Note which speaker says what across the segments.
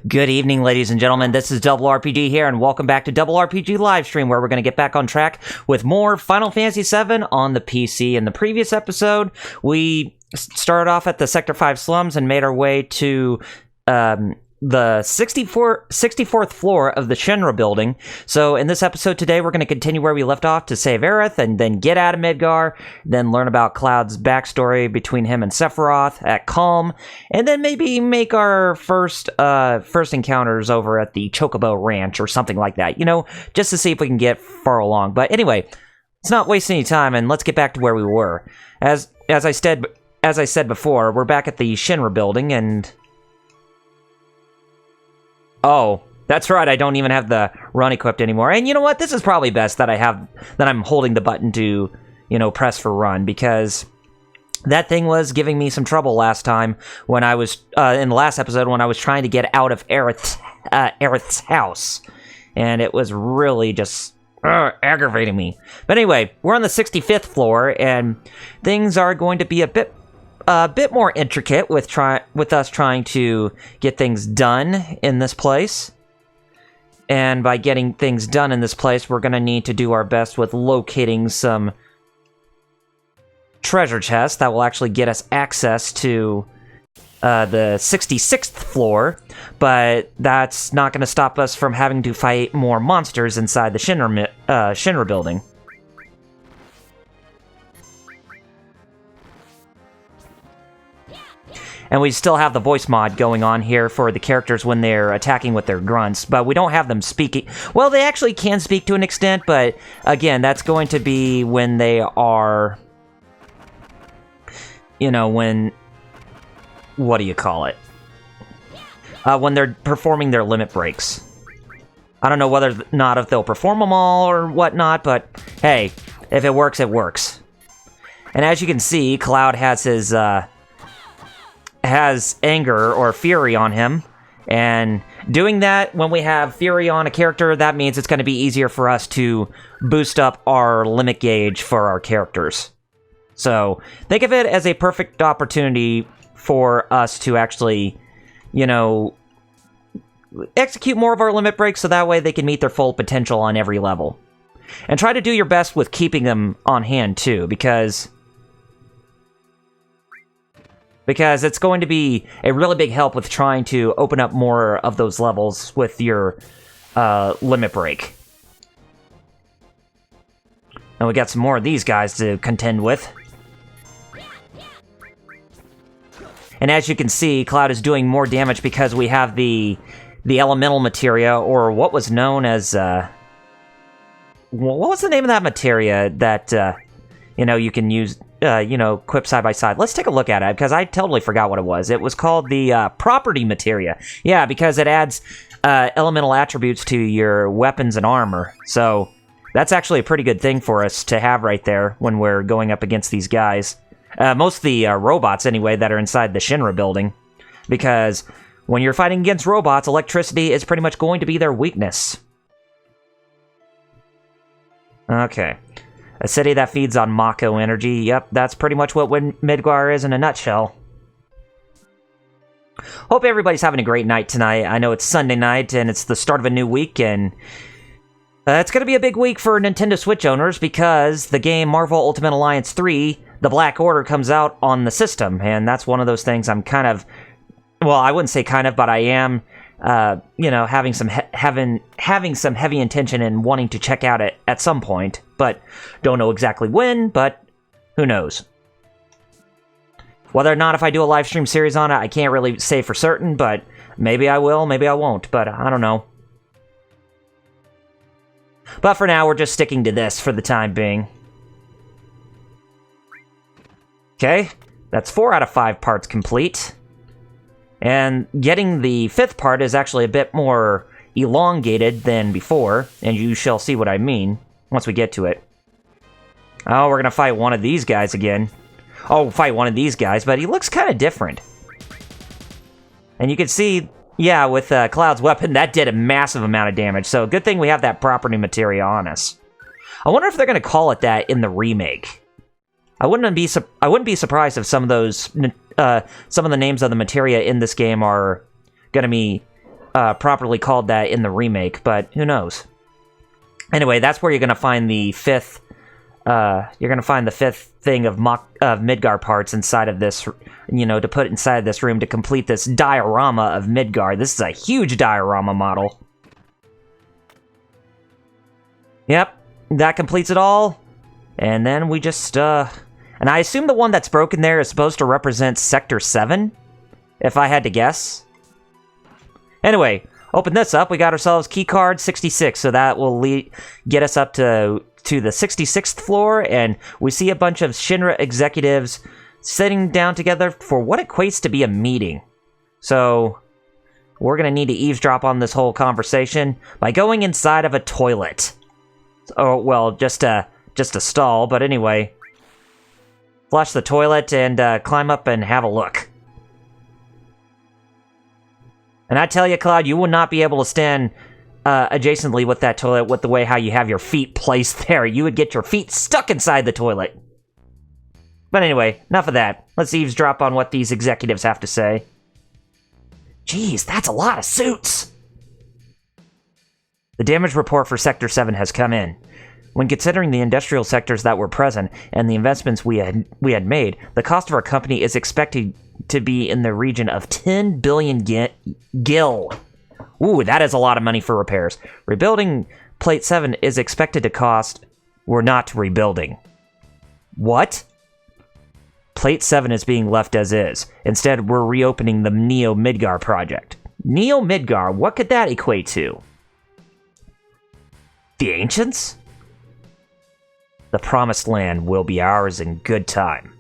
Speaker 1: Good evening, ladies and gentlemen. This is Double RPG here, and welcome back to Double RPG Livestream, where we're going to get back on track with more Final Fantasy VII on the PC. In the previous episode, we started off at the Sector 5 slums and made our way to the 64th floor of the Shin-Ra building. So in this episode today, we're going to continue where we left off to save Aerith and then get out of Midgar, then learn about Cloud's backstory between him and Sephiroth at Kalm, and then maybe make our first encounters over at the Chocobo Ranch or something like that, you know, just to see if we can get far along. But anyway, let's not waste any time and let's get back to where we were. As I said before, we're back at the Shin-Ra building and... Oh, that's right, I don't even have the run equipped anymore. And you know what? This is probably best that I'm holding the button to, you know, press for run, because that thing was giving me some trouble last time when I was, in the last episode, when I was trying to get out of Aerith's house. And it was really just aggravating me. But anyway, we're on the 65th floor, and things are going to be a bit more intricate with us trying to get things done in this place. And by getting things done in this place, we're going to need to do our best with locating some treasure chests that will actually get us access to the 66th floor. But that's not going to stop us from having to fight more monsters inside the Shin-Ra building. And we still have the voice mod going on here for the characters when they're attacking with their grunts, but we don't have them speaking. Well, they actually can speak to an extent, but again, that's going to be when they are, you know, when, what do you call it? When they're performing their limit breaks. I don't know whether or not if they'll perform them all or whatnot, but hey, if it works, it works. And as you can see, Cloud has his, has anger or fury on him, and doing that when we have fury on a character, that means it's going to be easier for us to boost up our limit gauge for our characters. So think of it as a perfect opportunity for us to actually, you know, execute more of our limit breaks so that way they can meet their full potential on every level. And try to do your best with keeping them on hand too, because it's going to be a really big help with trying to open up more of those levels with your limit break. And we got some more of these guys to contend with. And as you can see, Cloud is doing more damage because we have the elemental materia, or what was known as... what was the name of that materia that, you know, you can use... you know, equipped side by side. Let's take a look at it, because I totally forgot what it was. It was called the property materia. Yeah, because it adds elemental attributes to your weapons and armor. So that's actually a pretty good thing for us to have right there when we're going up against these guys. Most of the robots, anyway, that are inside the Shin-Ra building. Because when you're fighting against robots, electricity is pretty much going to be their weakness. Okay. A city that feeds on Mako energy. Yep, that's pretty much what Midgar is in a nutshell. Hope everybody's having a great night tonight. I know it's Sunday night, and it's the start of a new week, and it's going to be a big week for Nintendo Switch owners, because the game Marvel Ultimate Alliance 3, The Black Order, comes out on the system, and that's one of those things I'm kind of... Well, I wouldn't say kind of, but I am... you know, having some heavy intention and wanting to check out it at some point, but don't know exactly when, but who knows. Whether or not if I do a live stream series on it, I can't really say for certain, but maybe I will, maybe I won't, but I don't know. But for now, we're just sticking to this for the time being. Okay, that's 4 out of 5 parts complete. And getting the 5th part is actually a bit more elongated than before, and you shall see what I mean once we get to it. Oh, we're gonna fight one of these guys again. Oh, fight one of these guys, but he looks kind of different. And you can see, yeah, with Cloud's weapon, that did a massive amount of damage, so good thing we have that property materia on us. I wonder if they're gonna call it that in the remake. I wouldn't be surprised if some of the names of the materia in this game are going to be properly called that in the remake, but who knows? Anyway, that's where you're gonna find the fifth. You're gonna find the fifth thing of Midgar parts inside of this. To put inside this room to complete this diorama of Midgar. This is a huge diorama model. Yep, that completes it all. And then we just, and I assume the one that's broken there is supposed to represent Sector 7, if I had to guess. Anyway, open this up. We got ourselves keycard 66, so that will get us up to the 66th floor, and we see a bunch of Shin-Ra executives sitting down together for what equates to be a meeting. So, we're gonna need to eavesdrop on this whole conversation by going inside of a toilet. Oh, well, just a stall, but anyway. Flush the toilet and climb up and have a look. And I tell you, Cloud, you will not be able to stand adjacently with that toilet with the way how you have your feet placed there. You would get your feet stuck inside the toilet. But anyway, enough of that. Let's eavesdrop on what these executives have to say. Jeez, that's a lot of suits! The damage report for Sector 7 has come in. When considering the industrial sectors that were present and the investments we had made, the cost of our company is expected to be in the region of 10 billion gil. Ooh, that is a lot of money for repairs. Rebuilding Plate 7 is expected to cost... We're not rebuilding. What? Plate 7 is being left as is. Instead, we're reopening the Neo Midgar project. Neo Midgar, what could that equate to? The Ancients? The Promised Land will be ours in good time.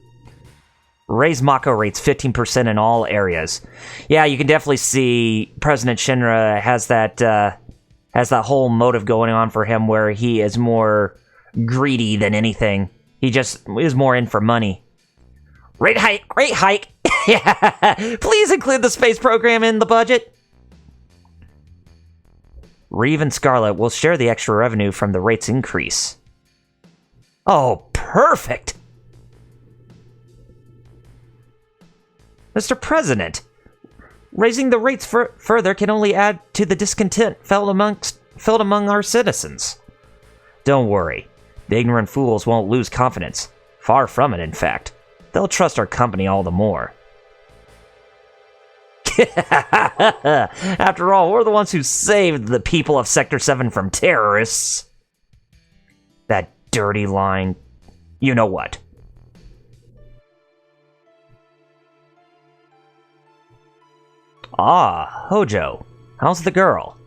Speaker 1: Raise Mako rates 15% in all areas. Yeah, you can definitely see President Shin-Ra has that whole motive going on for him where he is more greedy than anything. He just is more in for money. Rate hike! Yeah, please include the space program in the budget. Reeve and Scarlet will share the extra revenue from the rates increase. Oh, perfect! Mr. President, raising the rates further can only add to the discontent felt among our citizens. Don't worry, the ignorant fools won't lose confidence. Far from it, in fact. They'll trust our company all the more. After all, we're the ones who saved the people of Sector 7 from terrorists. That dirty lying... You know what? Ah, Hojo. How's the girl?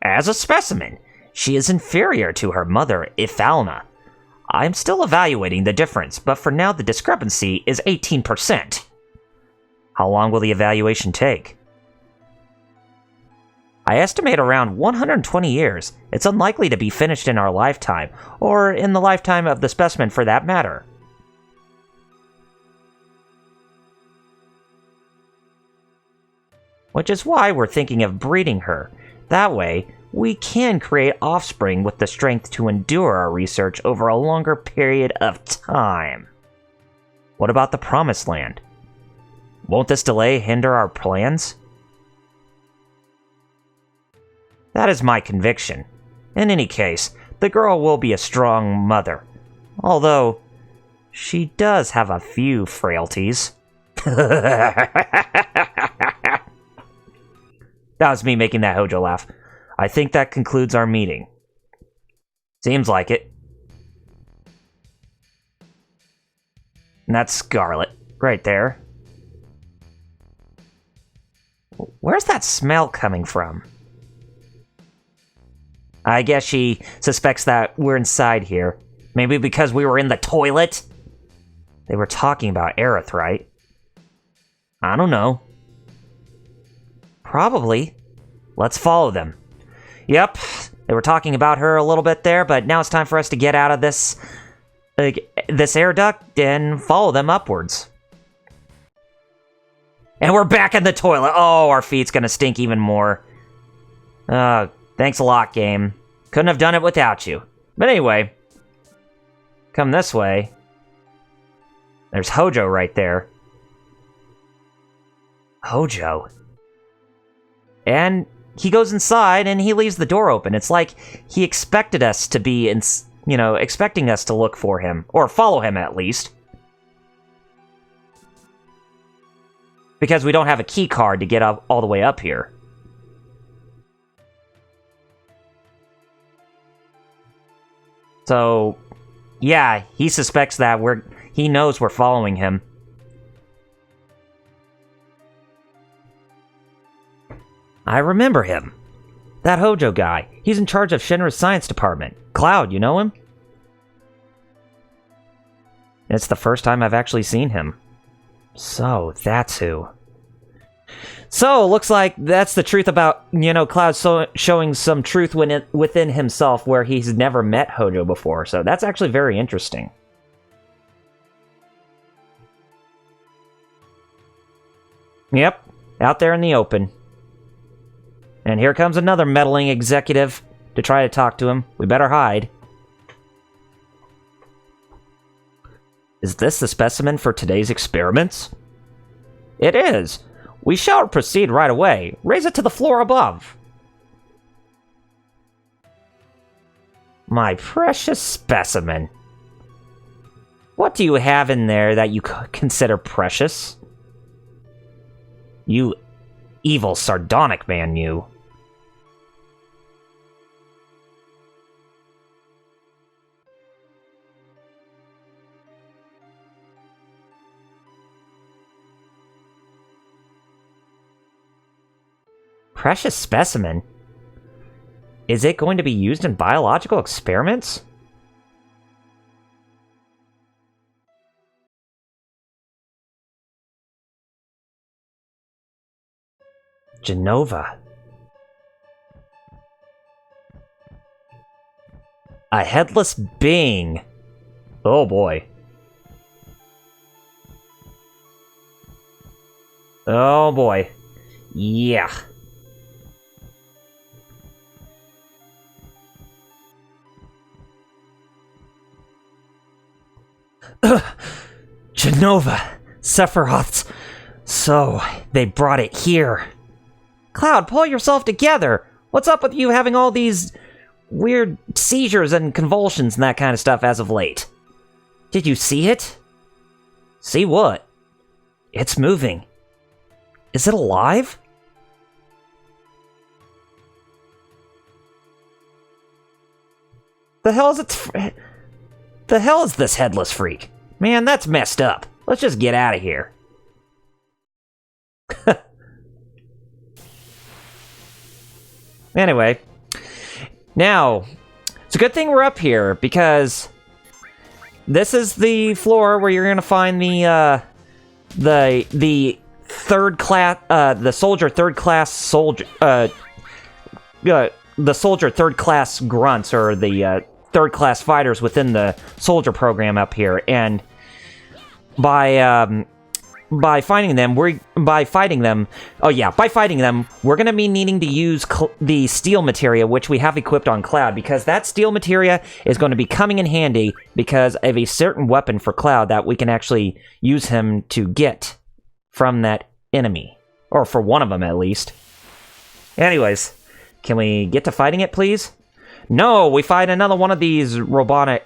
Speaker 1: As a specimen, she is inferior to her mother, Ifalna. I'm still evaluating the difference, but for now the discrepancy is 18%. How long will the evaluation take? I estimate around 120 years. It's unlikely to be finished in our lifetime, or in the lifetime of the specimen for that matter. Which is why we're thinking of breeding her. That way, we can create offspring with the strength to endure our research over a longer period of time. What about the Promised Land? Won't this delay hinder our plans? That is my conviction. In any case, the girl will be a strong mother. Although, she does have a few frailties. That was me making that Hojo laugh. I think that concludes our meeting. Seems like it. And that's Scarlet, right there. Where's that smell coming from? I guess she suspects that we're inside here. Maybe because we were in the toilet? They were talking about Aerith, right? I don't know. Probably. Let's follow them. Yep, they were talking about her a little bit there, but now it's time for us to get out of this air duct and follow them upwards. And we're back in the toilet. Oh, our feet's gonna stink even more. Thanks a lot, game. Couldn't have done it without you. But anyway, come this way. There's Hojo right there. Hojo. And he goes inside and he leaves the door open. It's like he expected us to be, expecting us to look for him. Or follow him, at least. Because we don't have a key card to get up all the way up here. So, yeah, he suspects that he knows we're following him. I remember him. That Hojo guy. He's in charge of Shinra's science department. Cloud, you know him? It's the first time I've actually seen him. So, that's who. So, looks like that's the truth about, Cloud showing some truth within himself where he's never met Hojo before. So, that's actually very interesting. Yep, out there in the open. And here comes another meddling executive to try to talk to him. We better hide. Is this the specimen for today's experiments? It is. We shall proceed right away. Raise it to the floor above. My precious specimen. What do you have in there that you consider precious? You evil, sardonic man, you. Precious specimen? Is it going to be used in biological experiments? Genova. A headless being. Oh boy. Oh boy. Yeah. Genova. Sephiroth's. So, they brought it here. Cloud, pull yourself together! What's up with you having all these weird seizures and convulsions and that kind of stuff as of late? Did you see it? See what? It's moving. Is it alive? The hell is this headless freak? Man, that's messed up. Let's just get out of here. Anyway, now, it's a good thing we're up here, because this is the floor where you're gonna find the third class, the soldier third class grunts, or the third class fighters within the soldier program up here, and by fighting them, we're gonna be needing to use the steel materia, which we have equipped on Cloud, because that steel materia is going to be coming in handy because of a certain weapon for Cloud that we can actually use him to get from that enemy, or for one of them at least. Anyways, can we get to fighting it, please? No, we fight another one of these robotic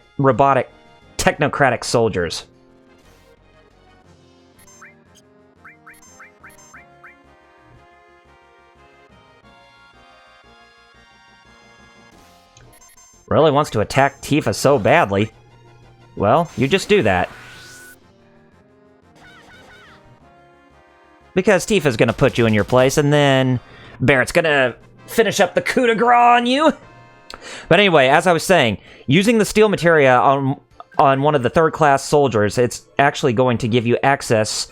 Speaker 1: technocratic soldiers. Really wants to attack Tifa so badly. Well, you just do that. Because Tifa's gonna put you in your place, and then Barrett's gonna finish up the coup de grace on you. But anyway, as I was saying, using the steel materia on one of the third-class soldiers, it's actually going to give you access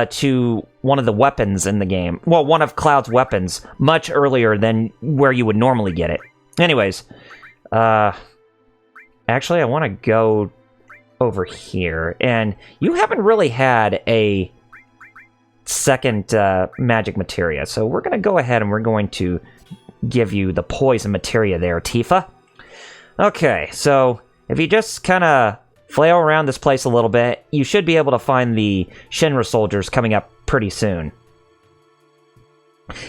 Speaker 1: to one of the weapons in the game. Well, one of Cloud's weapons, much earlier than where you would normally get it. Anyways, actually, I want to go over here, and you haven't really had a second magic materia, so we're going to go ahead and we're going to give you the poison materia there, Tifa. Okay, so if you just kind of flail around this place a little bit, you should be able to find the Shin-Ra soldiers coming up pretty soon.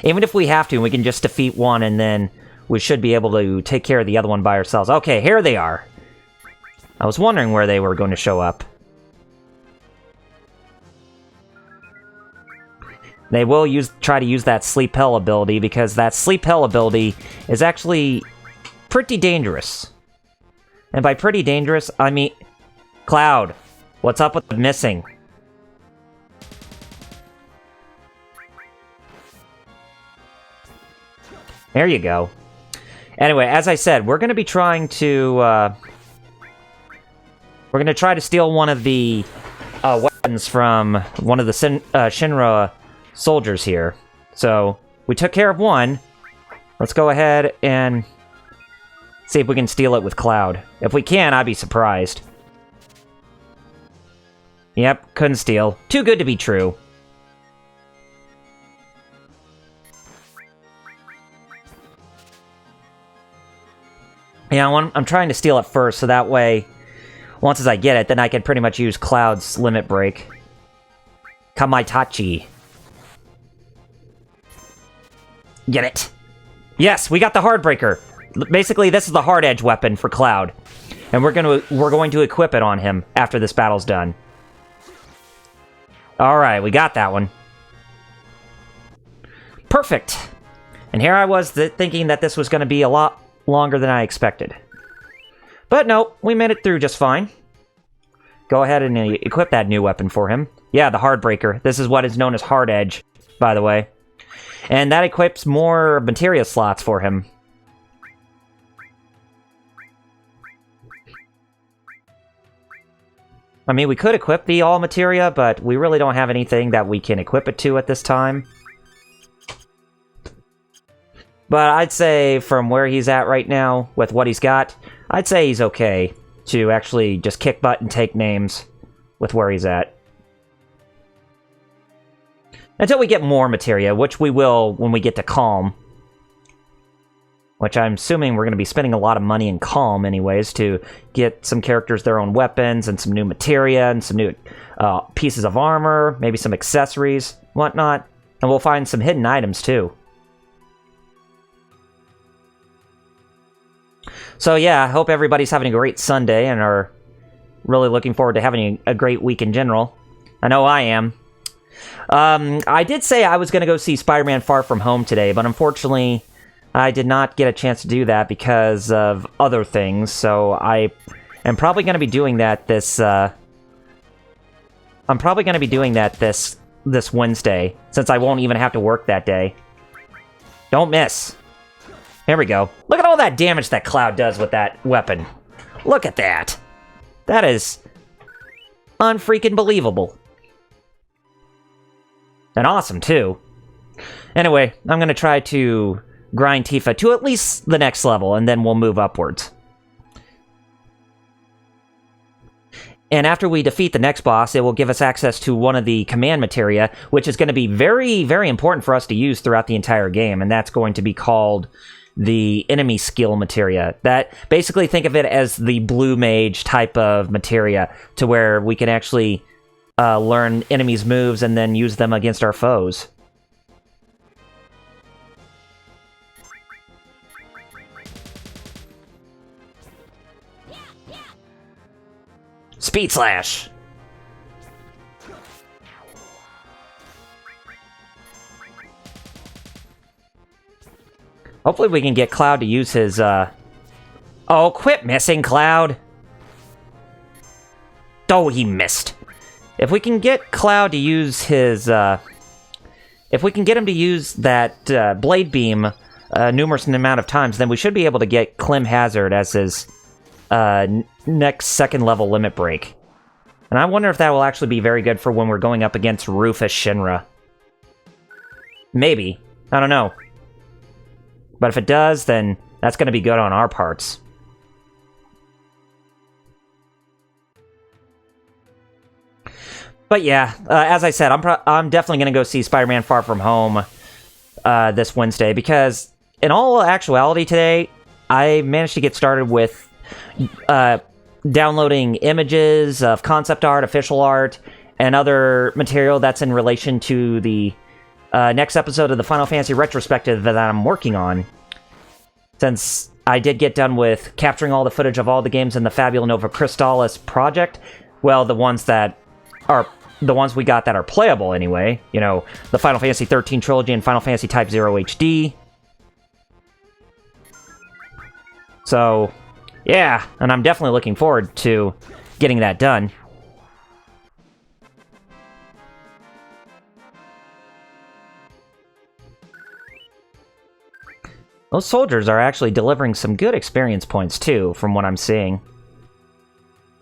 Speaker 1: Even if we have to, we can just defeat one, and then we should be able to take care of the other one by ourselves. Okay, here they are. I was wondering where they were going to show up. They will try to use that Sleep Hell ability, because that Sleep Hell ability is actually pretty dangerous. And by pretty dangerous, I mean... Cloud, what's up with the missing? There you go. Anyway, as I said, we're going to be trying to... we're going to try to steal one of the weapons from one of the Shin-Ra soldiers here. So, we took care of one. Let's go ahead and see if we can steal it with Cloud. If we can, I'd be surprised. Yep, couldn't steal. Too good to be true. Yeah, I'm trying to steal it first, so that way, once as I get it, then I can pretty much use Cloud's Limit Break. Kamaitachi. Get it. Yes, we got the Hardbreaker. Basically, this is the hard edge weapon for Cloud. And we're going to equip it on him after this battle's done. Alright, we got that one. Perfect. And here I was thinking that this was going to be a lot longer than I expected. But no, we made it through just fine. Go ahead and equip that new weapon for him. Yeah, the Hardbreaker. This is what is known as Hard Edge, by the way. And that equips more materia slots for him. I mean, we could equip the all materia, but we really don't have anything that we can equip it to at this time. But I'd say from where he's at right now, with what he's got, I'd say he's okay to actually just kick butt and take names with where he's at. Until we get more materia, which we will when we get to Kalm. Which I'm assuming we're going to be spending a lot of money in Kalm anyways to get some characters their own weapons and some new materia and some new pieces of armor, maybe some accessories, whatnot. And we'll find some hidden items too. So yeah, I hope everybody's having a great Sunday and are really looking forward to having a great week in general. I know I am. I did say I was going to go see Spider-Man Far From Home today, but unfortunately I did not get a chance to do that because of other things, so I am probably going to be doing that this this Wednesday, since I won't even have to work that day. Don't miss. There we go. Look at all that damage that Cloud does with that weapon. Look at that. That is unfreaking believable. And awesome, too. Anyway, I'm going to try to grind Tifa to at least the next level, and then we'll move upwards. And after we defeat the next boss, it will give us access to one of the command materia, which is going to be very, very important for us to use throughout the entire game, and that's going to be called the enemy skill materia. That, basically think of it as the blue mage type of materia, to where we can actually learn enemies' moves and then use them against our foes. Speed Slash! Hopefully we can get Cloud to use his, Oh, quit missing, Cloud! Oh, he missed. If we can get Cloud to use his, if we can get him to use that, Blade Beam numerous amount of times, then we should be able to get Clem Hazard as his, next second-level limit break. And I wonder if that will actually be very good for when we're going up against Rufus Shin-Ra. Maybe. I don't know. But if it does, then that's going to be good on our parts. But yeah, as I said, I'm definitely going to go see Spider-Man Far From Home this Wednesday, because in all actuality today, I managed to get started with downloading images of concept art, official art, and other material that's in relation to the next episode of the Final Fantasy retrospective that I'm working on. Since I did get done with capturing all the footage of all the games in the Fabula Nova Crystallis project, well, the ones we got that are playable anyway, you know, the Final Fantasy XIII trilogy and Final Fantasy Type 0 HD. So, yeah, and I'm definitely looking forward to getting that done. Those soldiers are actually delivering some good experience points, too, from what I'm seeing.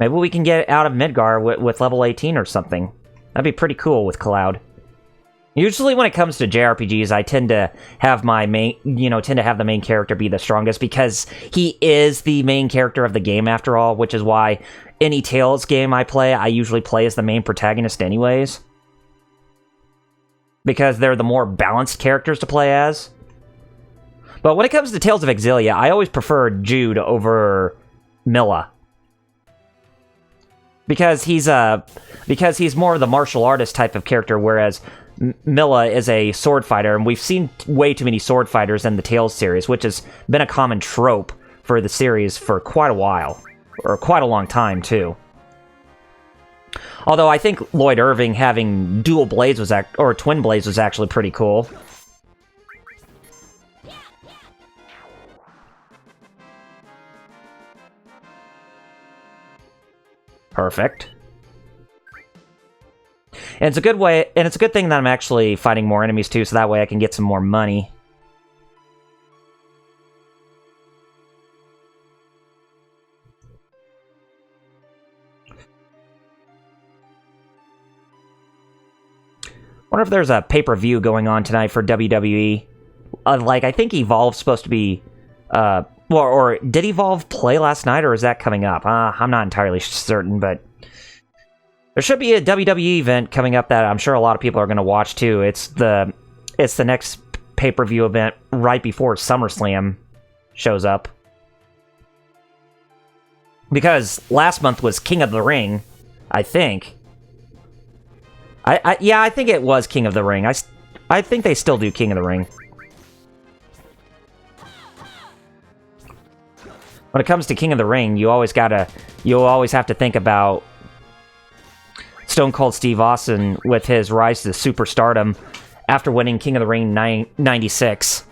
Speaker 1: Maybe we can get out of Midgar with level 18 or something. That'd be pretty cool with Cloud. Usually when it comes to JRPGs, I tend to have my the main character be the strongest, because he is the main character of the game after all, which is why any Tales game I play, I usually play as the main protagonist anyways. Because they're the more balanced characters to play as. But when it comes to Tales of Exilia, I always prefer Jude over Milla. Because he's more of the martial artist type of character, whereas Milla is a sword fighter, and we've seen way too many sword fighters in the Tales series, which has been a common trope for the series for quite a while, or quite a long time, too. Although I think Lloyd Irving having dual blades or twin blades was actually pretty cool. Perfect. And it's a good way, and it's a good thing that I'm actually fighting more enemies too, so that way I can get some more money. Wonder if there's a pay-per-view going on tonight for WWE. Like, I think Evolve's supposed to be, or did Evolve play last night, or is that coming up? I'm not entirely certain, but there should be a WWE event coming up that I'm sure a lot of people are going to watch too. It's the next pay-per-view event right before SummerSlam shows up. Because last month was King of the Ring, I think. I think it was King of the Ring. I think they still do King of the Ring. When it comes to King of the Ring, you always have to think about Stone Cold Steve Austin with his rise to superstardom after winning King of the Ring 96.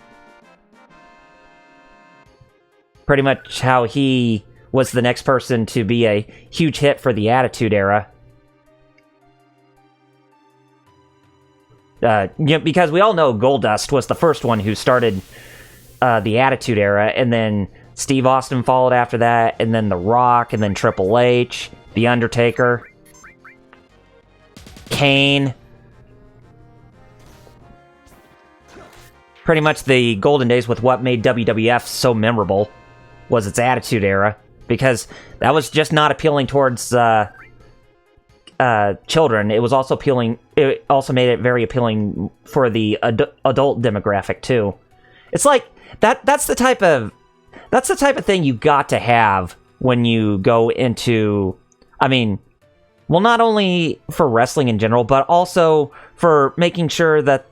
Speaker 1: Pretty much how he was the next person to be a huge hit for the Attitude Era. Because we all know Goldust was the first one who started the Attitude Era, and then Steve Austin followed after that, and then The Rock, and then Triple H, The Undertaker, Kane. Pretty much the golden days with what made WWF so memorable was its Attitude Era, because that was just not appealing towards children. It was also appealing. It also made it very appealing for the adult demographic too. It's like that's the type of thing you got to have when you go into, I mean, well, not only for wrestling in general, but also for making sure that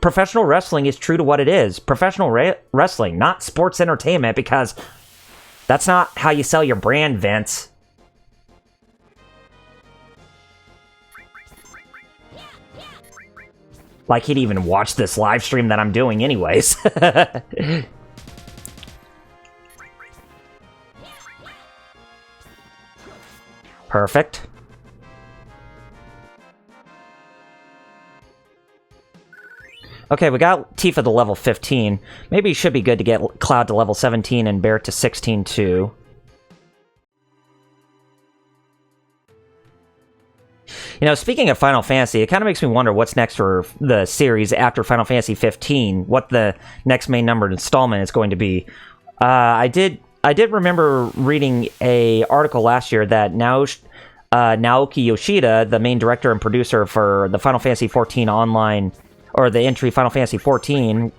Speaker 1: professional wrestling is true to what it is. Professional wrestling, not sports entertainment, because that's not how you sell your brand, Vince. Like he'd even watch this live stream that I'm doing anyways. Perfect. Okay, we got Tifa to level 15. Maybe it should be good to get Cloud to level 17 and Barret to 16 too. You know, speaking of Final Fantasy, it kind of makes me wonder what's next for the series after Final Fantasy 15. What the next main numbered installment is going to be. I did remember reading a article last year that Naoki Yoshida, the main director and producer for the Final Fantasy 14 online, or the entry Final Fantasy 14,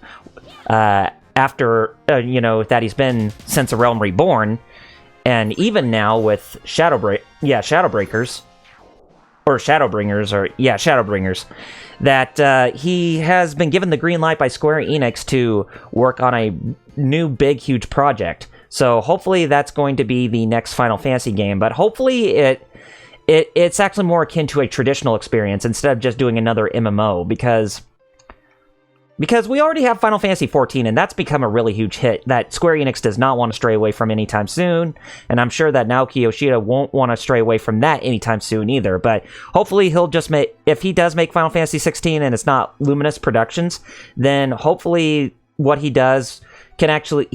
Speaker 1: after, that he's been since A Realm Reborn, and even now with Shadowbreakers, that he has been given the green light by Square Enix to work on a new big, huge project. So hopefully that's going to be the next Final Fantasy game, but hopefully it's actually more akin to a traditional experience instead of just doing another MMO, because we already have Final Fantasy XIV, and that's become a really huge hit that Square Enix does not want to stray away from anytime soon, and I'm sure that Naoki Yoshida won't want to stray away from that anytime soon either, but hopefully he'll just make, if he does make Final Fantasy XVI and it's not Luminous Productions, then hopefully what he does can actually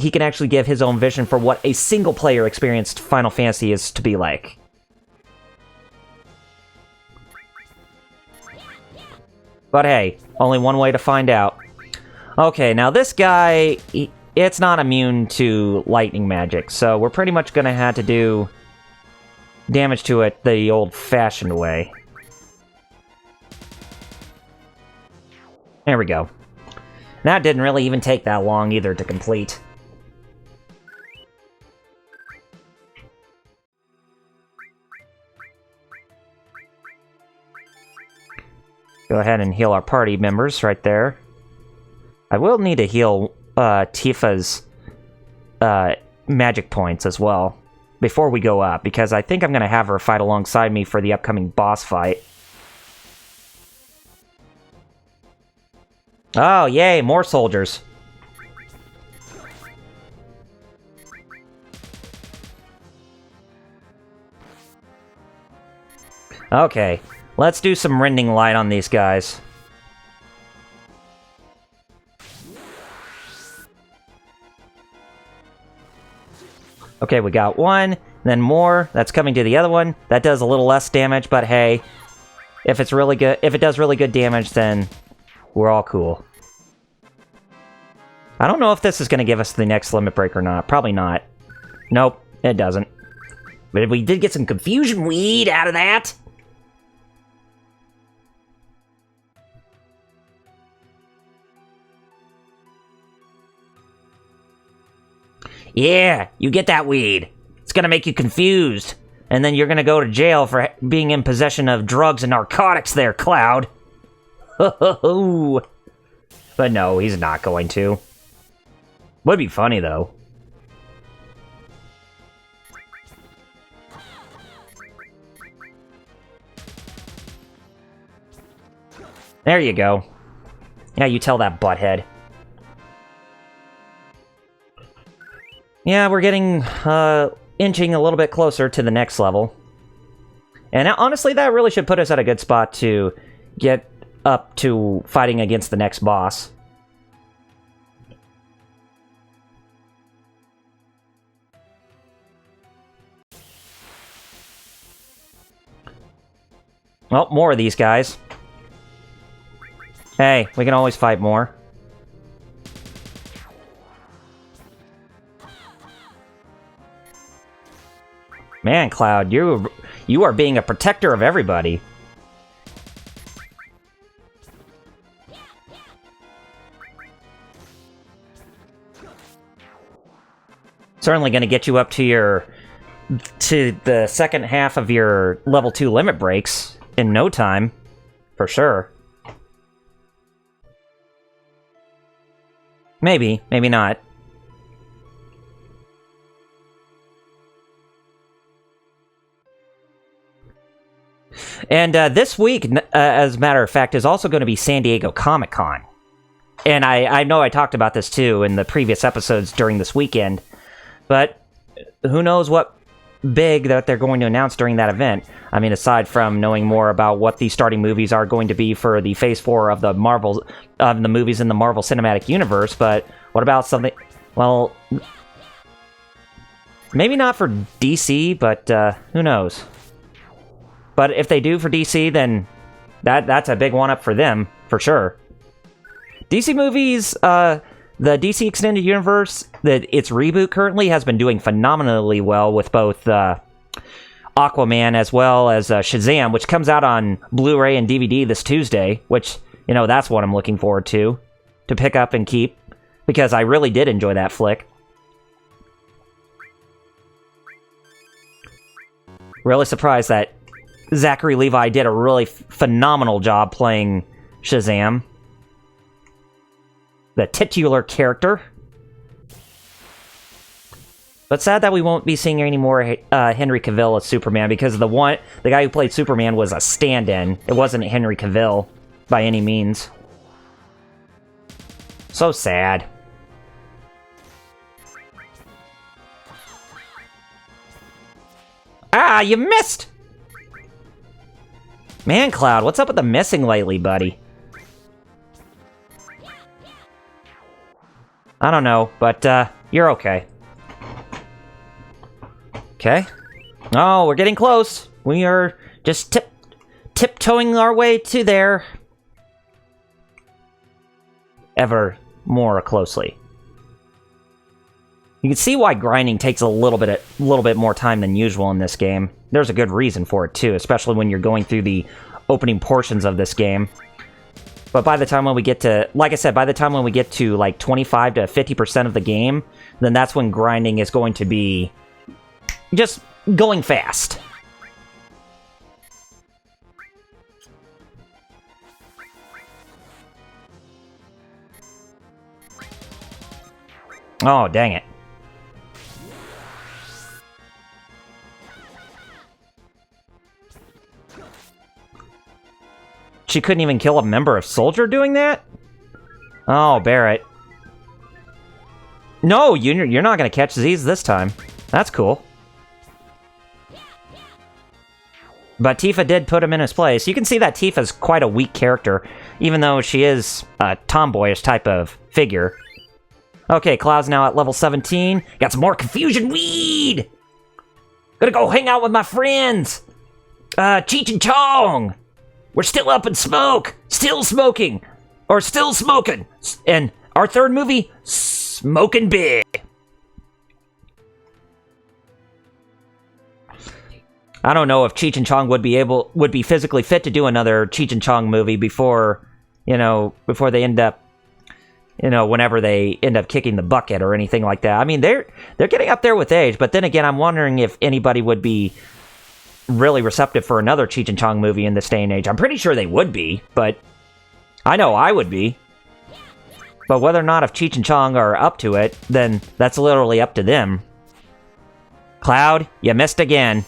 Speaker 1: give his own vision for what a single-player experienced Final Fantasy is to be like. But hey, only one way to find out. Okay, now this guy, it's not immune to lightning magic, so we're pretty much gonna have to do damage to it the old-fashioned way. There we go. That didn't really even take that long either to complete. Go ahead and heal our party members right there. I will need to heal Tifa's magic points as well before we go up, because I think I'm going to have her fight alongside me for the upcoming boss fight. Oh, yay, more soldiers. Okay, let's do some rending light on these guys. Okay, we got one, then more. That's coming to the other one. That does a little less damage, but hey, if it's really good, if it does really good damage, then we're all cool. I don't know if this is going to give us the next limit break or not. Probably not. Nope, it doesn't. But we did get some confusion weed out of that. Yeah, you get that weed. It's gonna make you confused. And then you're gonna go to jail for being in possession of drugs and narcotics there, Cloud. Ho ho ho. But no, he's not going to. Would be funny, though. There you go. Yeah, you tell that butthead. Yeah, we're getting, inching a little bit closer to the next level. And honestly, that really should put us at a good spot to get up to fighting against the next boss. Well, more of these guys. Hey, we can always fight more. Man, Cloud, you are being a protector of everybody. Certainly going to get you up to the second half of your level 2 limit breaks in no time, for sure. Maybe, maybe not. And this week, as a matter of fact, is also going to be San Diego Comic-Con. And I know I talked about this too in the previous episodes during this weekend, but who knows what big that they're going to announce during that event. I mean, aside from knowing more about what the starting movies are going to be for the Phase 4 of the movies in the Marvel Cinematic Universe, but what about something, well, maybe not for DC, but who knows. But if they do for DC, then that's a big one-up for them, for sure. DC movies, the DC Extended Universe, its reboot currently has been doing phenomenally well with both Aquaman as well as Shazam, which comes out on Blu-ray and DVD this Tuesday, which, you know, that's what I'm looking forward to pick up and keep, because I really did enjoy that flick. Really surprised that Zachary Levi did a really phenomenal job playing Shazam. The titular character. But sad that we won't be seeing any more Henry Cavill as Superman, because the guy who played Superman was a stand-in. It wasn't Henry Cavill by any means. So sad. Ah, you missed! Man, Cloud, what's up with the missing lately, buddy? I don't know, but you're okay. Okay. Oh, we're getting close. We are just tiptoeing our way to there. Ever more closely. You can see why grinding takes a little bit more time than usual in this game. There's a good reason for it too, especially when you're going through the opening portions of this game. But by the time when we get to, like I said, by the time when we get to like 25 to 50% of the game, then that's when grinding is going to be just going fast. Oh, dang it. She couldn't even kill a member of Soldier doing that? Oh, Barrett. No, you're not going to catch Z's this time. That's cool. But Tifa did put him in his place. You can see that Tifa's quite a weak character, even though she is a tomboyish type of figure. Okay, Cloud's now at level 17. Got some more confusion weed! Gonna go hang out with my friends! Cheech and Chong! We're still up in smoke! Still smoking! Or still smoking! And our third movie, Smoking Big! I don't know if Cheech and Chong would be physically fit to do another Cheech and Chong movie before they end up, whenever they end up kicking the bucket or anything like that. I mean, they're getting up there with age, but then again, I'm wondering if anybody would be really receptive for another Cheech and Chong movie in this day and age. I'm pretty sure they would be, but I know I would be. But whether or not if Cheech and Chong are up to it, then that's literally up to them. Cloud, you missed again.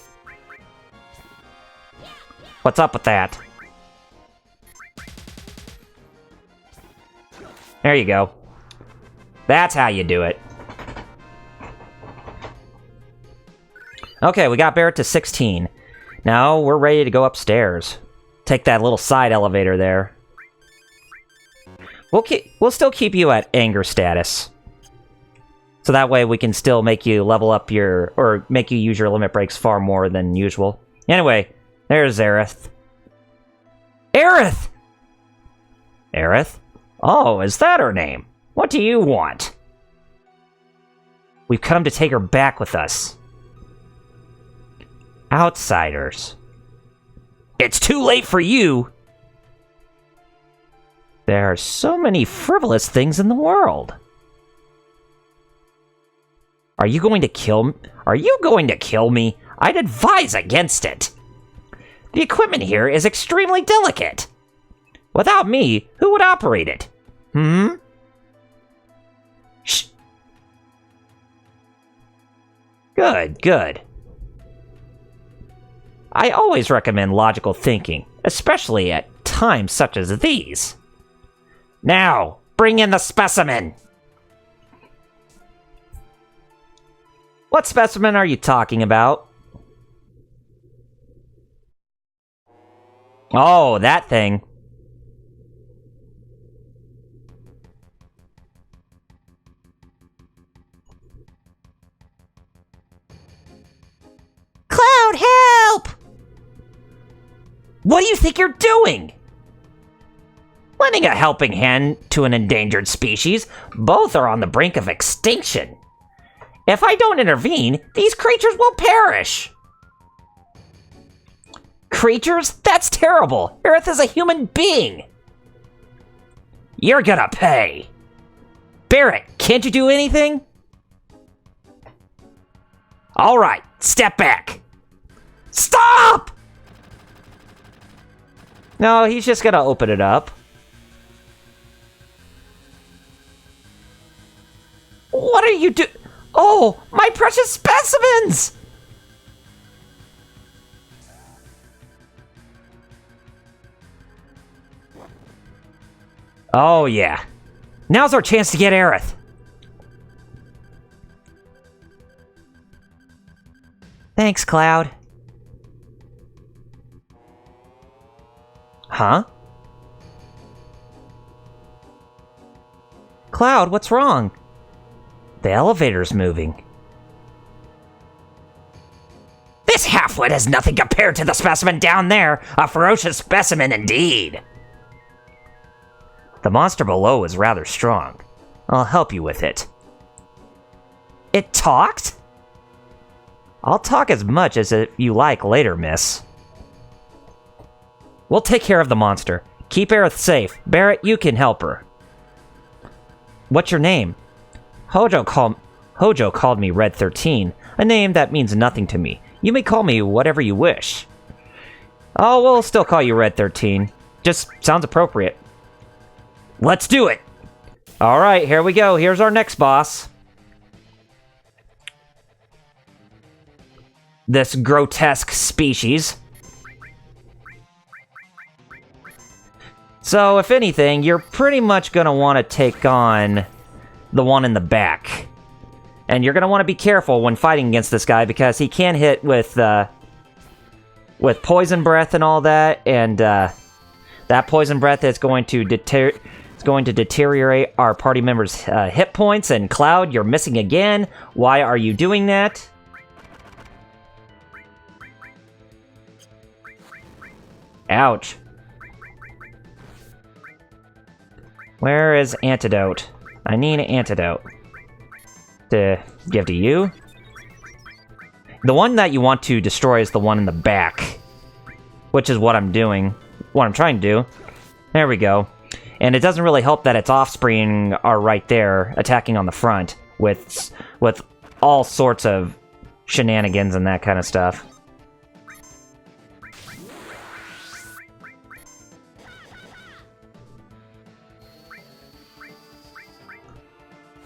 Speaker 1: What's up with that? There you go. That's how you do it. Okay, we got Barrett to 16. Now we're ready to go upstairs. Take that little side elevator there. We'll still keep you at anger status. So that way we can still make you level up or make you use your limit breaks far more than usual. Anyway, there's Aerith. Aerith! Aerith? Oh, is that her name? What do you want? We've come to take her back with us. Outsiders. It's too late for you! There are so many frivolous things in the world. Are you going to kill me? I'd advise against it. The equipment here is extremely delicate. Without me, who would operate it? Shh. Good. I always recommend logical thinking, especially at times such as these. Now, bring in the specimen! What specimen are you talking about? Oh, that thing. Cloud, help! What do you think you're doing? Lending a helping hand to an endangered species. Both are on the brink of extinction. If I don't intervene, these creatures will perish. Creatures? That's terrible. Aerith is a human being. You're gonna pay. Barrett, can't you do anything? All right, step back. Stop! No, he's just gonna open it up. What are you Oh, my precious specimens! Oh, yeah. Now's our chance to get Aerith. Thanks, Cloud. Huh? Cloud, what's wrong? The elevator's moving. This halfwit is nothing compared to the specimen down there. A ferocious specimen indeed. The monster below is rather strong. I'll help you with it. It talked? I'll talk as much as you like later, miss. We'll take care of the monster. Keep Aerith safe. Barrett, you can help her. What's your name? Hojo called me Red XIII, a name that means nothing to me. You may call me whatever you wish. Oh, we'll still call you Red XIII. Just sounds appropriate. Let's do it! Alright, here we go. Here's our next boss. This grotesque species. So, if anything, you're pretty much going to want to take on the one in the back. And you're going to want to be careful when fighting against this guy because he can hit with poison breath and all that, and that poison breath is going to deteriorate our party members' hit points. And Cloud, you're missing again. Why are you doing that? Ouch. Where is antidote? I need an antidote. To give to you. The one that you want to destroy is the one in the back. Which is what I'm doing. What I'm trying to do. There we go. And it doesn't really help that its offspring are right there, attacking on the front. With all sorts of shenanigans and that kind of stuff.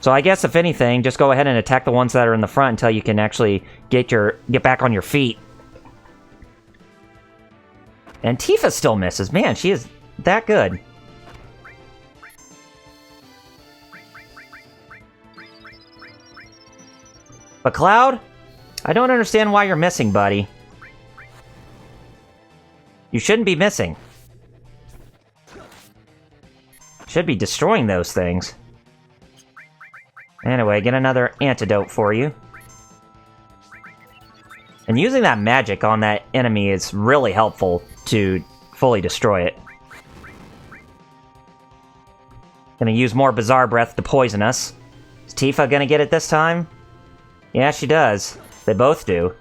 Speaker 1: So I guess, if anything, just go ahead and attack the ones that are in the front until you can actually get back on your feet. And Tifa still misses. Man, she is that good. But Cloud, I don't understand why you're missing, buddy. You shouldn't be missing. Should be destroying those things. Anyway, get another antidote for you. And using that magic on that enemy is really helpful to fully destroy it. Gonna use more Bizarre Breath to poison us. Is Tifa gonna get it this time? Yeah, she does. They both do.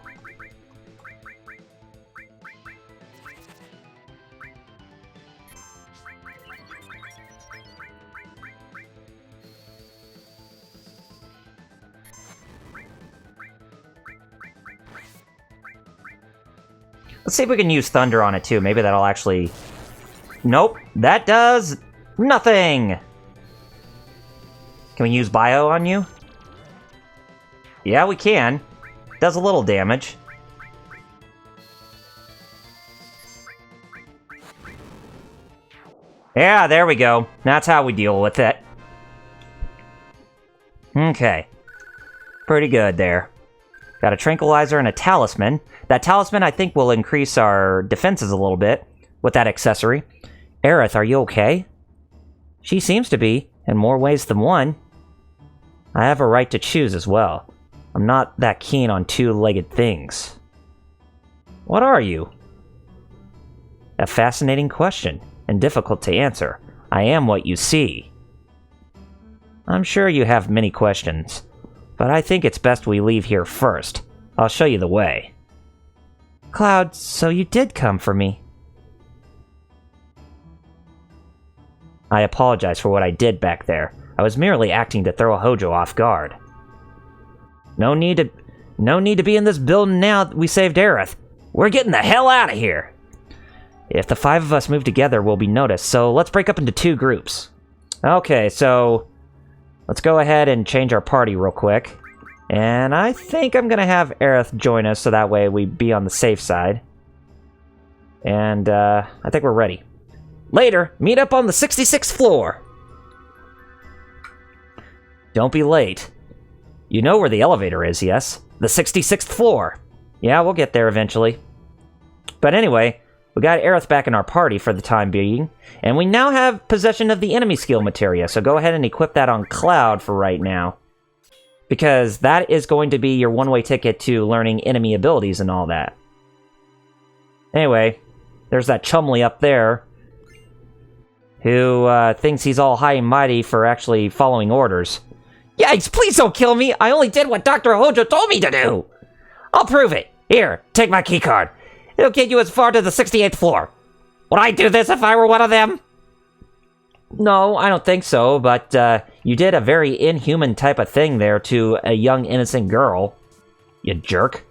Speaker 1: Let's see if we can use Thunder on it, too. Maybe that'll actually... Nope. That does... nothing! Can we use Bio on you? Yeah, we can. Does a little damage. Yeah, there we go. That's how we deal with it. Okay. Pretty good there. Got a Tranquilizer and a Talisman. That Talisman, I think, will increase our defenses a little bit with that accessory. Aerith, are you okay? She seems to be, in more ways than one. I have a right to choose as well. I'm not that keen on two-legged things. What are you? A fascinating question, and difficult to answer. I am what you see. I'm sure you have many questions, but I think it's best we leave here first. I'll show you the way. Cloud, so you did come for me. I apologize for what I did back there. I was merely acting to throw Hojo off guard. No need to be in this building now that we saved Aerith. We're getting the hell out of here. If the five of us move together, we'll be noticed, so let's break up into two groups. Okay, so let's go ahead and change our party real quick. And I think I'm gonna have Aerith join us so that way we be on the safe side. And I think we're ready. Later, meet up on the 66th floor. Don't be late. You know where the elevator is, yes? The 66th floor. Yeah, we'll get there eventually. But anyway, we got Aerith back in our party for the time being, and we now have possession of the enemy skill materia, so go ahead and equip that on Cloud for right now. Because that is going to be your one-way ticket to learning enemy abilities and all that. Anyway, there's that Chumley up there, who thinks he's all high and mighty for actually following orders. Yikes, please don't kill me! I only did what Dr. Hojo told me to do! I'll prove it! Here, take my keycard. It'll get you as far to the 68th floor. Would I do this if I were one of them? No, I don't think so, but you did a very inhuman type of thing there to a young innocent girl. You jerk.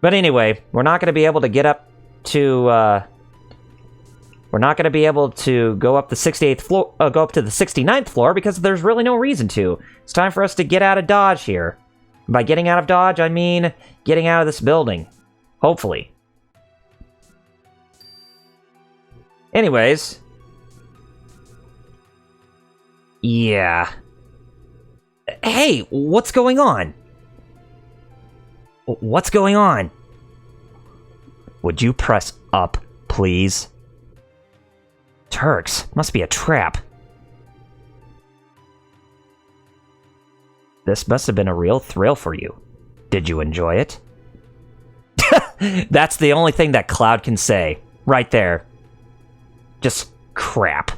Speaker 1: But anyway, we're not going to be able to get up to... we're not going to be able to go up the 68th floor, go up to the 69th floor because there's really no reason to. It's time for us to get out of Dodge here. By getting out of Dodge, I mean getting out of this building. Hopefully. Anyways. Yeah. Hey, what's going on? What's going on? Would you press up, please? Turks, must be a trap. This must have been a real thrill for you. Did you enjoy it? That's the only thing that Cloud can say. Right there. Just crap.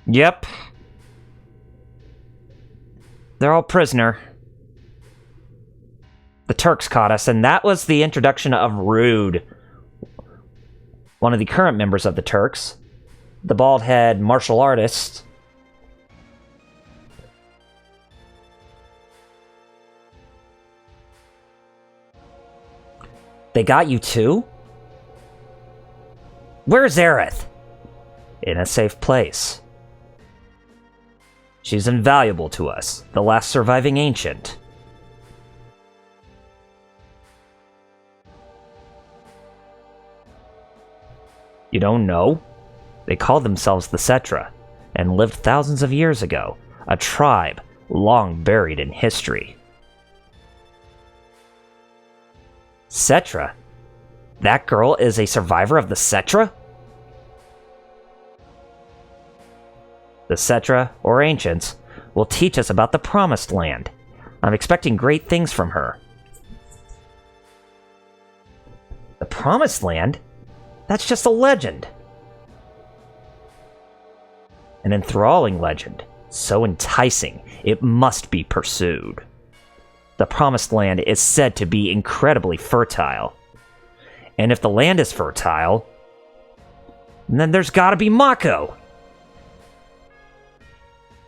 Speaker 1: Yep. They're all prisoner. The Turks caught us, and that was the introduction of Rude, one of the current members of the Turks. The bald-head martial artist. They got you too? Where's Aerith? In a safe place. She's invaluable to us, the last surviving ancient. You don't know? They called themselves the Cetra, and lived thousands of years ago, a tribe long buried in history. Cetra? That girl is a survivor of the Cetra? The Cetra, or Ancients, will teach us about the Promised Land. I'm expecting great things from her. The Promised Land? That's just a legend. An enthralling legend, so enticing, it must be pursued. The Promised Land is said to be incredibly fertile. And if the land is fertile, then there's gotta be Mako!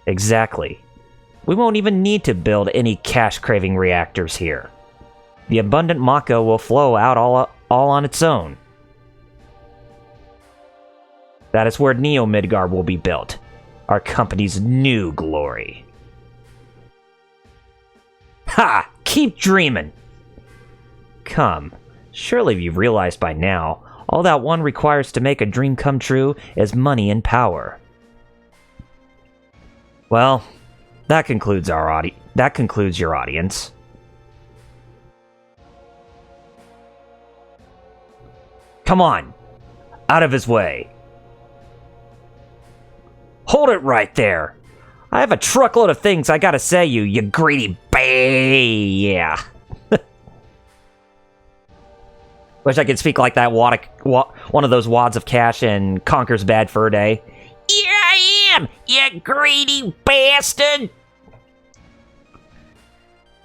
Speaker 1: Exactly. We won't even need to build any cash-craving reactors here. The abundant Mako will flow out all on its own. That is where Neo Midgar will be built. Our company's new glory. Ha! Keep dreaming! Come, surely you've realized by now, all that one requires to make a dream come true is money and power. Well, that concludes your audience. Come on! Out of his way! Hold it right there! I have a truckload of things I gotta say you greedy yeah. Wish I could speak like that one of those wads of cash in Conker's Bad Fur Day. Here I am, you greedy bastard!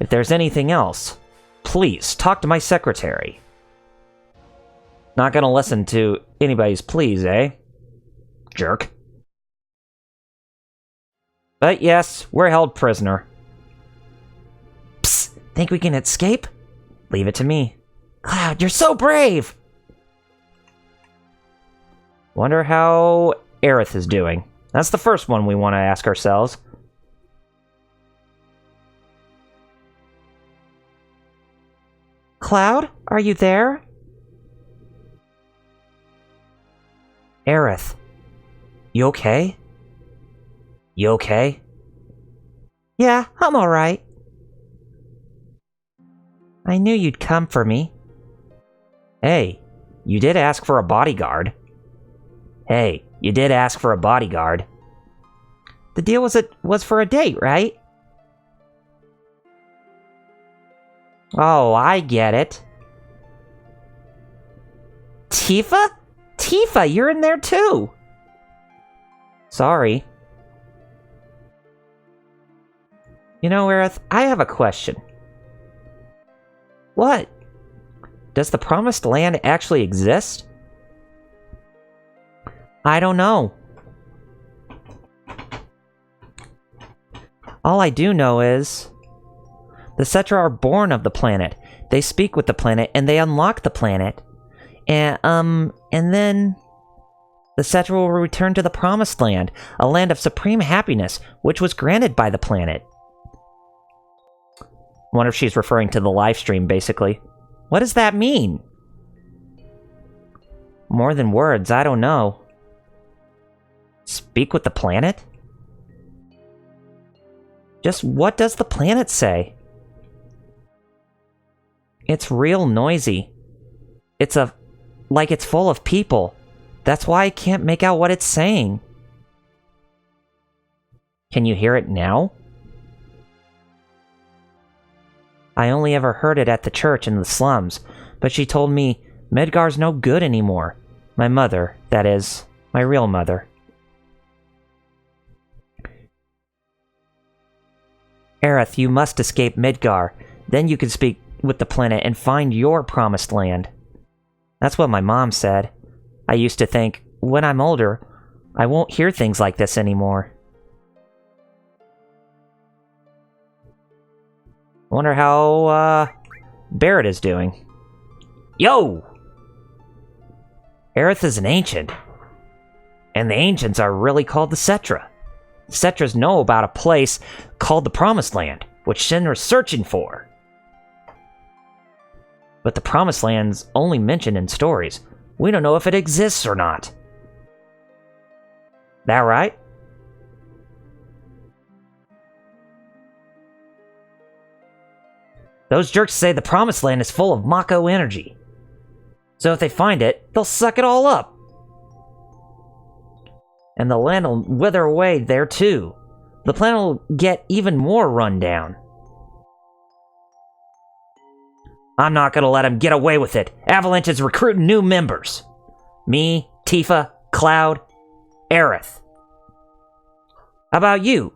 Speaker 1: If there's anything else, please talk to my secretary. Not gonna listen to anybody's pleas, eh? Jerk. But yes, we're held prisoner. Psst, think we can escape? Leave it to me. Cloud, you're so brave! Wonder how Aerith is doing. That's the first one we want to ask ourselves. Cloud, are you there? Aerith, you okay? You okay? Yeah, I'm alright. I knew you'd come for me. Hey, you did ask for a bodyguard. Hey, you did ask for a bodyguard. The deal was for a date, right? Oh, I get it. Tifa? Tifa, you're in there too! Sorry. You know, Aerith, I have a question. What? Does the Promised Land actually exist? I don't know. All I do know is... the Cetra are born of the planet. They speak with the planet, and they unlock the planet. And then... the Cetra will return to the Promised Land, a land of supreme happiness, which was granted by the planet. I wonder if she's referring to the live stream, basically. What does that mean? More than words, I don't know. Speak with the planet? Just what does the planet say? It's real noisy. It's like it's full of people. That's why I can't make out what it's saying. Can you hear it now? I only ever heard it at the church in the slums, but she told me Midgar's no good anymore. My mother, that is, my real mother. Aerith, you must escape Midgar. Then you can speak with the planet and find your Promised Land. That's what my mom said. I used to think, when I'm older, I won't hear things like this anymore. Wonder how, Barrett is doing. Yo! Aerith is an ancient. And the ancients are really called the Cetra. The Cetras know about a place called the Promised Land, which Shin-Ra's searching for. But the Promised Land's only mentioned in stories. We don't know if it exists or not. That right? Those jerks say the Promised Land is full of Mako energy. So if they find it, they'll suck it all up. And the land will wither away there too. The planet will get even more run down. I'm not gonna let him get away with it. Avalanche is recruiting new members. Me, Tifa, Cloud, Aerith. How about you?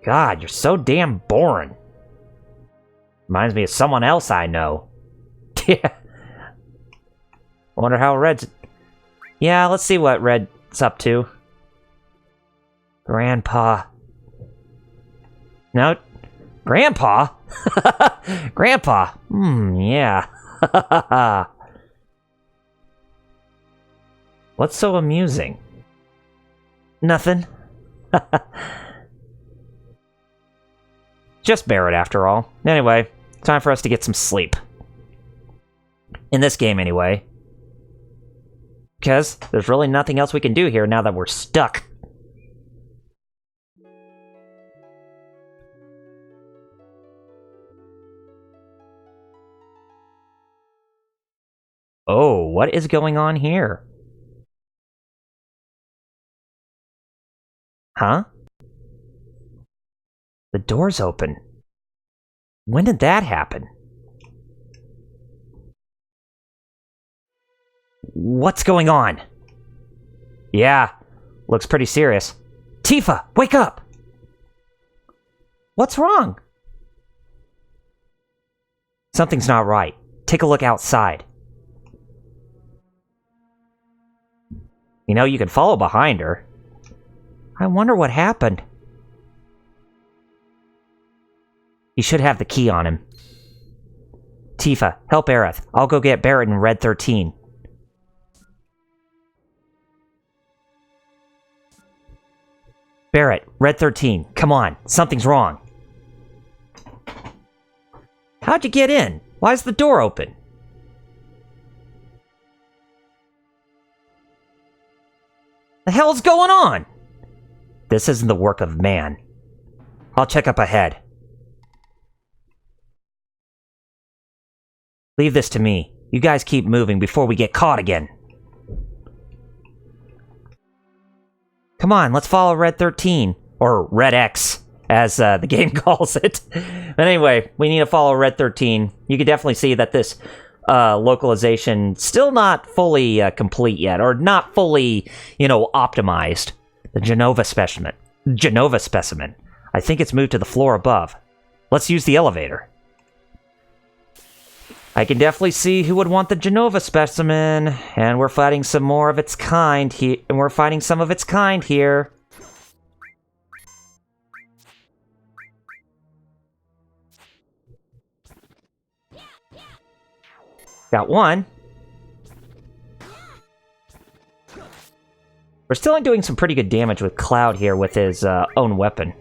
Speaker 1: God, you're so damn boring. Reminds me of someone else I know. Yeah. Wonder how Red's... yeah, let's see what Red's up to. Grandpa. No. Grandpa? Grandpa. Yeah. What's so amusing? Nothing. Just Barrett, after all. Anyway, time for us to get some sleep. In this game, anyway. Because there's really nothing else we can do here now that we're stuck. Oh, what is going on here? Huh? The door's open. When did that happen? What's going on? Yeah, looks pretty serious. Tifa, wake up! What's wrong? Something's not right. Take a look outside. You know, you can follow behind her. I wonder what happened. He should have the key on him. Tifa, help Aerith. I'll go get Barret and Red 13. Barret, Red 13, come on. Something's wrong. How'd you get in? Why's the door open? The hell's going on? This isn't the work of man. I'll check up ahead. Leave this to me. You guys keep moving before we get caught again. Come on, let's follow Red 13. Or Red X, as the game calls it. But anyway, we need to follow Red 13. You can definitely see that this localization still not fully complete yet, or not fully, optimized. The Genova specimen. I think it's moved to the floor above. Let's use the elevator. I can definitely see who would want the Genova specimen, and we're fighting some more of its kind here. And we're fighting some of its kind here. Got one. We're still doing some pretty good damage with Cloud here with his own weapon.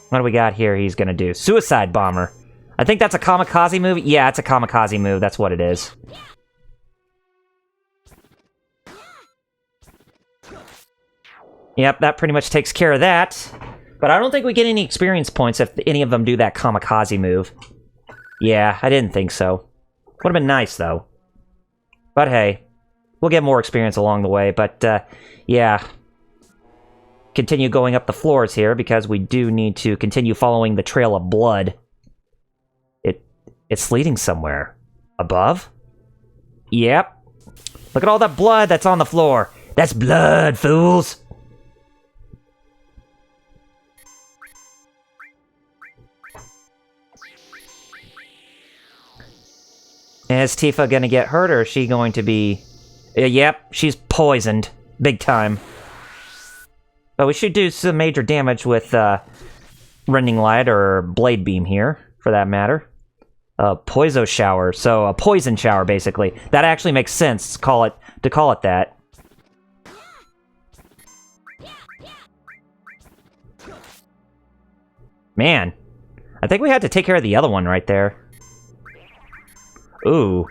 Speaker 1: What do we got here he's gonna do? Suicide Bomber. I think that's a kamikaze move. Yeah, it's a kamikaze move. That's what it is. Yep, that pretty much takes care of that. But I don't think we get any experience points if any of them do that kamikaze move. Yeah, I didn't think so. Would have been nice, though. But hey, we'll get more experience along the way. But, yeah. Continue going up the floors here, because we do need to continue following the trail of blood. It's leading somewhere. Above? Yep. Look at all that blood that's on the floor. That's blood, fools! Is Tifa gonna get hurt, or is she going to be... yep, she's poisoned. Big time. But we should do some major damage with Rending Light, or Blade Beam here, for that matter. Poiso Shower, so a poison shower, basically. That actually makes sense to call it that. Man, I think we had to take care of the other one right there. Ooh.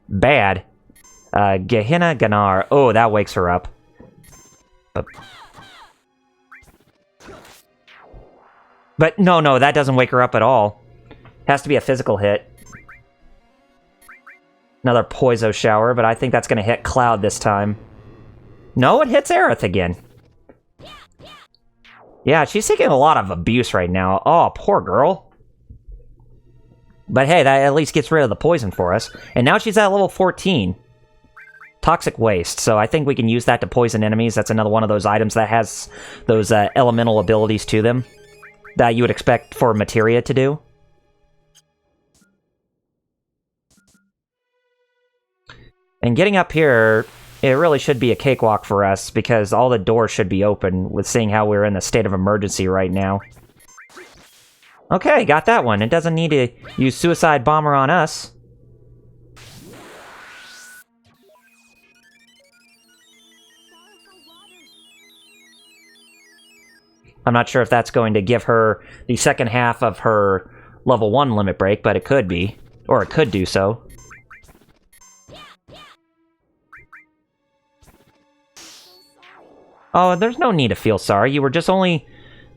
Speaker 1: Bad. Gehenna Ganar. Oh, that wakes her up. But no, that doesn't wake her up at all. Has to be a physical hit. Another Poiso Shower, but I think that's going to hit Cloud this time. No, it hits Aerith again. Yeah, she's taking a lot of abuse right now. Oh, poor girl. But hey, that at least gets rid of the poison for us. And now she's at level 14. Toxic Waste, so I think we can use that to poison enemies. That's another one of those items that has those elemental abilities to them that you would expect for materia to do. And getting up here, it really should be a cakewalk for us, because all the doors should be open, with seeing how we're in a state of emergency right now. Okay, got that one. It doesn't need to use Suicide Bomber on us. I'm not sure if that's going to give her the second half of her level 1 limit break, but it could be. Or it could do so. Oh, there's no need to feel sorry. You were just only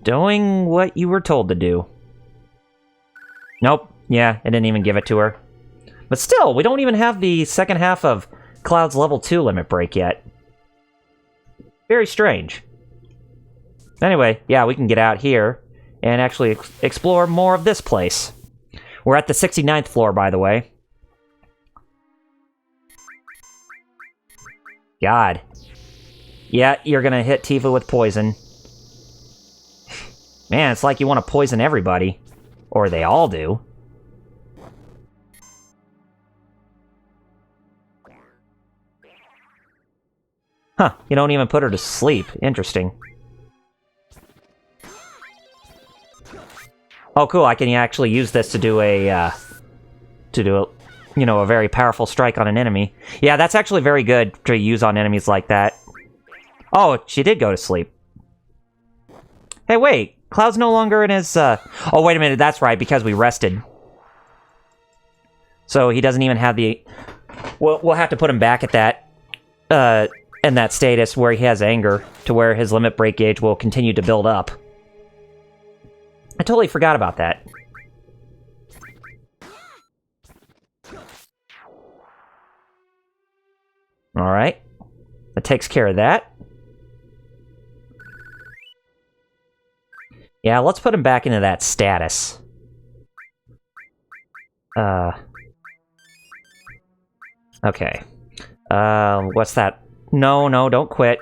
Speaker 1: doing what you were told to do. Nope. Yeah, it didn't even give it to her. But still, we don't even have the second half of Cloud's level 2 limit break yet. Very strange. Anyway, yeah, we can get out here and actually explore more of this place. We're at the 69th floor, by the way. God. Yeah, you're gonna hit Tifa with poison. Man, it's like you want to poison everybody. Or they all do. Huh, you don't even put her to sleep. Interesting. Oh, cool! I can actually use this to do a very powerful strike on an enemy. Yeah, that's actually very good to use on enemies like that. Oh, she did go to sleep. Hey, wait. Cloud's no longer in his, Oh, wait a minute. That's right, because we rested. So he doesn't even have the... We'll have to put him back at that, in that status where he has anger, to where his limit break gauge will continue to build up. I totally forgot about that. Alright. That takes care of that. Yeah, let's put him back into that status. Okay. What's that? No, don't quit.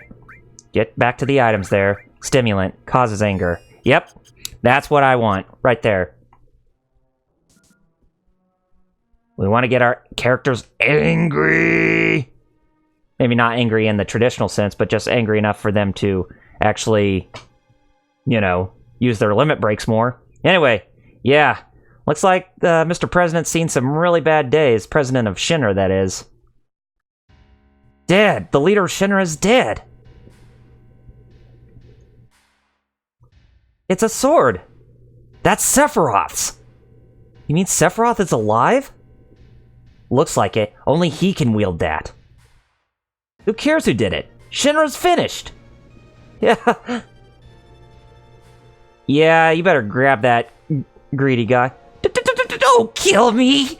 Speaker 1: Get back to the items there. Stimulant. Causes anger. Yep. That's what I want. Right there. We want to get our characters angry. Maybe not angry in the traditional sense, but just angry enough for them to actually, use their limit breaks more. Anyway, yeah. Looks like Mr. President's seen some really bad days. President of Shin-Ra, that is. Dead! The leader of Shin-Ra is dead! It's a sword! That's Sephiroth's! You mean Sephiroth is alive? Looks like it. Only he can wield that. Who cares who did it? Shin-Ra's finished! Yeah. Yeah, you better grab that greedy guy. Don't kill me!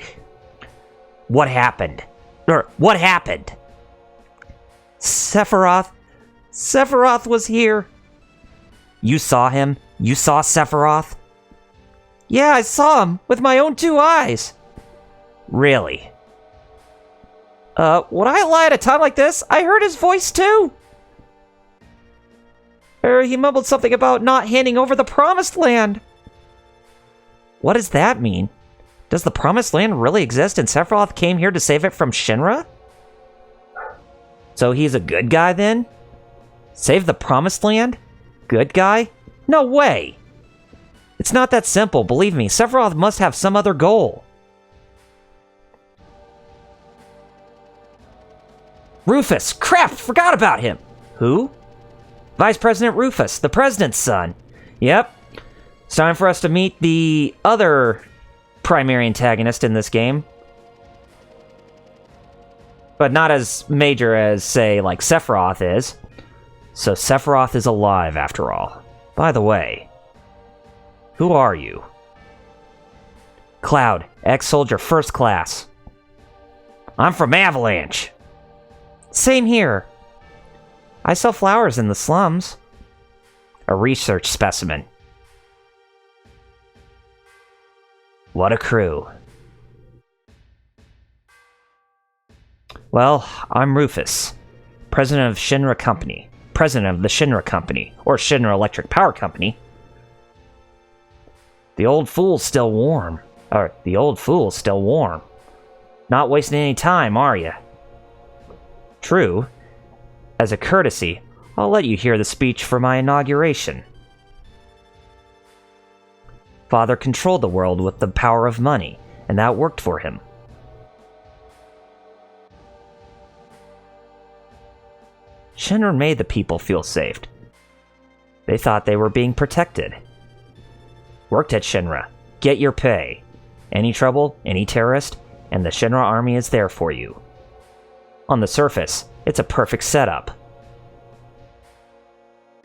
Speaker 1: What happened? What happened? Sephiroth was here. You saw him? You saw Sephiroth? Yeah, I saw him with my own 2 eyes. Really? Would I lie at a time like this? I heard his voice too. He mumbled something about not handing over the Promised Land. What does that mean? Does the Promised Land really exist and Sephiroth came here to save it from Shin-Ra? So he's a good guy then? Save the Promised Land? Good guy? No way! It's not that simple, believe me. Sephiroth must have some other goal. Rufus! Crap! Forgot about him! Who? Vice President Rufus, the president's son. Yep. It's time for us to meet the other primary antagonist in this game. But not as major as, say, like Sephiroth is. So Sephiroth is alive, after all. By the way, who are you? Cloud, ex-soldier first class. I'm from Avalanche. Same here. I sell flowers in the slums. A research specimen. What a crew. Well, I'm Rufus, president of Shin-Ra Company. President of the Shin-Ra Company, or Shin-Ra Electric Power Company. The old fool's still warm. Not wasting any time, are you? True. As a courtesy, I'll let you hear the speech for my inauguration. Father controlled the world with the power of money, and that worked for him. Shin-Ra made the people feel safe. They thought they were being protected. Worked at Shin-Ra. Get your pay. Any trouble, any terrorist, and the Shin-Ra army is there for you. On the surface, it's a perfect setup.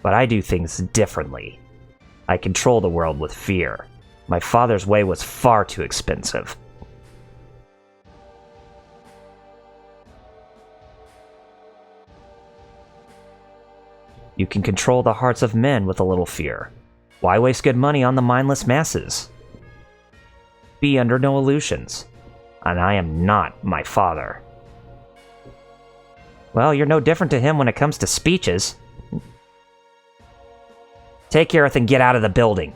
Speaker 1: But I do things differently. I control the world with fear. My father's way was far too expensive. You can control the hearts of men with a little fear. Why waste good money on the mindless masses? Be under no illusions. And I am not my father. Well, you're no different to him when it comes to speeches. Take Aerith and get out of the building.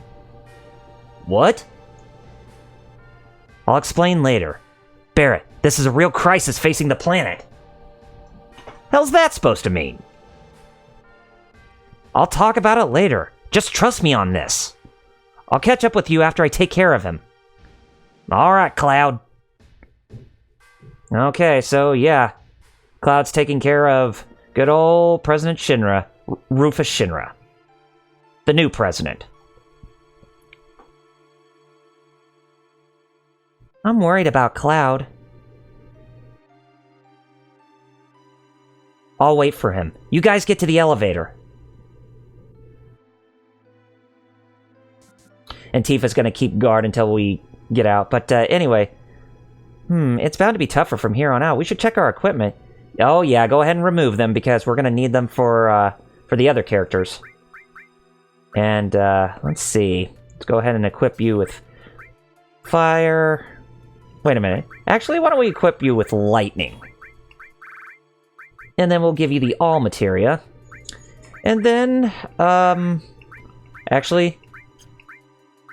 Speaker 1: What? I'll explain later. Barrett, this is a real crisis facing the planet. Hell's that supposed to mean? I'll talk about it later. Just trust me on this. I'll catch up with you after I take care of him. Alright, Cloud. Okay, so yeah. Cloud's taking care of good old President Shin-Ra. Rufus Shin-Ra. The new president. I'm worried about Cloud. I'll wait for him. You guys get to the elevator. And Tifa's gonna keep guard until we get out. But anyway. It's bound to be tougher from here on out. We should check our equipment. Oh yeah, go ahead and remove them because we're gonna need them for the other characters. And let's see. Let's go ahead and equip you with fire. Wait a minute. Actually, why don't we equip you with lightning? And then we'll give you the all materia. And then, actually,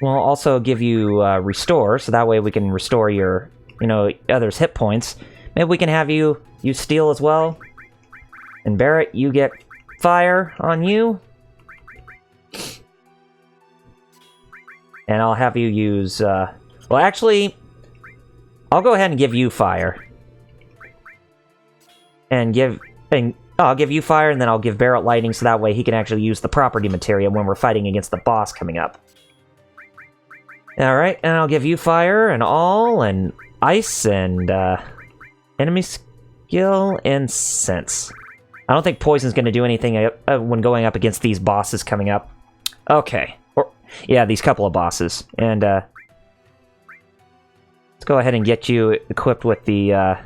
Speaker 1: we'll also give you restore, so that way we can restore your, others' hit points. Maybe we can have you use steel as well. And Barrett, you get fire on you. And I'll have you use, well, actually, I'll go ahead and give you fire. And I'll give you fire, and then I'll give Barrett lightning, so that way he can actually use the property materia when we're fighting against the boss coming up. Alright, and I'll give you fire, and all, and ice, and, enemy skill, and sense. I don't think poison's gonna do anything when going up against these bosses coming up. Okay. Yeah, these couple of bosses. And, let's go ahead and get you equipped with the,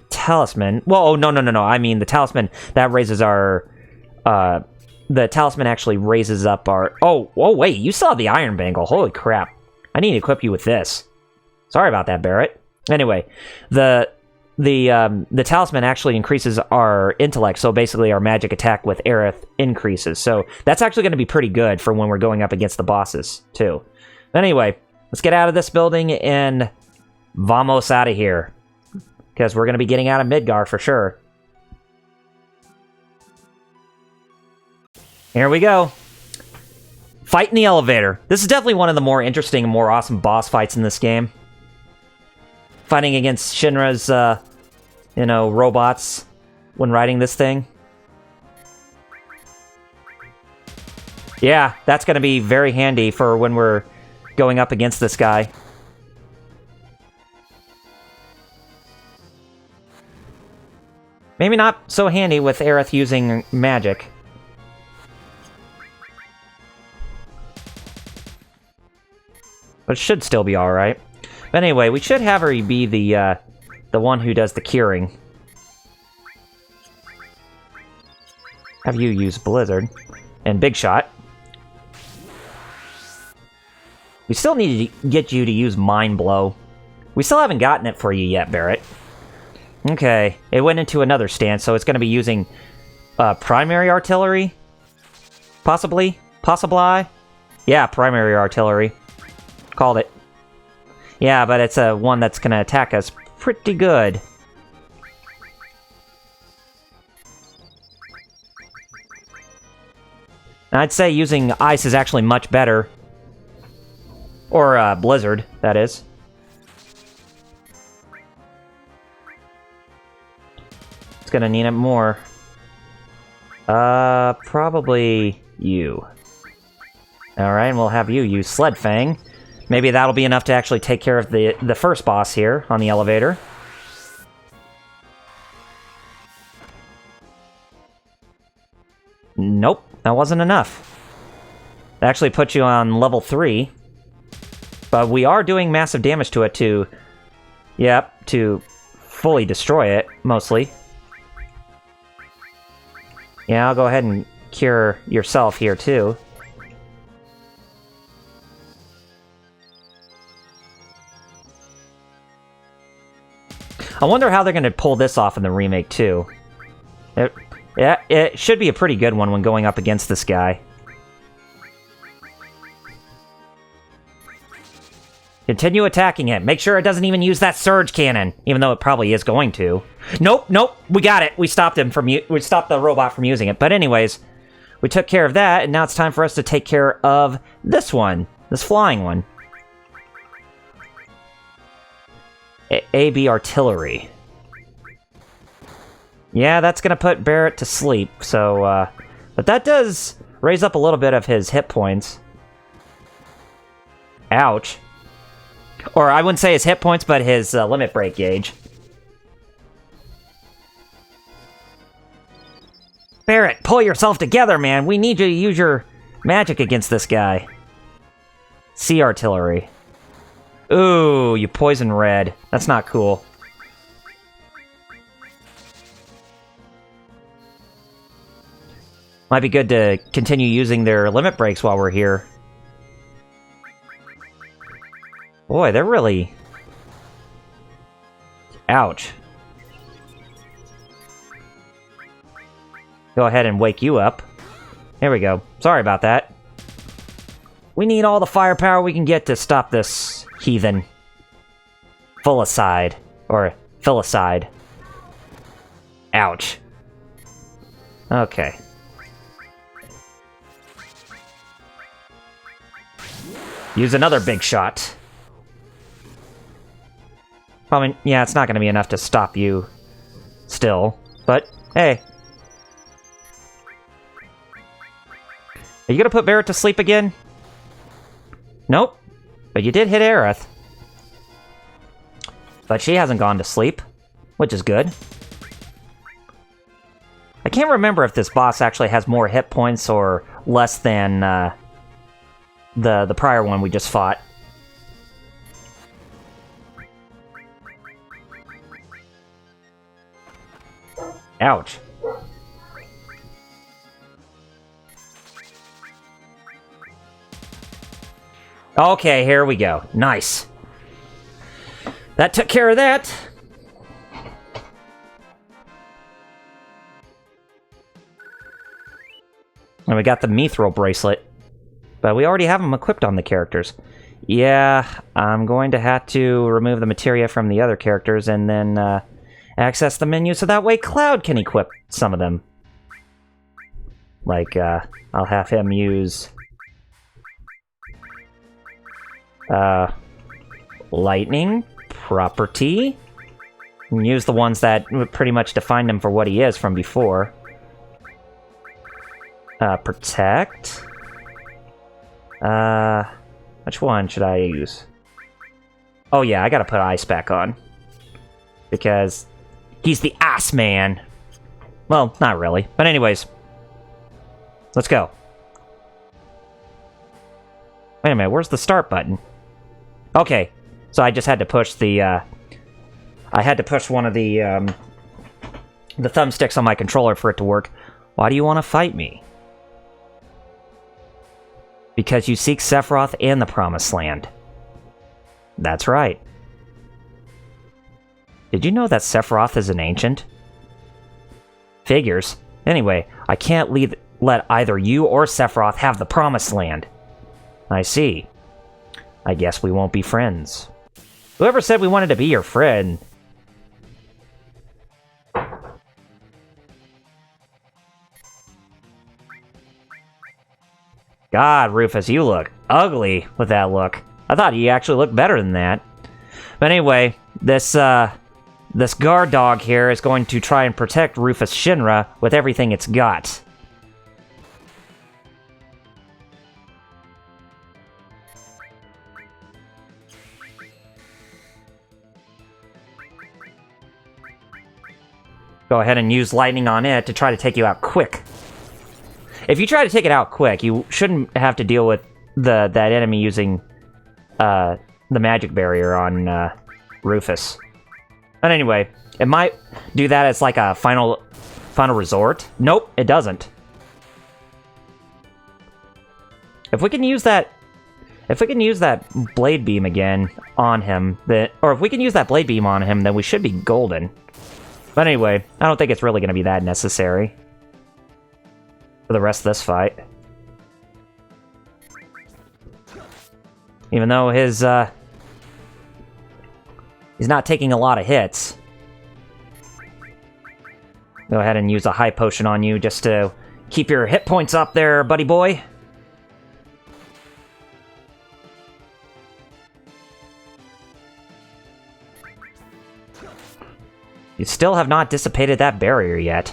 Speaker 1: talisman. Well, oh, no. I mean, the talisman, that raises our, the talisman actually raises up our... Oh, wait, you saw the iron bangle. Holy crap. I need to equip you with this. Sorry about that, Barrett. Anyway, the talisman actually increases our intellect, so basically our magic attack with Aerith increases. So that's actually going to be pretty good for when we're going up against the bosses, too. Anyway, let's get out of this building and vamos out of here. Because we're going to be getting out of Midgar for sure. Here we go. Fight in the elevator. This is definitely one of the more interesting and more awesome boss fights in this game. Fighting against Shin-Ra's, robots when riding this thing. Yeah, that's going to be very handy for when we're going up against this guy. Maybe not so handy with Aerith using magic. But it should still be alright. But anyway, we should have her be the one who does the curing. Have you use Blizzard. And Big Shot. We still need to get you to use Mind Blow. We still haven't gotten it for you yet, Barrett. Okay, it went into another stance, so it's going to be using primary artillery? Possibly? Yeah, primary artillery. Called it. Yeah, but it's one that's going to attack us pretty good. I'd say using ice is actually much better. Or Blizzard, that is. It's gonna need it more. Probably you. Alright, and we'll have you use Sled Fang. Maybe that'll be enough to actually take care of the first boss here on the elevator. Nope, that wasn't enough. It actually put you on level 3. But we are doing massive damage to it to fully destroy it, mostly. Yeah, I'll go ahead and cure yourself here, too. I wonder how they're going to pull this off in the remake, too. It should be a pretty good one when going up against this guy. Continue attacking it. Make sure it doesn't even use that surge cannon, even though it probably is going to. Nope, we got it. We stopped him from we stopped the robot from using it. But anyways, we took care of that, and now it's time for us to take care of this one This flying one. AB artillery. Yeah, that's gonna put Barrett to sleep, so, but that does raise up a little bit of his hit points. Ouch. Or I wouldn't say his hit points, but his limit break gauge. Barrett, pull yourself together, man. We need you to use your magic against this guy. Sea artillery. Ooh, you poison red. That's not cool. Might be good to continue using their limit breaks while we're here. Boy, they're really... Ouch. Go ahead and wake you up. There we go. Sorry about that. We need all the firepower we can get to stop this heathen. Filicide. Or filicide. Ouch. Okay. Use another big shot. Probably, yeah, it's not going to be enough to stop you still. But, hey. Are you going to put Barrett to sleep again? Nope. But you did hit Aerith. But she hasn't gone to sleep, which is good. I can't remember if this boss actually has more hit points or less than the prior one we just fought. Ouch. Okay, here we go. Nice. That took care of that. And we got the mithril bracelet. But we already have them equipped on the characters. Yeah, I'm going to have to remove the materia from the other characters and then access the menu so that way Cloud can equip some of them. Like, I'll have him use... lightning property. And use the ones that pretty much defined him for what he is from before. Protect. Which one should I use? Oh yeah, I gotta put ice back on. Because he's the ass man. Well, not really. But anyways. Let's go. Wait a minute, where's the start button? Okay, so I just had to push the, I had to push one of the thumbsticks on my controller for it to work. Why do you want to fight me? Because you seek Sephiroth and the Promised Land. That's right. Did you know that Sephiroth is an ancient? Figures. Anyway, I can't let either you or Sephiroth have the Promised Land. I see. I guess we won't be friends. Whoever said we wanted to be your friend? God, Rufus, you look ugly with that look. I thought you actually looked better than that. But anyway, this guard dog here is going to try and protect Rufus Shin-Ra with everything it's got. Go ahead and use lightning on it to try to take you out quick. If you try to take it out quick, you shouldn't have to deal with that enemy using the magic barrier on Rufus. But anyway, it might do that as like a final resort. Nope, it doesn't. If we can use that blade beam again on him, or if we can use that blade beam on him, then we should be golden. But anyway, I don't think it's really going to be that necessary for the rest of this fight. Even though he's not taking a lot of hits. Go ahead and use a high potion on you just to keep your hit points up there, buddy boy. You still have not dissipated that barrier yet.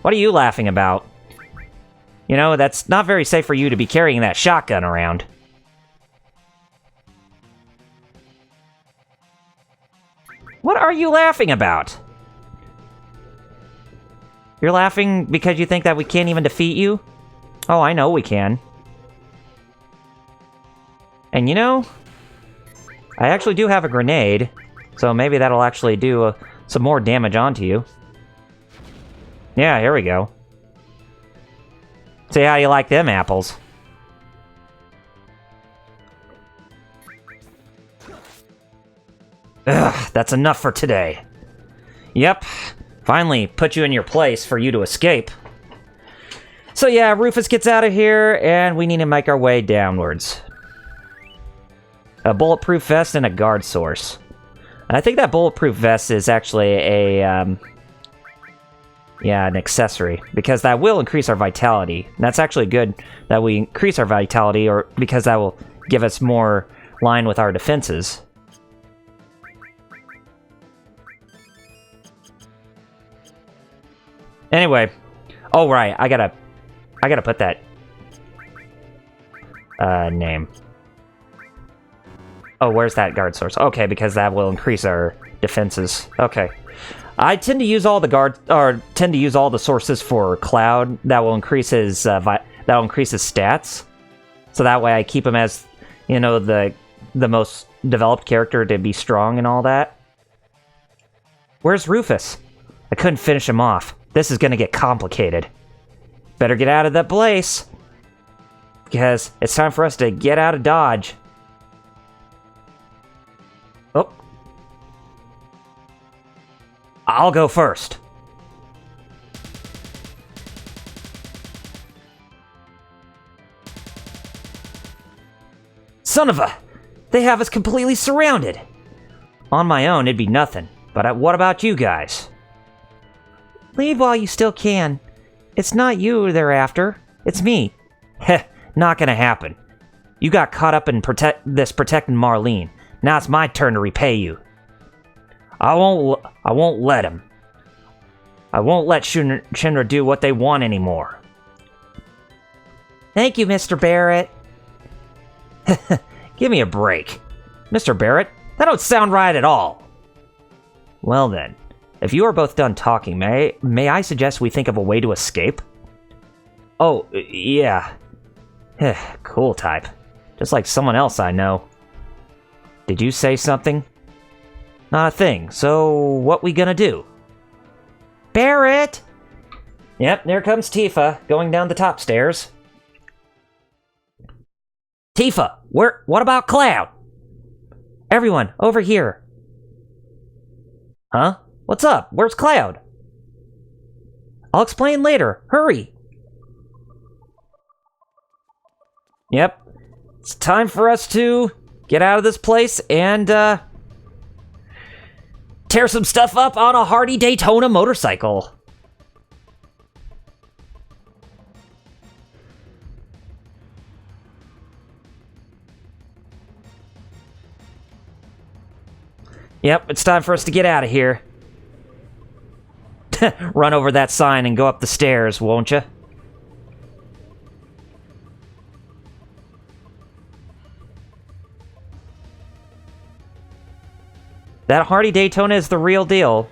Speaker 1: What are you laughing about? You know, that's not very safe for you to be carrying that shotgun around. What are you laughing about? You're laughing because you think that we can't even defeat you? Oh, I know we can. And you know, I actually do have a grenade, so maybe that'll actually do some more damage onto you. Yeah, here we go. See how you like them apples. Ugh, that's enough for today. Yep, finally put you in your place for you to escape. So yeah, Rufus gets out of here, and we need to make our way downwards. A bulletproof vest and a guard source. I think that bulletproof vest is actually a, yeah, an accessory, because that will increase our vitality. And that's actually good that we increase our vitality, or because that will give us more line with our defenses. Anyway, oh right, I gotta put that name. Oh, where's that guard source? Okay, because that will increase our defenses. Okay. I tend to use all the sources for Cloud. That will increase his stats. So that way I keep him as, you know, the most developed character to be strong and all that. Where's Rufus? I couldn't finish him off. This is gonna get complicated. Better get out of that place, because it's time for us to get out of Dodge. Oh. I'll go first. Son of a... They have us completely surrounded. On my own, it'd be nothing. But what about you guys? Leave while you still can. It's not you they're after. It's me. Heh, not gonna happen. You got caught up in protecting Marlene. Now it's my turn to repay you. I won't let him. I won't let Shin-Ra do what they want anymore. Thank you, Mr. Barrett. Give me a break. Mr. Barrett, that don't sound right at all. Well then, if you are both done talking, may I suggest we think of a way to escape? Oh, yeah. Cool type. Just like someone else I know. Did you say something? Not a thing, so what we gonna do? Barrett! Yep, there comes Tifa, going down the top stairs. Tifa, what about Cloud? Everyone, over here. Huh? What's up? Where's Cloud? I'll explain later. Hurry! Yep. It's time for us to get out of this place and, tear some stuff up on a Hardy Daytona motorcycle. Yep, it's time for us to get out of here. Run over that sign and go up the stairs, won't you? That Hardy Daytona is the real deal.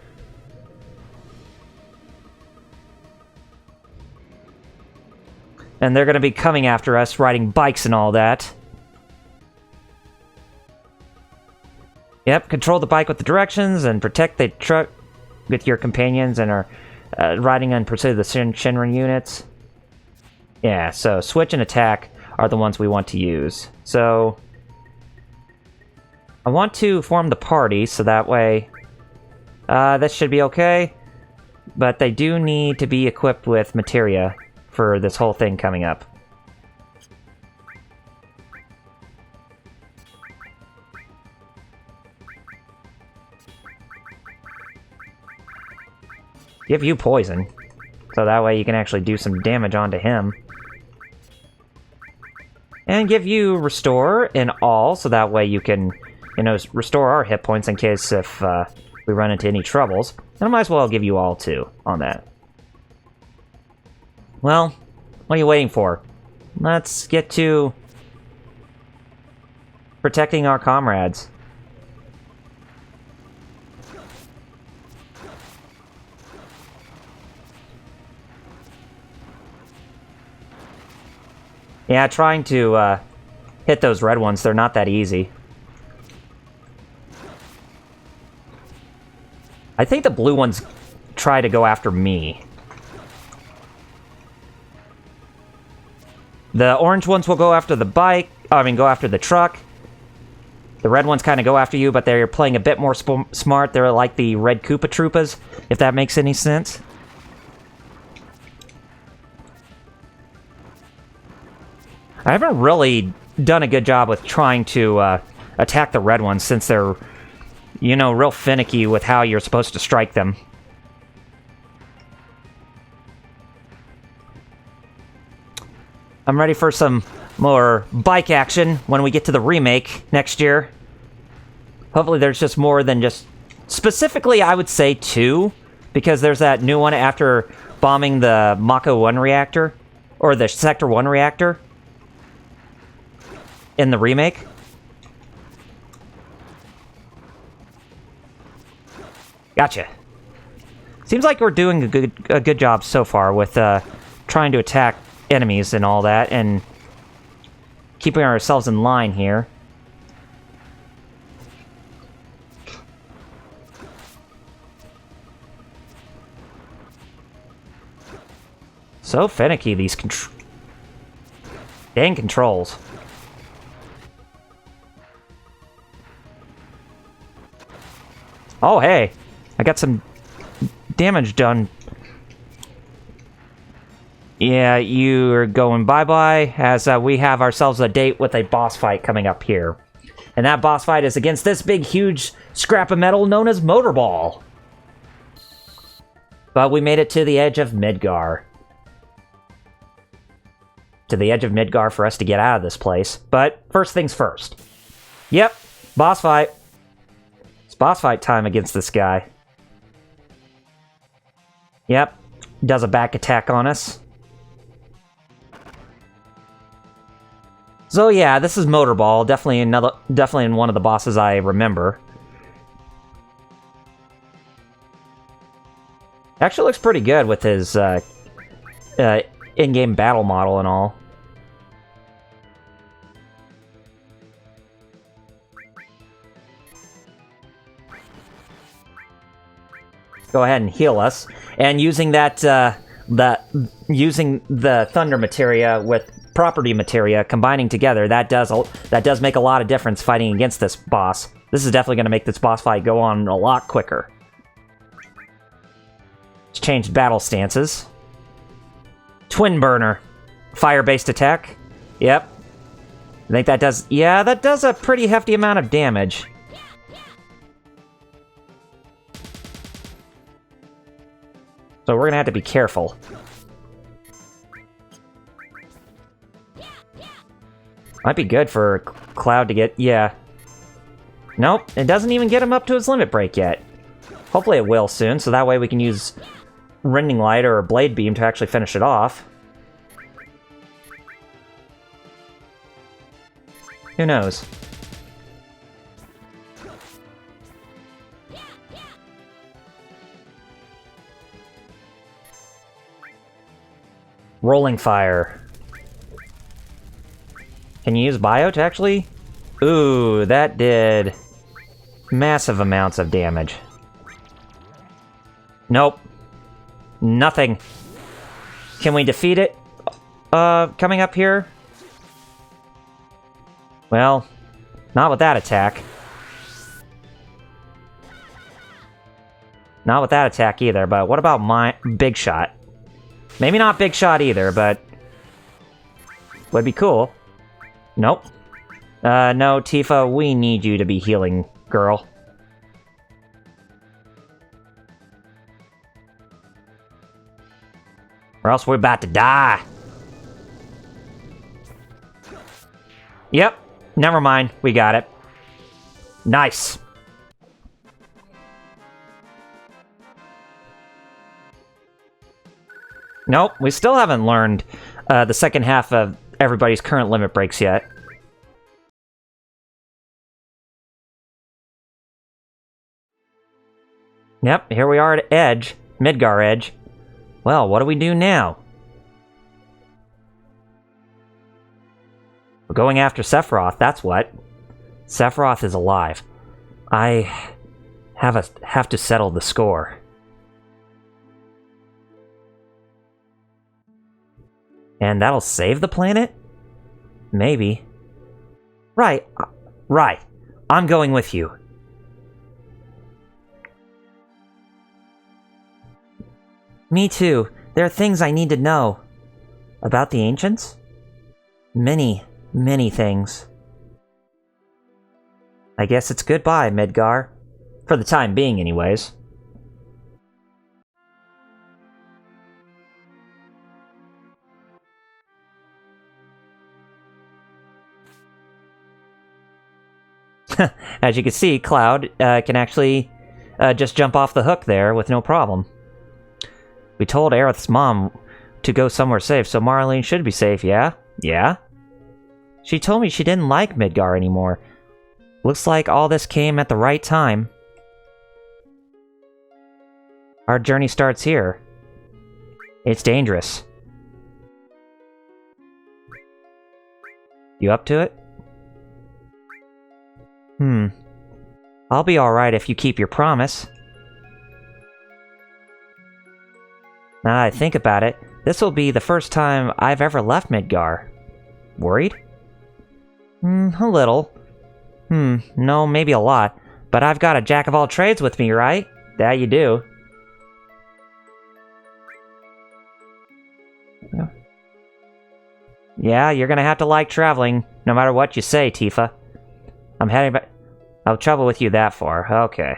Speaker 1: And they're going to be coming after us, riding bikes and all that. Yep, control the bike with the directions and protect the truck with your companions and are riding and pursue the Shinra units. Yeah, so switch and attack are the ones we want to use. So I want to form the party, so that way that should be okay. But they do need to be equipped with materia for this whole thing coming up. Give you poison, so that way you can actually do some damage onto him. And give you restore in all, so that way you can you know, restore our hit points in case if we run into any troubles. And I might as well give you all 2 on that. Well, what are you waiting for? Let's get to protecting our comrades. Yeah, trying to hit those red ones, they're not that easy. I think the blue ones try to go after me. The orange ones will go after the bike, go after the truck. The red ones kind of go after you, but they're playing a bit more smart. They're like the red Koopa Troopas, if that makes any sense. I haven't really done a good job with trying to attack the red ones since they're, you know, real finicky with how you're supposed to strike them. I'm ready for some more bike action when we get to the remake next year. Hopefully there's just more than just... Specifically, I would say 2, because there's that new one after bombing the Mako 1 reactor, or the Sector 1 reactor in the remake. Gotcha. Seems like we're doing a good job so far with trying to attack enemies and all that, and keeping ourselves in line here. So finicky, these dang controls. Oh, hey. I got some damage done. Yeah, you're going bye-bye, as we have ourselves a date with a boss fight coming up here. And that boss fight is against this big, huge scrap of metal known as Motorball. But we made it to the edge of Midgar. To the edge of Midgar for us to get out of this place. But first things first. Yep, boss fight. It's boss fight time against this guy. Yep, does a back attack on us. So yeah, this is Motorball, definitely one of the bosses I remember. Actually looks pretty good with his in-game battle model and all. Go ahead and heal us, and using that using the thunder materia with property materia combining together, that does make a lot of difference fighting against this boss. This is definitely going to make this boss fight go on a lot quicker. It's changed battle stances. Twin burner, fire-based attack. Yep. I think that does. Yeah, that does a pretty hefty amount of damage. So we're gonna have to be careful. Might be good for Cloud to get... Yeah. Nope, it doesn't even get him up to his limit break yet. Hopefully it will soon, so that way we can use Rending Light or Blade Beam to actually finish it off. Who knows? Rolling Fire. Can you use Bio to actually... Ooh, that did massive amounts of damage. Nope. Nothing. Can we defeat it? Coming up here? Well, not with that attack. Not with that attack either, but what about my Big Shot? Maybe not Big Shot either, but would be cool. Nope. No, Tifa, we need you to be healing, girl. Or else we're about to die. Yep. Never mind. We got it. Nice. Nope, we still haven't learned the second half of everybody's current limit breaks yet. Yep, here we are at Edge. Midgar Edge. Well, what do we do now? We're going after Sephiroth, that's what. Sephiroth is alive. I have to settle the score. And that'll save the planet? Maybe. Right. I'm going with you. Me too. There are things I need to know. About the ancients? Many things. I guess it's goodbye, Midgar. For the time being, anyways. As you can see, Cloud can actually just jump off the hook there with no problem. We told Aerith's mom to go somewhere safe, so Marlene should be safe, yeah? Yeah? She told me she didn't like Midgar anymore. Looks like all this came at the right time. Our journey starts here. It's dangerous. You up to it? I'll be alright if you keep your promise. Now that I think about it, this will be the first time I've ever left Midgar. Worried? A little. No, maybe a lot. But I've got a jack-of-all-trades with me, right? That you do. Yeah, you're gonna have to like traveling, no matter what you say, Tifa. I'm heading back... I'll travel with you that far. Okay.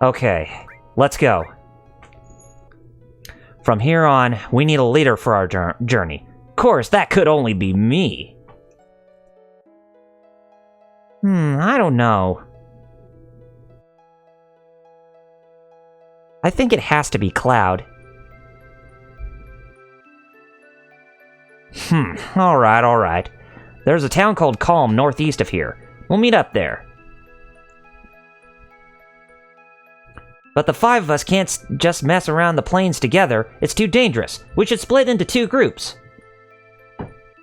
Speaker 1: Okay, let's go. From here on, we need a leader for our journey. Of course, that could only be me. I don't know. I think it has to be Cloud. Alright. There's a town called Kalm northeast of here. We'll meet up there. But the five of us can't just mess around the plains together. It's too dangerous. We should split into 2 groups.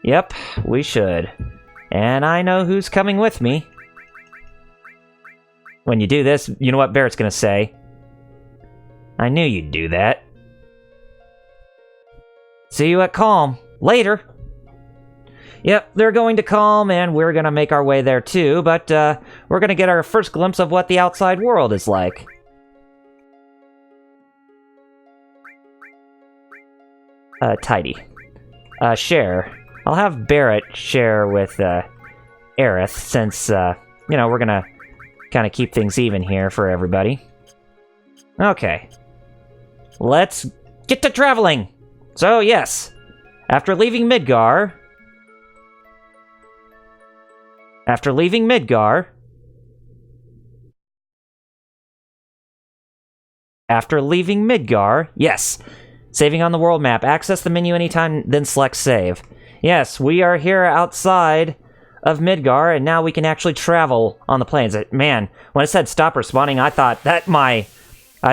Speaker 1: Yep, we should. And I know who's coming with me. When you do this, you know what Barrett's gonna say. I knew you'd do that. See you at Kalm. Later! Yep, they're going to Kalm, and we're gonna make our way there too, but we're gonna get our first glimpse of what the outside world is like. Tidy. Share. I'll have Barrett share with Aerith, since, you know, we're gonna kind of keep things even here for everybody. Okay. Let's get to traveling! So, yes. After leaving Midgar... yes. Saving on the world map. Access the menu anytime, then select save. Yes, we are here outside of Midgar, and now we can actually travel on the plains. Man, when it said stop respawning, I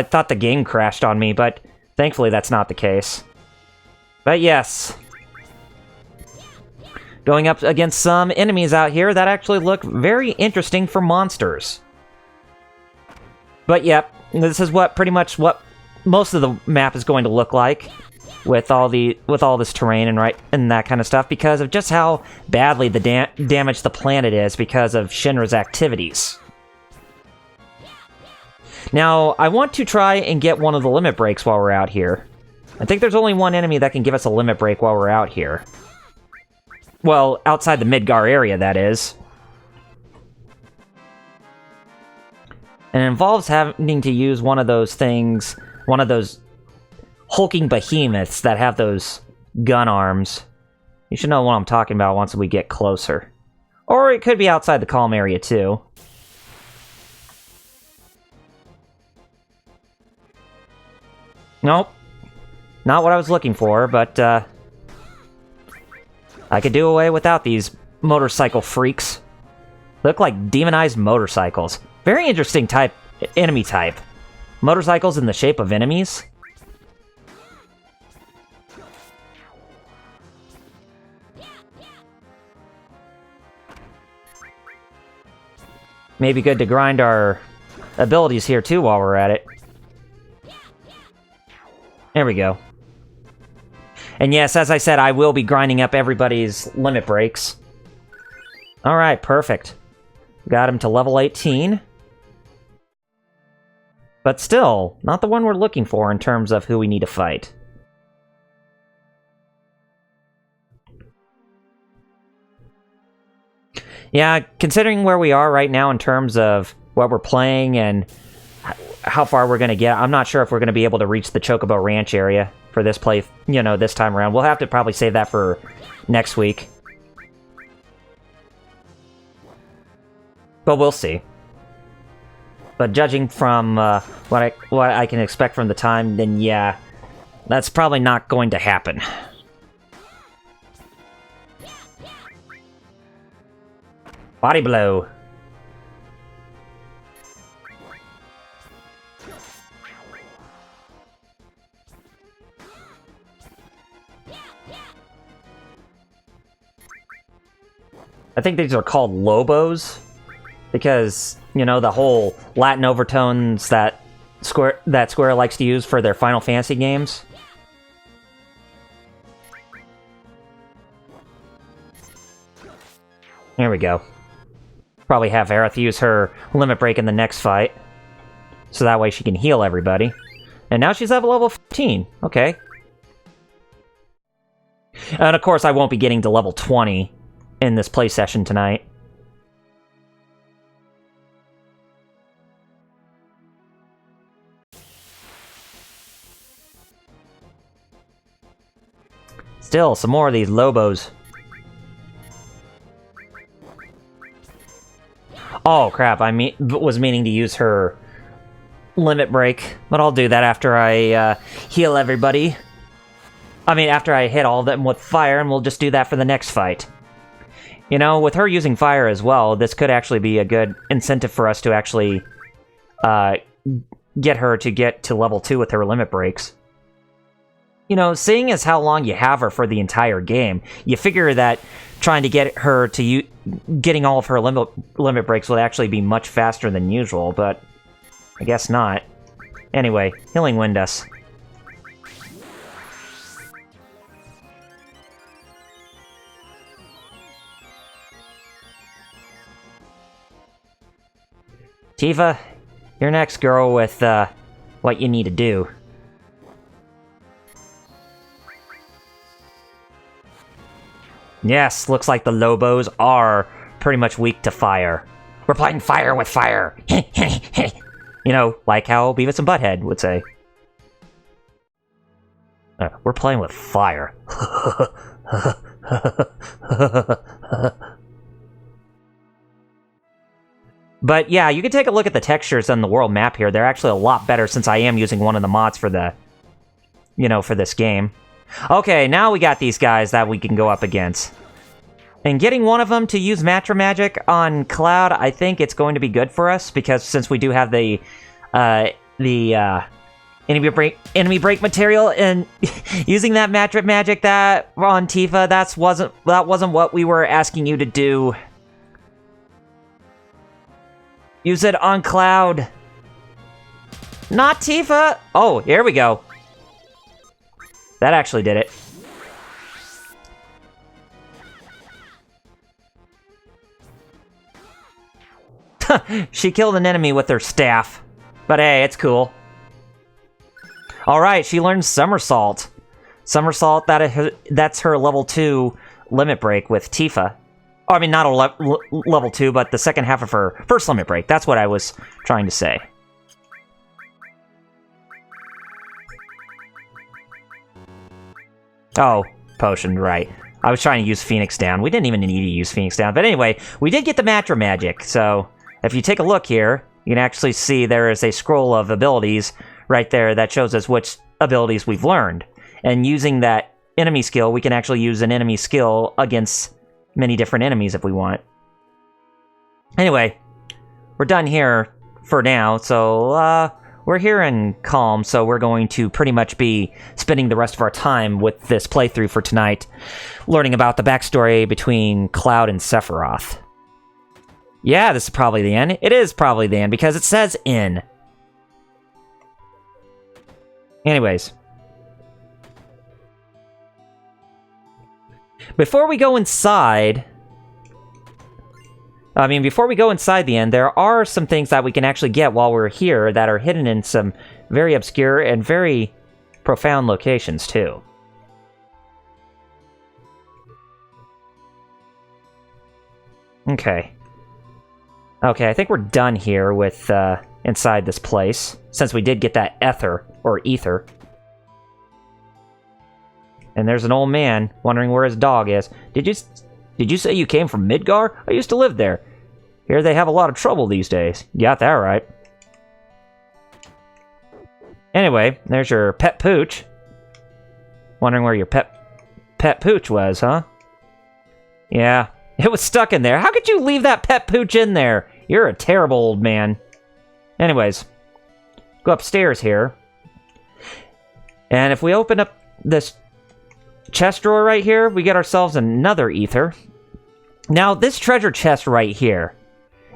Speaker 1: thought the game crashed on me, but thankfully that's not the case. But yes. Going up against some enemies out here that actually look very interesting for monsters. But yep, this is pretty much what most of the map is going to look like with all this terrain and that kind of stuff, because of just how badly the damage the planet is because of Shinra's activities. Now, I want to try and get one of the limit breaks while we're out here. I think there's only one enemy that can give us a limit break while we're out here. Well, outside the Midgar area, that is. And it involves having to use one of those things, one of those hulking behemoths that have those gun arms. You should know what I'm talking about once we get closer. Or it could be outside the Kalm area, too. Nope. Not what I was looking for, but, I could do away without these motorcycle freaks. Look like demonized motorcycles. Very interesting enemy type. Motorcycles in the shape of enemies. Maybe good to grind our abilities here too while we're at it. There we go. And yes, as I said, I will be grinding up everybody's limit breaks. Alright, perfect. Got him to level 18. But still, not the one we're looking for in terms of who we need to fight. Yeah, considering where we are right now in terms of what we're playing and how far we're going to get, I'm not sure if we're going to be able to reach the Chocobo Ranch area for this play, you know, this time around. We'll have to probably save that for next week. But we'll see. But judging from what I can expect from the time, then yeah, that's probably not going to happen. Body blow. I think these are called Lobos, because, you know, the whole Latin overtones that Square likes to use for their Final Fantasy games. There we go. Probably have Aerith use her limit break in the next fight, so that way she can heal everybody. And now she's at level 15. Okay. And of course, I won't be getting to level 20 in this play session tonight. Still, some more of these Lobos. Oh, crap, I was meaning to use her limit break, but I'll do that after I heal everybody. I mean, after I hit all of them with fire, and we'll just do that for the next fight. You know, with her using fire as well, this could actually be a good incentive for us to actually get her to get to level 2 with her limit breaks. You know, seeing as how long you have her for the entire game, you figure that trying to get her to getting all of her limit breaks would actually be much faster than usual, but I guess not. Anyway, Healing Wind us. Tifa, you're next, girl, with what you need to do. Yes, looks like the Lobos are pretty much weak to fire. We're playing fire with fire! You know, like how Beavis and Butthead would say. We're playing with fire. But yeah, you can take a look at the textures on the world map here. They're actually a lot better since I am using one of the mods for the, you know, for this game. Okay, now we got these guys that we can go up against. And getting one of them to use Matra Magic on Cloud, I think it's going to be good for us, because since we do have the enemy break material, and using that Matra Magic that on Tifa, that wasn't what we were asking you to do. Use it on Cloud. Not Tifa! Oh, here we go. That actually did it. She killed an enemy with her staff. But hey, it's cool. Alright, she learned Somersault. Somersault, that's her level 2 limit break with Tifa. Oh, I mean, not a level 2, but the second half of her first limit break. That's what I was trying to say. Oh, potion, right. I was trying to use Phoenix Down. We didn't even need to use Phoenix Down. But anyway, we did get the Matra Magic. So if you take a look here, you can actually see there is a scroll of abilities right there that shows us which abilities we've learned. And using that enemy skill, we can actually use an enemy skill against many different enemies if we want. Anyway, we're done here for now. So we're here in Kalm, so we're going to pretty much be spending the rest of our time with this playthrough for tonight, learning about the backstory between Cloud and Sephiroth. Yeah, this is probably the end. It is probably the end, because it says in. Anyways. Before we go inside the end, there are some things that we can actually get while we're here that are hidden in some very obscure and very profound locations, too. Okay. Okay, I think we're done here with, inside this place, since we did get that ether, or ether. And there's an old man wondering where his dog is. Did you say you came from Midgar? I used to live there. Here they have a lot of trouble these days. You got that right. Anyway, there's your pet pooch. Wondering where your pet pooch was, huh? Yeah, it was stuck in there. How could you leave that pet pooch in there? You're a terrible old man. Anyways, go upstairs here. And if we open up this chest drawer right here, we get ourselves another ether. Now, this treasure chest right here,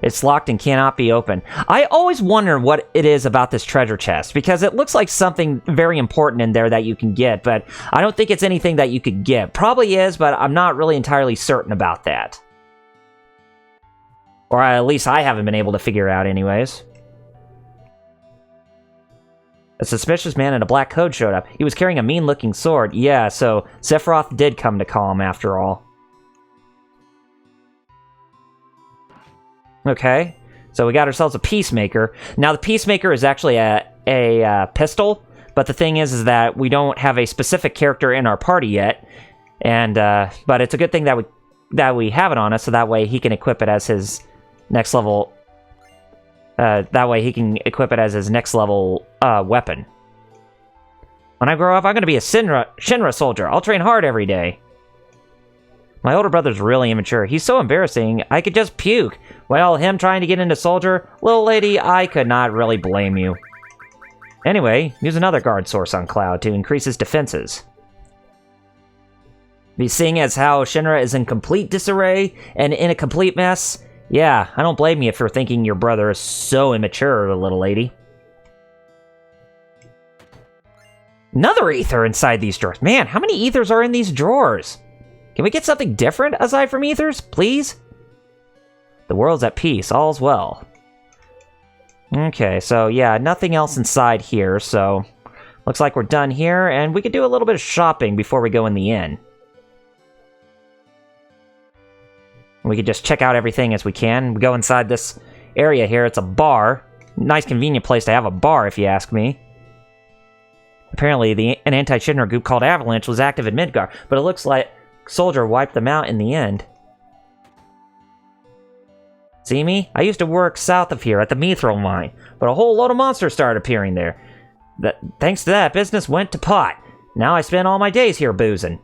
Speaker 1: it's locked and cannot be opened. I always wonder what it is about this treasure chest, because it looks like something very important in there that you can get, but I don't think it's anything that you could get. Probably is, but I'm not really entirely certain about that. Or at least I haven't been able to figure out anyways. A suspicious man in a black coat showed up. He was carrying a mean-looking sword. Yeah, so Sephiroth did come to Kalm after all. Okay, so we got ourselves a Peacemaker. Now, the Peacemaker is actually a pistol, but the thing is that we don't have a specific character in our party yet, and but it's a good thing that we have it on us, so that way he can equip it as his next level. That way he can equip it as his next level weapon. When I grow up, I'm going to be a Shin-Ra soldier. I'll train hard every day. My older brother's really immature. He's so embarrassing, I could just puke. Well, him trying to get into soldier, little lady, I could not really blame you. Anyway, use another guard source on Cloud to increase his defenses. Seeing as how Shin-Ra is in complete disarray and in a complete mess, yeah, I don't blame you for thinking your brother is so immature, little lady. Another ether inside these drawers. Man, how many ethers are in these drawers? Can we get something different aside from ethers, please? The world's at peace, all's well. Okay, so yeah, nothing else inside here, so looks like we're done here, and we could do a little bit of shopping before we go in the inn. We could just check out everything as we can. We go inside this area here. It's a bar. Nice, convenient place to have a bar, if you ask me. Apparently, an anti-Shinra group called Avalanche was active in Midgar, but it looks like Soldier wiped them out in the end. See me? I used to work south of here at the Mithril mine, but a whole load of monsters started appearing there. Thanks to that, business went to pot. Now I spend all my days here boozing.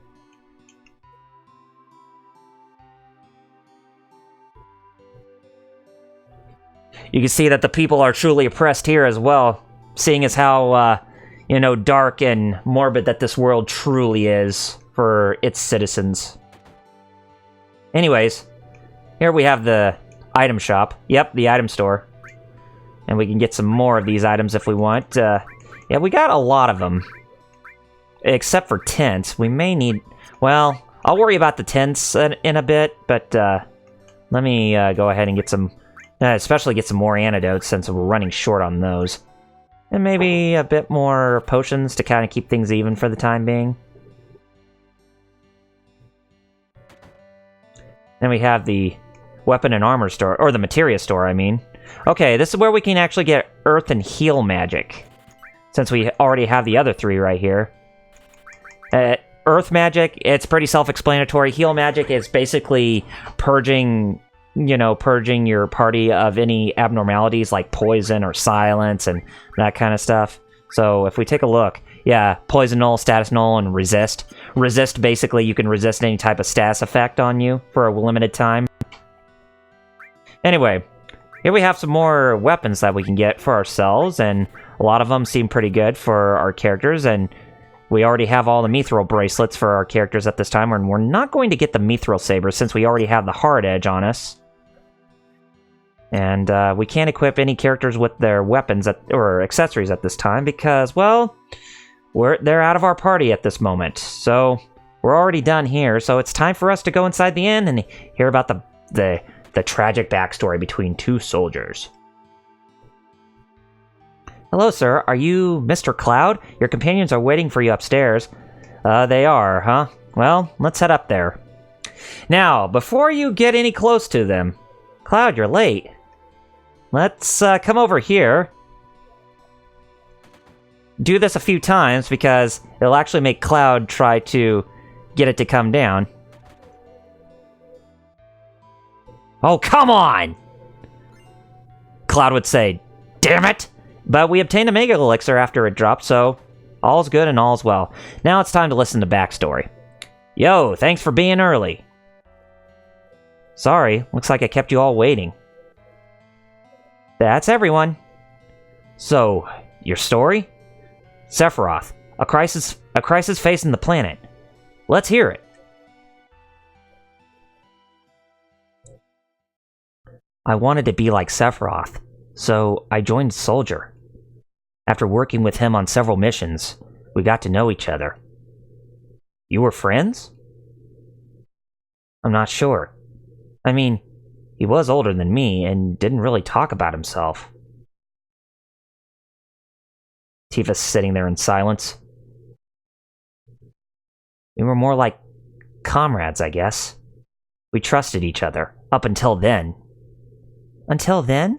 Speaker 1: You can see that the people are truly oppressed here as well, seeing as how, dark and morbid that this world truly is for its citizens. Anyways, here we have the item shop. Yep, the item store. And we can get some more of these items if we want. Yeah, we got a lot of them. Except for tents. We may need... Well, I'll worry about the tents in a bit, but let me go ahead and get some... especially get some more antidotes since we're running short on those. And maybe a bit more potions to kind of keep things even for the time being. Then we have the weapon and armor store, or the materia store, I mean. Okay, this is where we can actually get earth and heal magic, since we already have the other three right here. Earth magic, it's pretty self-explanatory. Heal magic is basically purging your party of any abnormalities like poison or silence and that kind of stuff. So if we take a look, yeah, poison null, status null, and resist. Resist, basically, you can resist any type of status effect on you for a limited time. Anyway, here we have some more weapons that we can get for ourselves, and a lot of them seem pretty good for our characters, and we already have all the mithril bracelets for our characters at this time, and we're not going to get the mithril sabers since we already have the hard edge on us. And we can't equip any characters with their weapons or accessories at this time because, well, they're out of our party at this moment. So we're already done here, so it's time for us to go inside the inn and hear about the tragic backstory between two soldiers. Hello, sir. Are you Mr. Cloud? Your companions are waiting for you upstairs. They are, huh? Well, let's head up there. Now, before you get any close to them... Cloud, you're late. Let's come over here. Do this a few times because it'll actually make Cloud try to get it to come down. Oh, come on! Cloud would say, damn it! But we obtained a Mega Elixir after it dropped, so all's good and all's well. Now it's time to listen to backstory. Yo, thanks for being early. Sorry, looks like I kept you all waiting. That's everyone. So, your story? Sephiroth, a crisis facing the planet. Let's hear it. I wanted to be like Sephiroth, so I joined Soldier. After working with him on several missions, we got to know each other. You were friends? I'm not sure. I mean, he was older than me and didn't really talk about himself. Tifa's sitting there in silence. We were more like comrades, I guess. We trusted each other, up until then. Until then?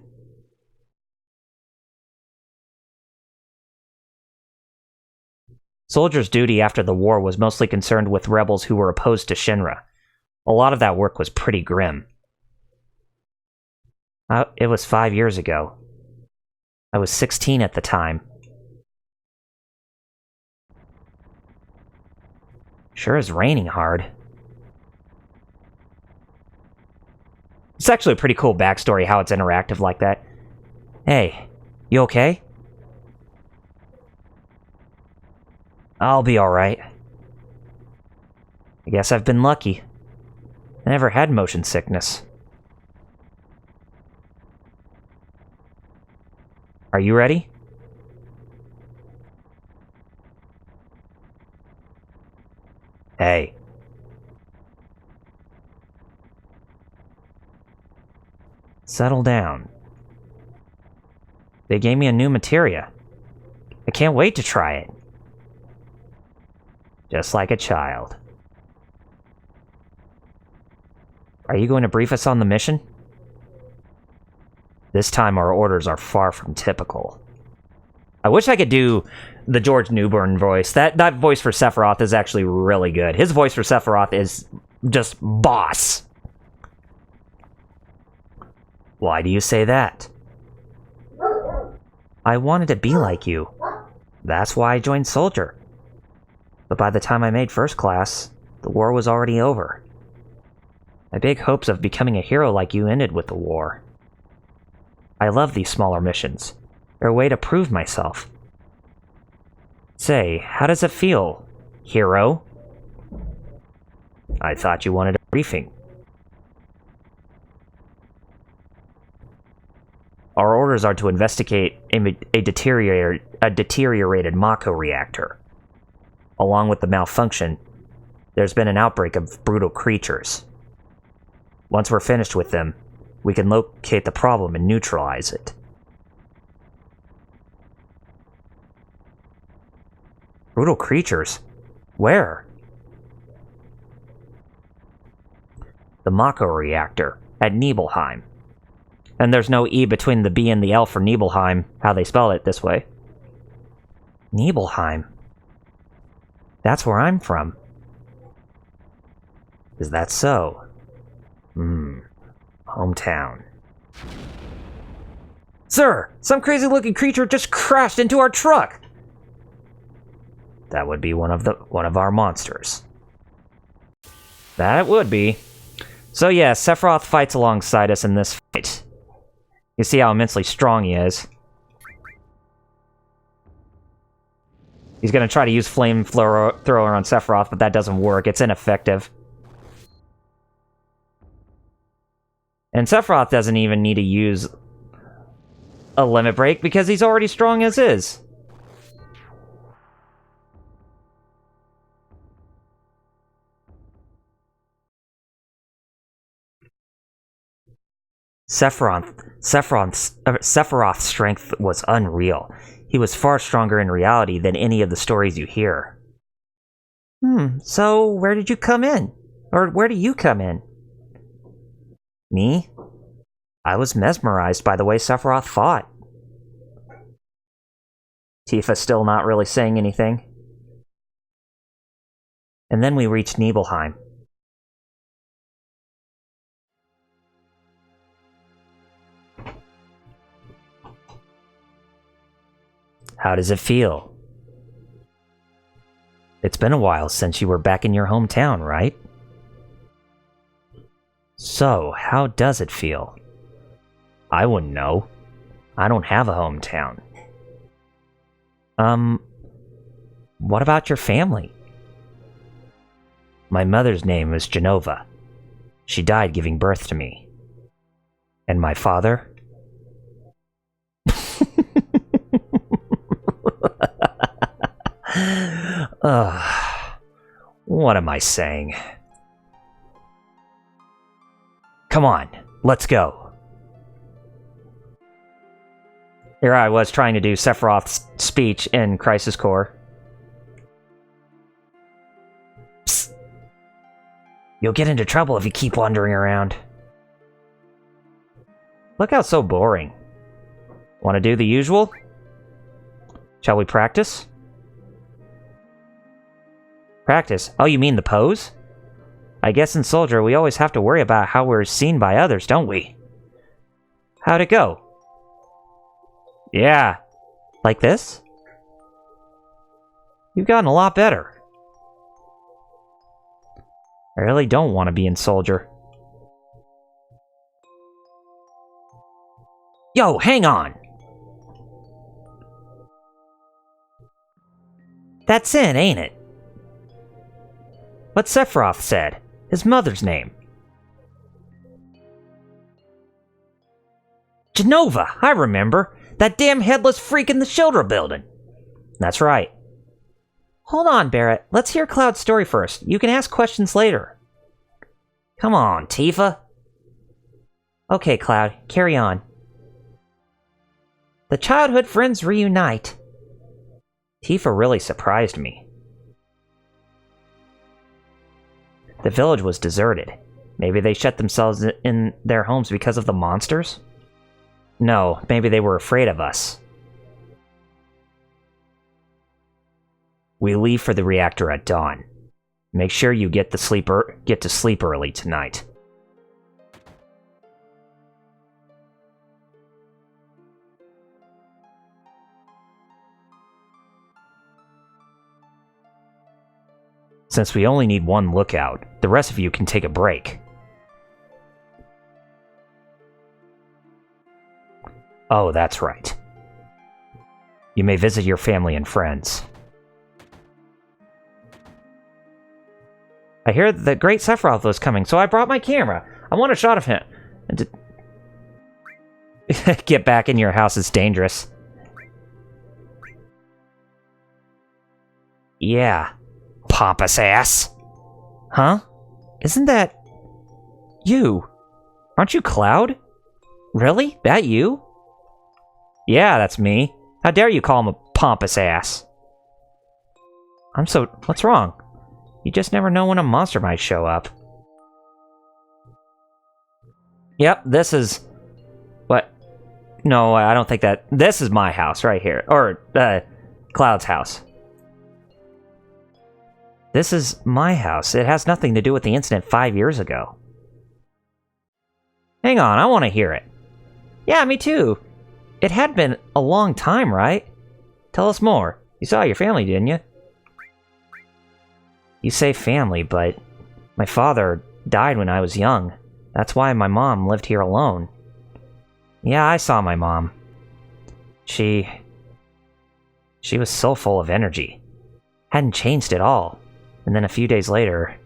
Speaker 1: Soldier's duty after the war was mostly concerned with rebels who were opposed to Shin-Ra. A lot of that work was pretty grim. It was 5 years ago. I was 16 at the time. Sure is raining hard. It's actually a pretty cool backstory how it's interactive like that. Hey, you okay? I'll be alright. I guess I've been lucky. I never had motion sickness. Are you ready? Hey. Settle down. They gave me a new materia. I can't wait to try it. Just like a child. Are you going to brief us on the mission? This time our orders are far from typical. I wish I could do the George Newbern voice. That voice for Sephiroth is actually really good. His voice for Sephiroth is just boss. Why do you say that? I wanted to be like you. That's why I joined Soldier. But by the time I made first class, the war was already over. My big hopes of becoming a hero like you ended with the war. I love these smaller missions. They're a way to prove myself. Say, how does it feel, hero? I thought you wanted a briefing. Our orders are to investigate a deteriorated Mako reactor. Along with the malfunction, there's been an outbreak of brutal creatures. Once we're finished with them, we can locate the problem and neutralize it. Brutal creatures? Where? The Mako reactor at Nibelheim. And there's no E between the B and the L for Nibelheim, how they spell it this way. Nibelheim? That's where I'm from. Is that so? Hometown. Sir! Some crazy-looking creature just crashed into our truck! That would be one of our monsters. That would be. So yeah, Sephiroth fights alongside us in this fight. You see how immensely strong he is. He's gonna try to use flamethrower on Sephiroth, but that doesn't work. It's ineffective. And Sephiroth doesn't even need to use a limit break because he's already strong as is. Sephiroth's strength was unreal. He was far stronger in reality than any of the stories you hear. So where did you come in? Or where do you come in? Me? I was mesmerized by the way Sephiroth fought. Tifa's still not really saying anything. And then we reached Nibelheim. How does it feel? It's been a while since you were back in your hometown, right? So, how does it feel? I wouldn't know. I don't have a hometown. What about your family? My mother's name was Genova. She died giving birth to me. And my father? What am I saying? Come on, let's go. Here I was trying to do Sephiroth's speech in Crisis Core. Psst. You'll get into trouble if you keep wandering around. Look how so boring. Want to do the usual? Shall we practice? Practice? Oh, you mean the pose? I guess in Soldier, we always have to worry about how we're seen by others, don't we? How'd it go? Yeah. Like this? You've gotten a lot better. I really don't want to be in Soldier. Yo, hang on! That's Sin, ain't it? What Sephiroth said. His mother's name. Genova! I remember! That damn headless freak in the Shin-Ra building! That's right. Hold on, Barrett. Let's hear Cloud's story first. You can ask questions later. Come on, Tifa. Okay, Cloud. Carry on. The childhood friends reunite. Tifa really surprised me. The village was deserted. Maybe they shut themselves in their homes because of the monsters? No, maybe they were afraid of us. We leave for the reactor at dawn. Make sure you get to sleep early tonight. Since we only need one lookout, the rest of you can take a break. Oh, that's right. You may visit your family and friends. I hear the great Sephiroth was coming, so I brought my camera. I want a shot of him. Get back in your house, it's dangerous. Yeah. Pompous ass. Huh? Isn't that... you? Aren't you Cloud? Really? That you? Yeah, that's me. How dare you call him a pompous ass? What's wrong? You just never know when a monster might show up. Yep, this is... what? No, I don't think that... this is my house right here. Or, Cloud's house. This is my house. It has nothing to do with the incident 5 years ago. Hang on, I want to hear it. Yeah, me too. It had been a long time, right? Tell us more. You saw your family, didn't you? You say family, but my father died when I was young. That's why my mom lived here alone. Yeah, I saw my mom. She was so full of energy. Hadn't changed at all. And then a few days later,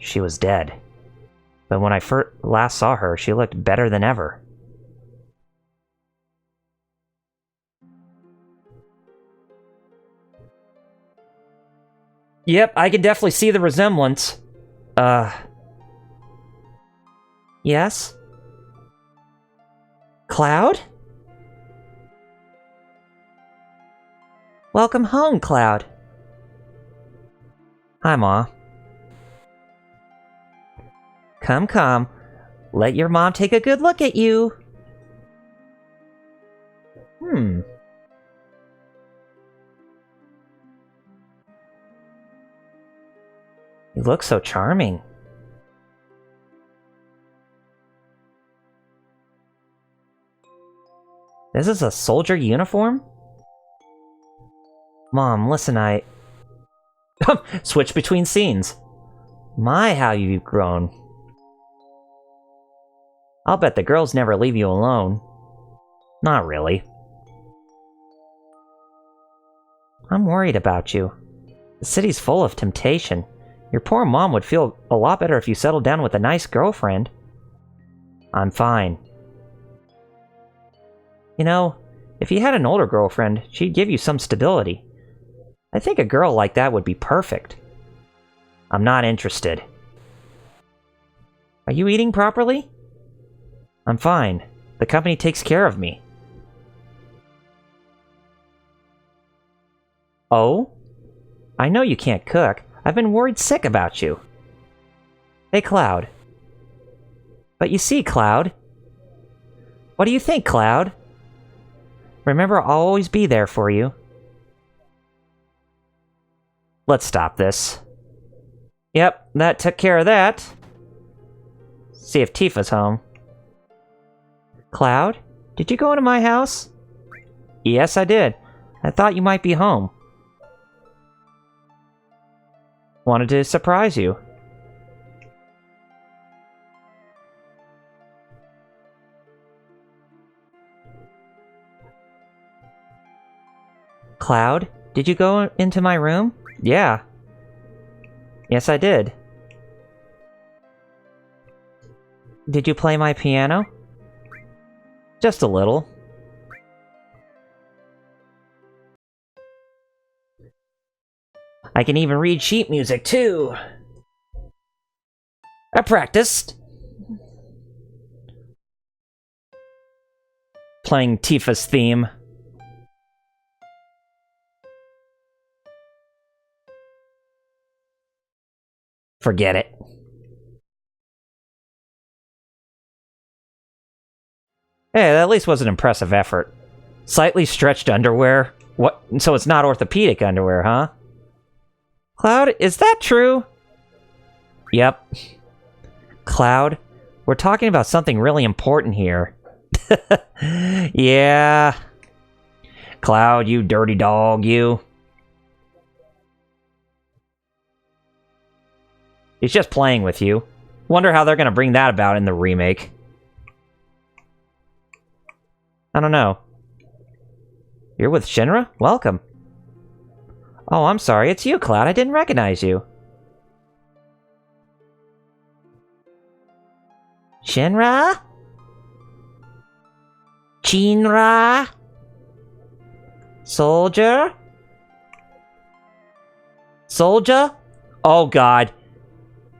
Speaker 1: she was dead. But when I last saw her, she looked better than ever. Yep, I can definitely see the resemblance. Yes? Cloud? Welcome home, Cloud. Hi, Ma. Come, come. Let your mom take a good look at you. You look so charming. This is a soldier uniform? Mom, listen, switch between scenes. My, how you've grown. I'll bet the girls never leave you alone. Not really. I'm worried about you. The city's full of temptation. Your poor mom would feel a lot better if you settled down with a nice girlfriend. I'm fine. You know, if you had an older girlfriend, she'd give you some stability. I think a girl like that would be perfect. I'm not interested. Are you eating properly? I'm fine. The company takes care of me. Oh? I know you can't cook. I've been worried sick about you. Hey, Cloud. But you see, Cloud. What do you think, Cloud? Remember, I'll always be there for you. Let's stop this. Yep, that took care of that. See if Tifa's home. Cloud, did you go into my house? Yes, I did. I thought you might be home. Wanted to surprise you. Cloud, did you go into my room? Yeah. Yes, I did. Did you play my piano? Just a little. I can even read sheet music, too. I practiced. Playing Tifa's theme. Forget it. Hey, that at least was an impressive effort. Slightly stretched underwear? What? So it's not orthopedic underwear, huh? Cloud, is that true? Yep. Cloud, we're talking about something really important here. Yeah. Cloud, you dirty dog, you. He's just playing with you. Wonder how they're gonna bring that about in the remake. I don't know. You're with Shin-Ra? Welcome. Oh, I'm sorry. It's you, Cloud. I didn't recognize you. Shin-Ra? Shin-Ra? Soldier? Soldier? Oh, God.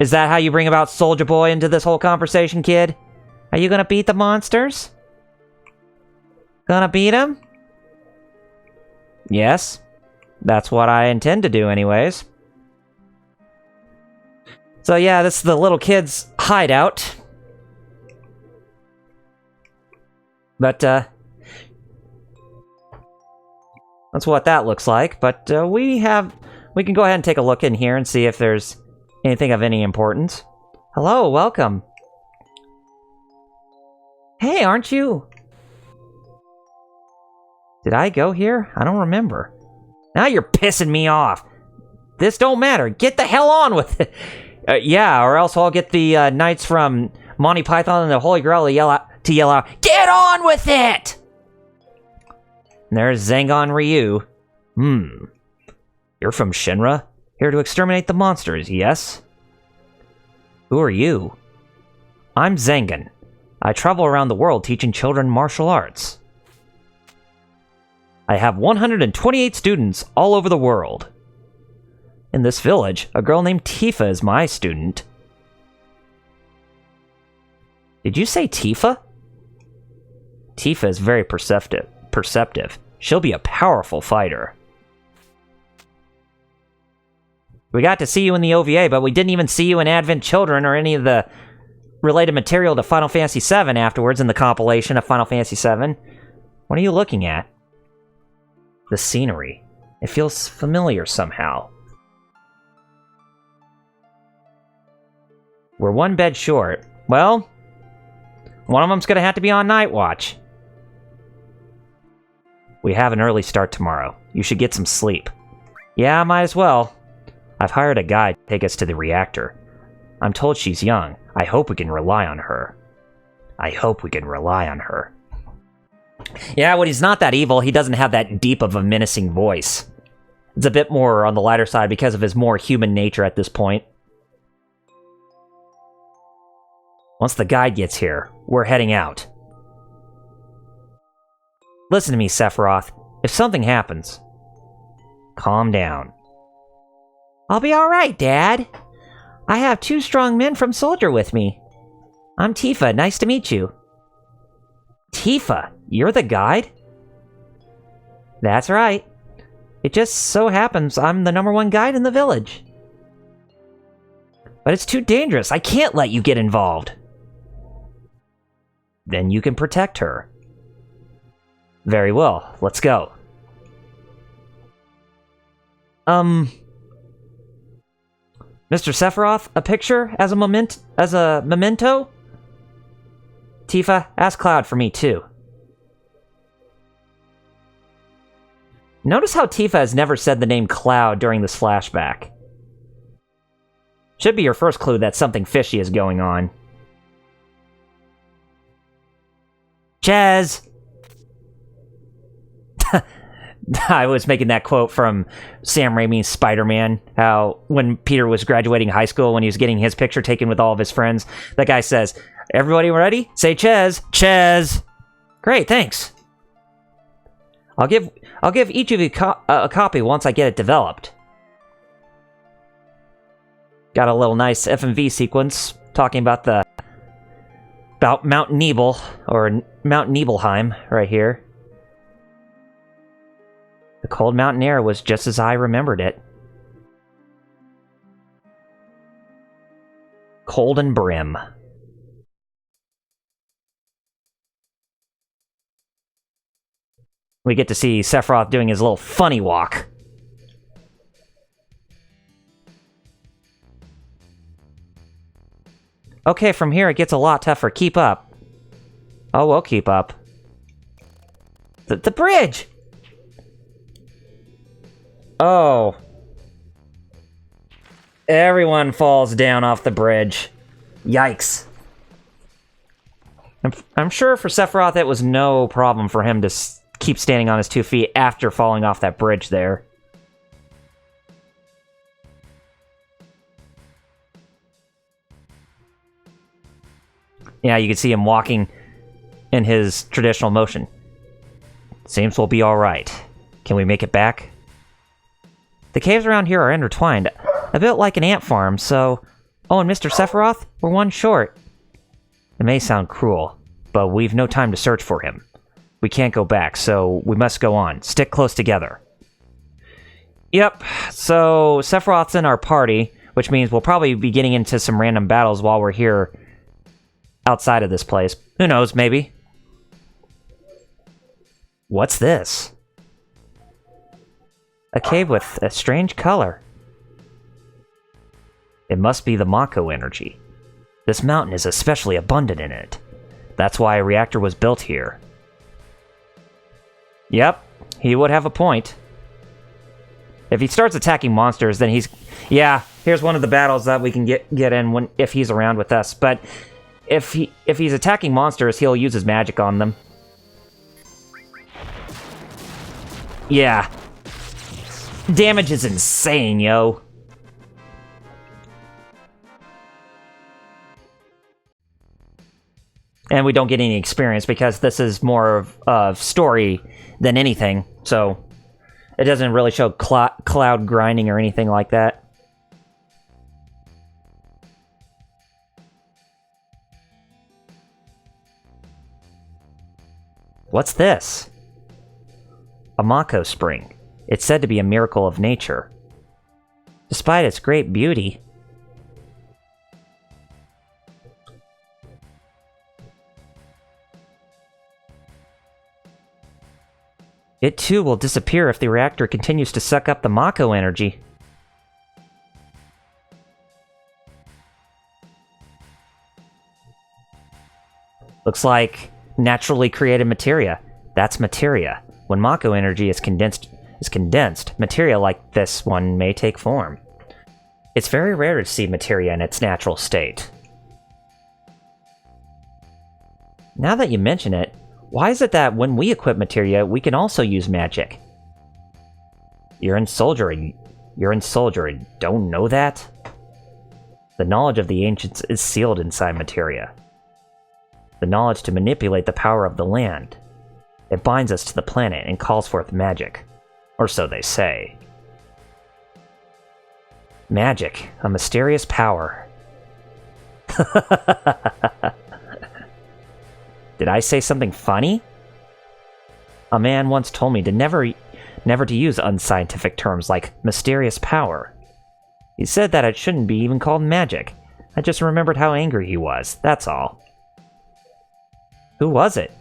Speaker 1: Is that how you bring about Soldier Boy into this whole conversation, kid? Are you gonna beat the monsters? Gonna beat him? Yes. That's what I intend to do anyways. So yeah, this is the little kid's hideout. But, that's what that looks like. But, we have we can go ahead and take a look in here and see if there's anything of any importance. Hello, welcome. Hey, aren't you? Did I go here? I don't remember. Now you're pissing me off. This don't matter. Get the hell on with it. Yeah, or else I'll get the knights from Monty Python and the Holy Grail to yell out, "Get on with it!" And there's Zangon Ryu. You're from Shin-Ra? Here to exterminate the monsters, yes? Who are you? I'm Zangan. I travel around the world teaching children martial arts. I have 128 students all over the world. In this village, a girl named Tifa is my student. Did you say Tifa? Tifa is very perceptive. She'll be a powerful fighter. We got to see you in the OVA, but we didn't even see you in Advent Children or any of the related material to Final Fantasy VII afterwards in the compilation of Final Fantasy VII. What are you looking at? The scenery. It feels familiar somehow. We're one bed short. Well, one of them's gonna have to be on night watch. We have an early start tomorrow. You should get some sleep. Yeah, might as well. I've hired a guide to take us to the reactor. I'm told she's young. I hope we can rely on her. Yeah, when he's not that evil, he doesn't have that deep of a menacing voice. It's a bit more on the lighter side because of his more human nature at this point. Once the guide gets here, we're heading out. Listen to me, Sephiroth. If something happens, calm down. I'll be alright, Dad. I have 2 strong men from Soldier with me. I'm Tifa, nice to meet you. Tifa, you're the guide? That's right. It just so happens I'm the #1 guide in the village. But it's too dangerous, I can't let you get involved. Then you can protect her. Very well, let's go. Mr. Sephiroth, a picture as a memento? Tifa, ask Cloud for me too. Notice how Tifa has never said the name Cloud during this flashback. Should be your first clue that something fishy is going on. Chaz! I was making that quote from Sam Raimi's Spider-Man, how when Peter was graduating high school, when he was getting his picture taken with all of his friends, that guy says, "Everybody ready? Say Chaz. Chaz!" Great, thanks. I'll give each of you a copy once I get it developed. Got a little nice FMV sequence talking about Mount Nebel, or Mount Nibelheim, right here. The cold mountain air was just as I remembered it. Cold and brim. We get to see Sephiroth doing his little funny walk. Okay, from here it gets a lot tougher. Keep up. Oh, we'll keep up. The bridge! Oh. Everyone falls down off the bridge. Yikes. I'm sure for Sephiroth it was no problem for him to keep standing on his 2 feet after falling off that bridge there. Yeah, you can see him walking in his traditional motion. Seems we'll be alright. Can we make it back? The caves around here are intertwined, a bit like an ant farm, so... Oh, and Mr. Sephiroth, we're one short. It may sound cruel, but we've no time to search for him. We can't go back, so we must go on. Stick close together. Yep, so Sephiroth's in our party, which means we'll probably be getting into some random battles while we're here outside of this place. Who knows, maybe. What's this? A cave with a strange color. It must be the Mako energy. This mountain is especially abundant in it. That's why a reactor was built here. Yep, he would have a point. If he starts attacking monsters, then he's... Yeah, here's one of the battles that we can get in if he's around with us. But if he's attacking monsters, he'll use his magic on them. Yeah. Damage is insane, yo. And we don't get any experience because this is more of story than anything, so it doesn't really show cloud grinding or anything like that. What's this? A Mako spring. It's said to be a miracle of nature. Despite its great beauty, it too will disappear if the reactor continues to suck up the Mako energy. Looks like naturally created materia. That's materia. When Mako energy is condensed, materia like this one may take form. It's very rare to see materia in its natural state. Now that you mention it, why is it that when we equip materia, we can also use magic? You're in soldier and don't know that? The knowledge of the ancients is sealed inside materia. The knowledge to manipulate the power of the land. It binds us to the planet and calls forth magic. Or so they say. Magic, a mysterious power. Did I say something funny? A man once told me to never to use unscientific terms like mysterious power. He said that it shouldn't be even called magic. I just remembered how angry he was, that's all. Who was it?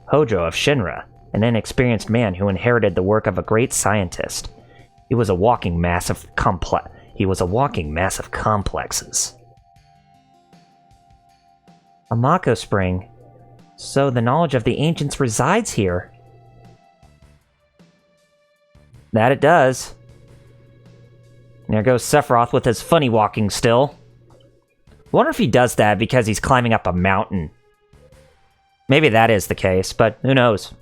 Speaker 1: Hojo of Shin-Ra, an inexperienced man who inherited the work of a great scientist. He was a walking mass of complexes. A Mako spring. So the knowledge of the ancients resides here. That it does. There goes Sephiroth with his funny walking still. Wonder if he does that because he's climbing up a mountain. Maybe that is the case, but who knows?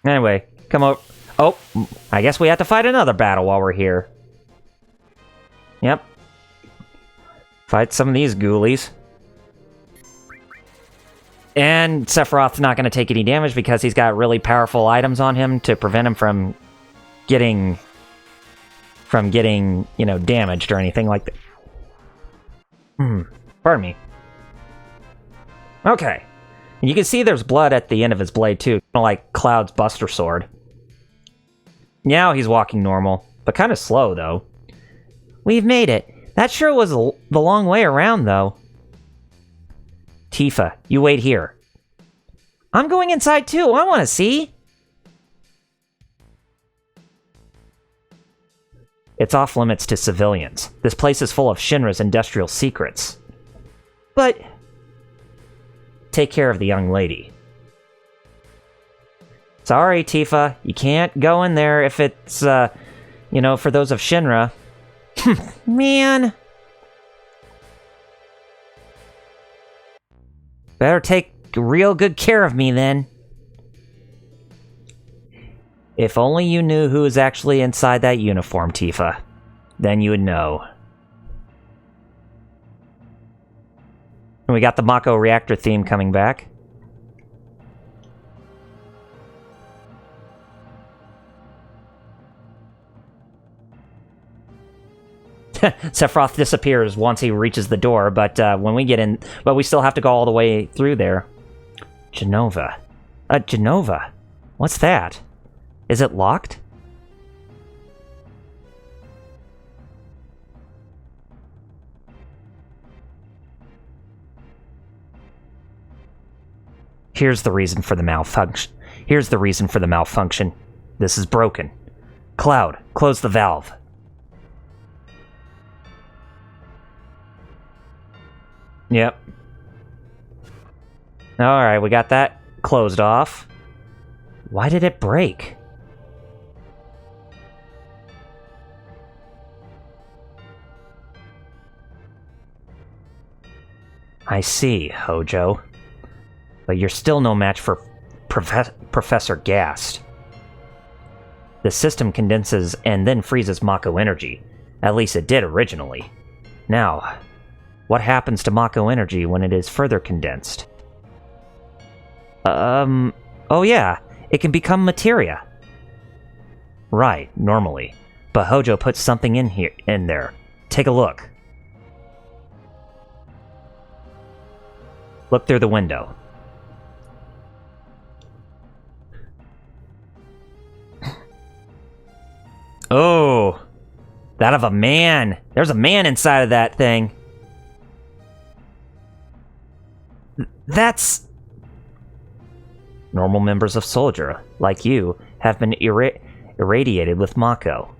Speaker 1: Anyway, come over. Oh, I guess we have to fight another battle while we're here. Yep. Fight some of these ghoulies. And Sephiroth's not going to take any damage because he's got really powerful items on him to prevent him from getting, damaged or anything like that. Pardon me. Okay. And you can see there's blood at the end of his blade too, kind of like Cloud's Buster Sword. Now he's walking normal, but kind of slow though. We've made it. That sure was the long way around though. Tifa, you wait here. I'm going inside too, I want to see. It's off limits to civilians. This place is full of Shinra's industrial secrets. But take care of the young lady. Sorry, Tifa, you can't go in there if it's, for those of Shin-Ra. Man. Better take real good care of me, then. If only you knew who is actually inside that uniform, Tifa. Then you would know. And we got the Mako reactor theme coming back. Sephiroth disappears once he reaches the door, but when we get in... But we still have to go all the way through there. Genova. Genova? What's that? Is it locked? Here's the reason for the malfunction. Here's the reason for the malfunction. This is broken. Cloud, close the valve. Yep. Alright, we got that closed off. Why did it break? I see, Hojo. But you're still no match for Professor Gast. The system condenses and then freezes Mako energy. At least it did originally. Now, what happens to Mako energy when it is further condensed? Oh yeah, it can become materia. Right, normally. But Hojo puts something in there. Take a look. Look through the window. Oh, that of a man. There's a man inside of that thing. That's... Normal members of Soldier, like you, have been irradiated with Mako.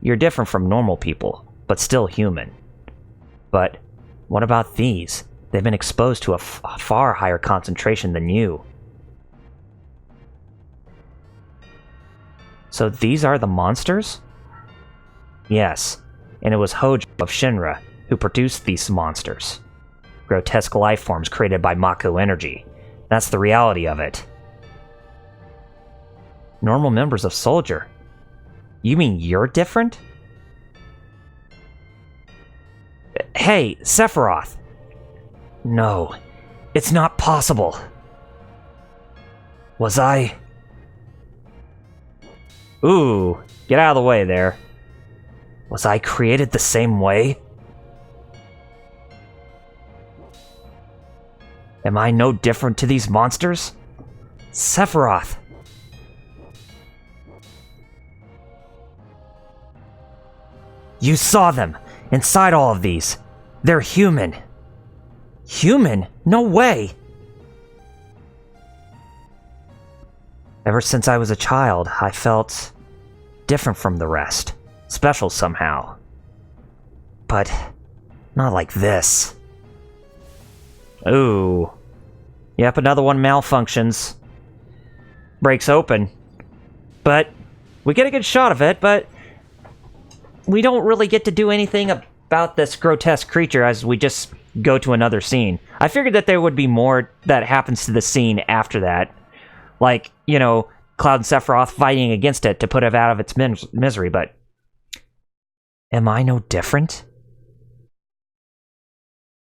Speaker 1: You're different from normal people, but still human. But what about these? They've been exposed to a far higher concentration than you. So these are the monsters? Yes, and it was Hojo of Shin-Ra who produced these monsters. Grotesque life forms created by Mako energy. That's the reality of it. Normal members of Soldier? You mean you're different? Hey, Sephiroth! No, it's not possible. Was I... Ooh, get out of the way there. Was I created the same way? Am I no different to these monsters? Sephiroth! You saw them! Inside all of these! They're human! Human? No way! Ever since I was a child, I felt different from the rest. Special somehow. But not like this. Ooh. Yep, another one malfunctions. Breaks open. But we get a good shot of it, but we don't really get to do anything about this grotesque creature as we just go to another scene. I figured that there would be more that happens to the scene after that. Like, you know, Cloud and Sephiroth fighting against it to put it out of its misery, but... Am I no different?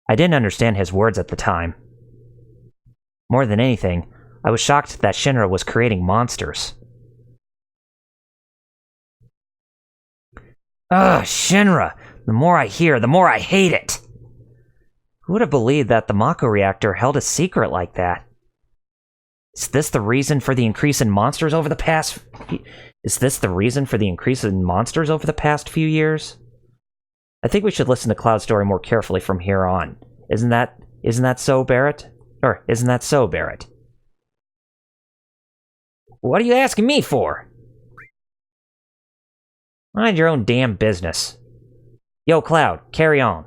Speaker 1: I didn't understand his words at the time. More than anything, I was shocked that Shin-Ra was creating monsters. Ugh, Shin-Ra! The more I hear, the more I hate it! Who would have believed that the Mako reactor held a secret like that? Is this the reason for the increase in monsters over the past... few years? I think we should listen to Cloud's story more carefully from here on. Isn't that so, Barrett? Or, isn't that so, Barrett? What are you asking me for? Mind your own damn business. Yo, Cloud, carry on.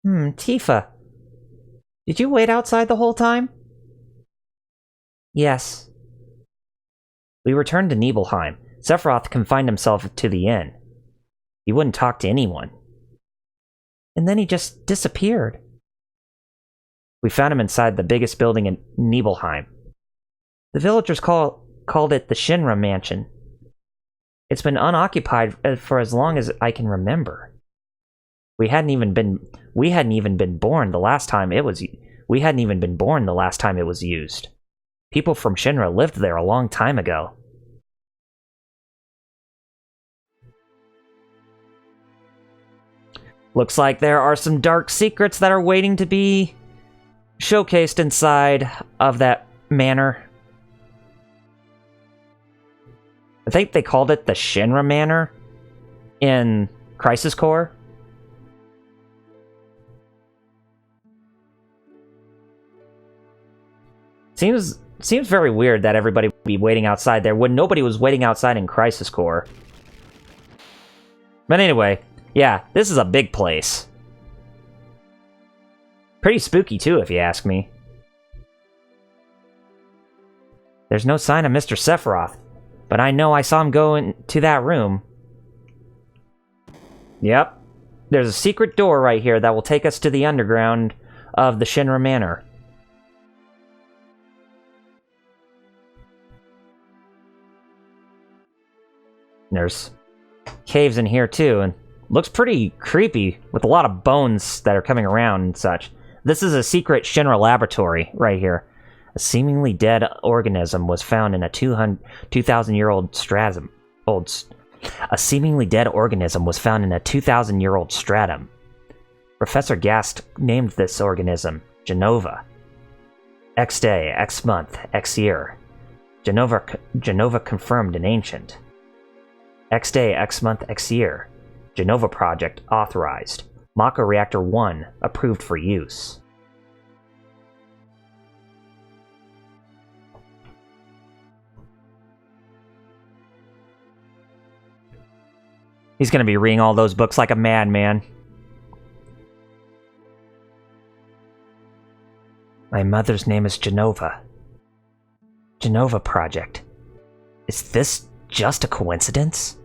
Speaker 1: Tifa. Did you wait outside the whole time? Yes. We returned to Nibelheim. Sephiroth confined himself to the inn. He wouldn't talk to anyone. And then he just disappeared. We found him inside the biggest building in Nibelheim. The villagers called it the Shin-Ra Mansion. It's been unoccupied for as long as I can remember. We hadn't even been born the last time it was used. People from Shin-Ra lived there a long time ago. Looks like there are some dark secrets that are waiting to be showcased inside of that manor. I think they called it the Shin-Ra Manor in Crisis Core. Seems very weird that everybody would be waiting outside there when nobody was waiting outside in Crisis Core. But anyway, yeah, this is a big place. Pretty spooky too, if you ask me. There's no sign of Mr. Sephiroth, but I know I saw him go into that room. Yep. There's a secret door right here that will take us to the underground of the Shin-Ra Manor. There's caves in here too, and looks pretty creepy with a lot of bones that are coming around and such. This is a secret Shin-Ra laboratory right here. A seemingly dead organism was found in a 2,000-year-old stratum. A seemingly dead organism was found in a 2,000-year-old stratum. Professor Gast named this organism Genova. X day, X month, X year. Genova confirmed an ancient. X day, X month, X year. Genova project authorized. Mako Reactor 1 approved for use. He's gonna be reading all those books like a madman. My mother's name is Genova. Genova Project. Is this just a coincidence?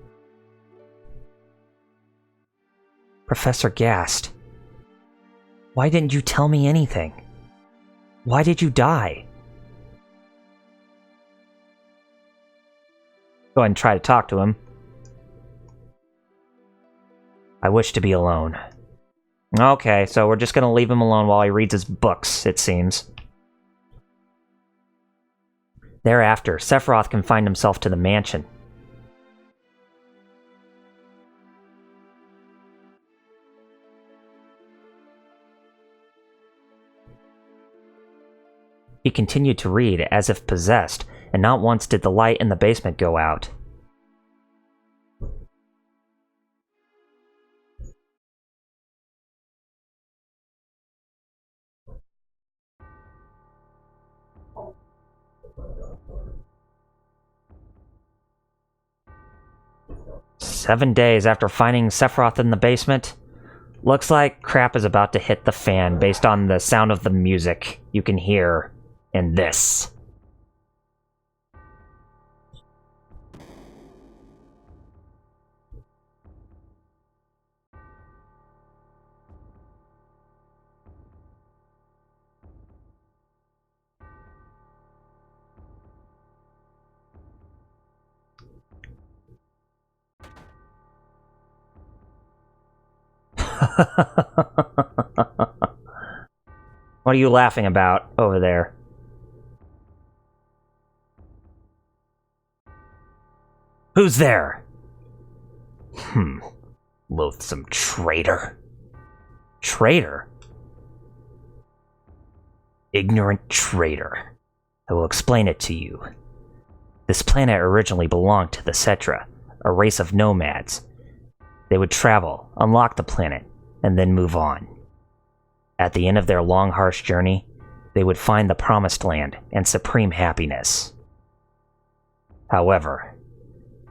Speaker 1: Professor Gast. Why didn't you tell me anything? Why did you die? Go ahead and try to talk to him. I wish to be alone. Okay, so we're just gonna leave him alone while he reads his books, it seems. Thereafter, Sephiroth confined himself to the mansion. He continued to read as if possessed, and not once did the light in the basement go out. "7 days after finding Sephiroth in the basement, looks like crap is about to hit the fan based on the sound of the music you can hear in this." What are you laughing about over there? Who's there? Loathsome traitor. Traitor? Ignorant traitor. I will explain it to you. This planet originally belonged to the Cetra, a race of nomads. They would travel, unlock the planet, and then move on. At the end of their long, harsh journey, they would find the Promised Land and supreme happiness. However,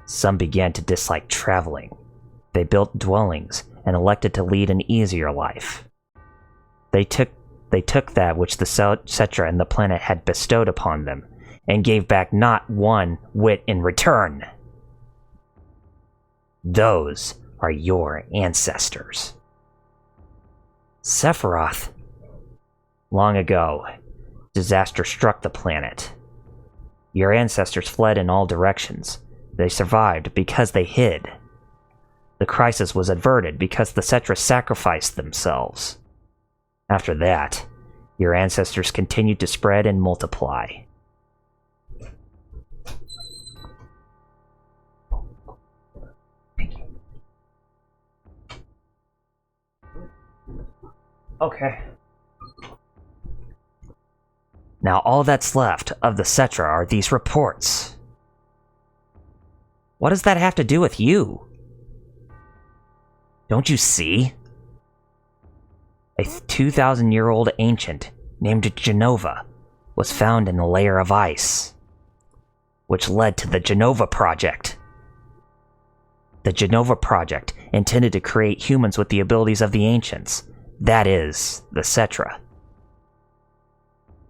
Speaker 1: some began to dislike traveling. They built dwellings and elected to lead an easier life. They took that which the Cetra and the planet had bestowed upon them, and gave back not one whit in return. Those are your ancestors. Sephiroth. Long ago, disaster struck the planet. Your ancestors fled in all directions. They survived because they hid. The crisis was averted because the Cetra sacrificed themselves. After that, your ancestors continued to spread and multiply. Okay. Now all that's left of the Cetra are these reports. What does that have to do with you? Don't you see? A 2,000-year-old ancient named Genova was found in the layer of ice, which led to the Genova Project. The Genova Project intended to create humans with the abilities of the ancients. That is, the Cetra.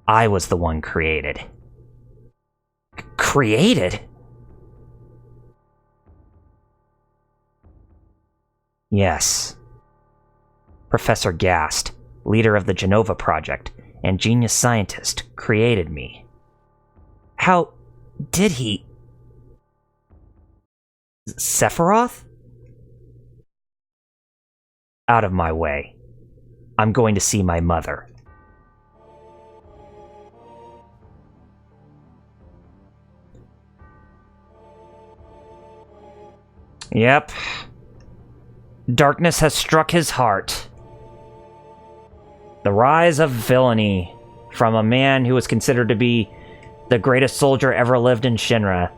Speaker 1: I was the one created. Created? Yes. Professor Gast, leader of the Genova Project and genius scientist, created me. How did he? Sephiroth? Out of my way. I'm going to see my mother. Yep. Darkness has struck his heart. The rise of villainy from a man who was considered to be the greatest soldier ever lived in Shin-Ra.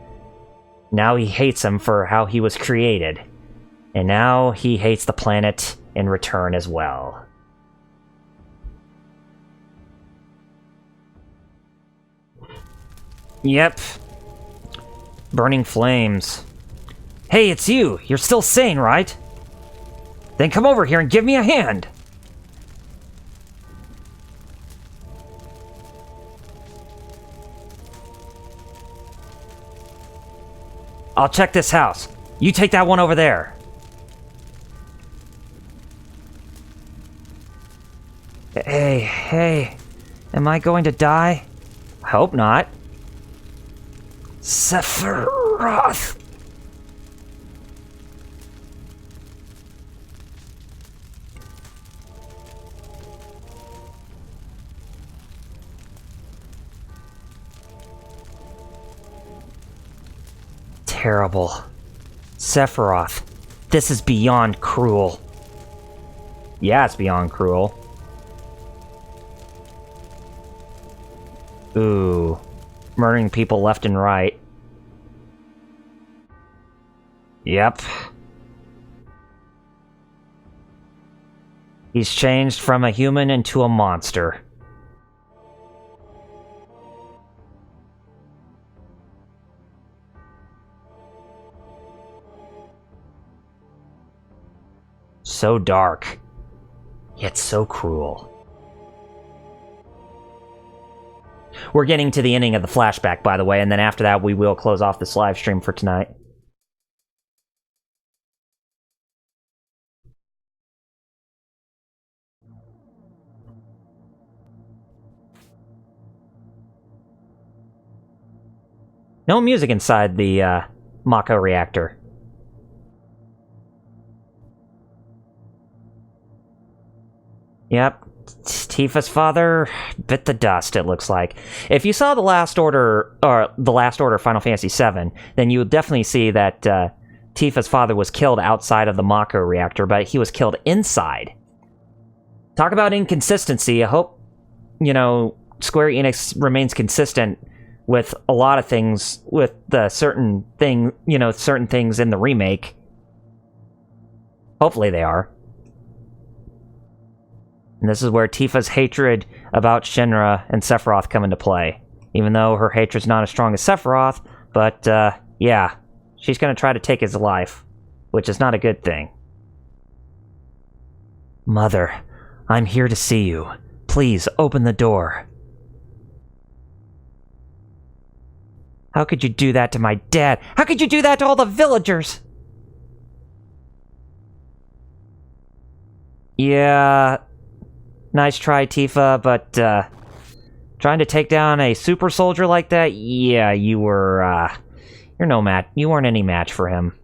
Speaker 1: Now he hates him for how he was created. And now he hates the planet in return as well. Yep. Burning flames. Hey, it's you! You're still sane, right? Then come over here and give me a hand! I'll check this house. You take that one over there. Hey. Am I going to die? Hope not. Sephiroth! Terrible. Sephiroth, this is beyond cruel. Yeah, it's beyond cruel. Ooh. Murdering people left and right. Yep. He's changed from a human into a monster. So dark, yet so cruel. We're getting to the ending of the flashback, by the way, and then after that we will close off this live stream for tonight. No music inside the Mako reactor. Yep. Tifa's father bit the dust, it looks like. If you saw the Last Order Final Fantasy VII, then you would definitely see that Tifa's father was killed outside of the Mako reactor, but he was killed inside. Talk about inconsistency. I hope, Square Enix remains consistent with a lot of things, with the certain things in the remake. Hopefully they are. And this is where Tifa's hatred about Shin-Ra and Sephiroth come into play. Even though her hatred's not as strong as Sephiroth, but, yeah. She's gonna try to take his life, which is not a good thing. Mother, I'm here to see you. Please, open the door. How could you do that to my dad? How could you do that to all the villagers? Yeah... Nice try, Tifa, but, trying to take down a super soldier like that? Yeah, you were, you're no match. You weren't any match for him.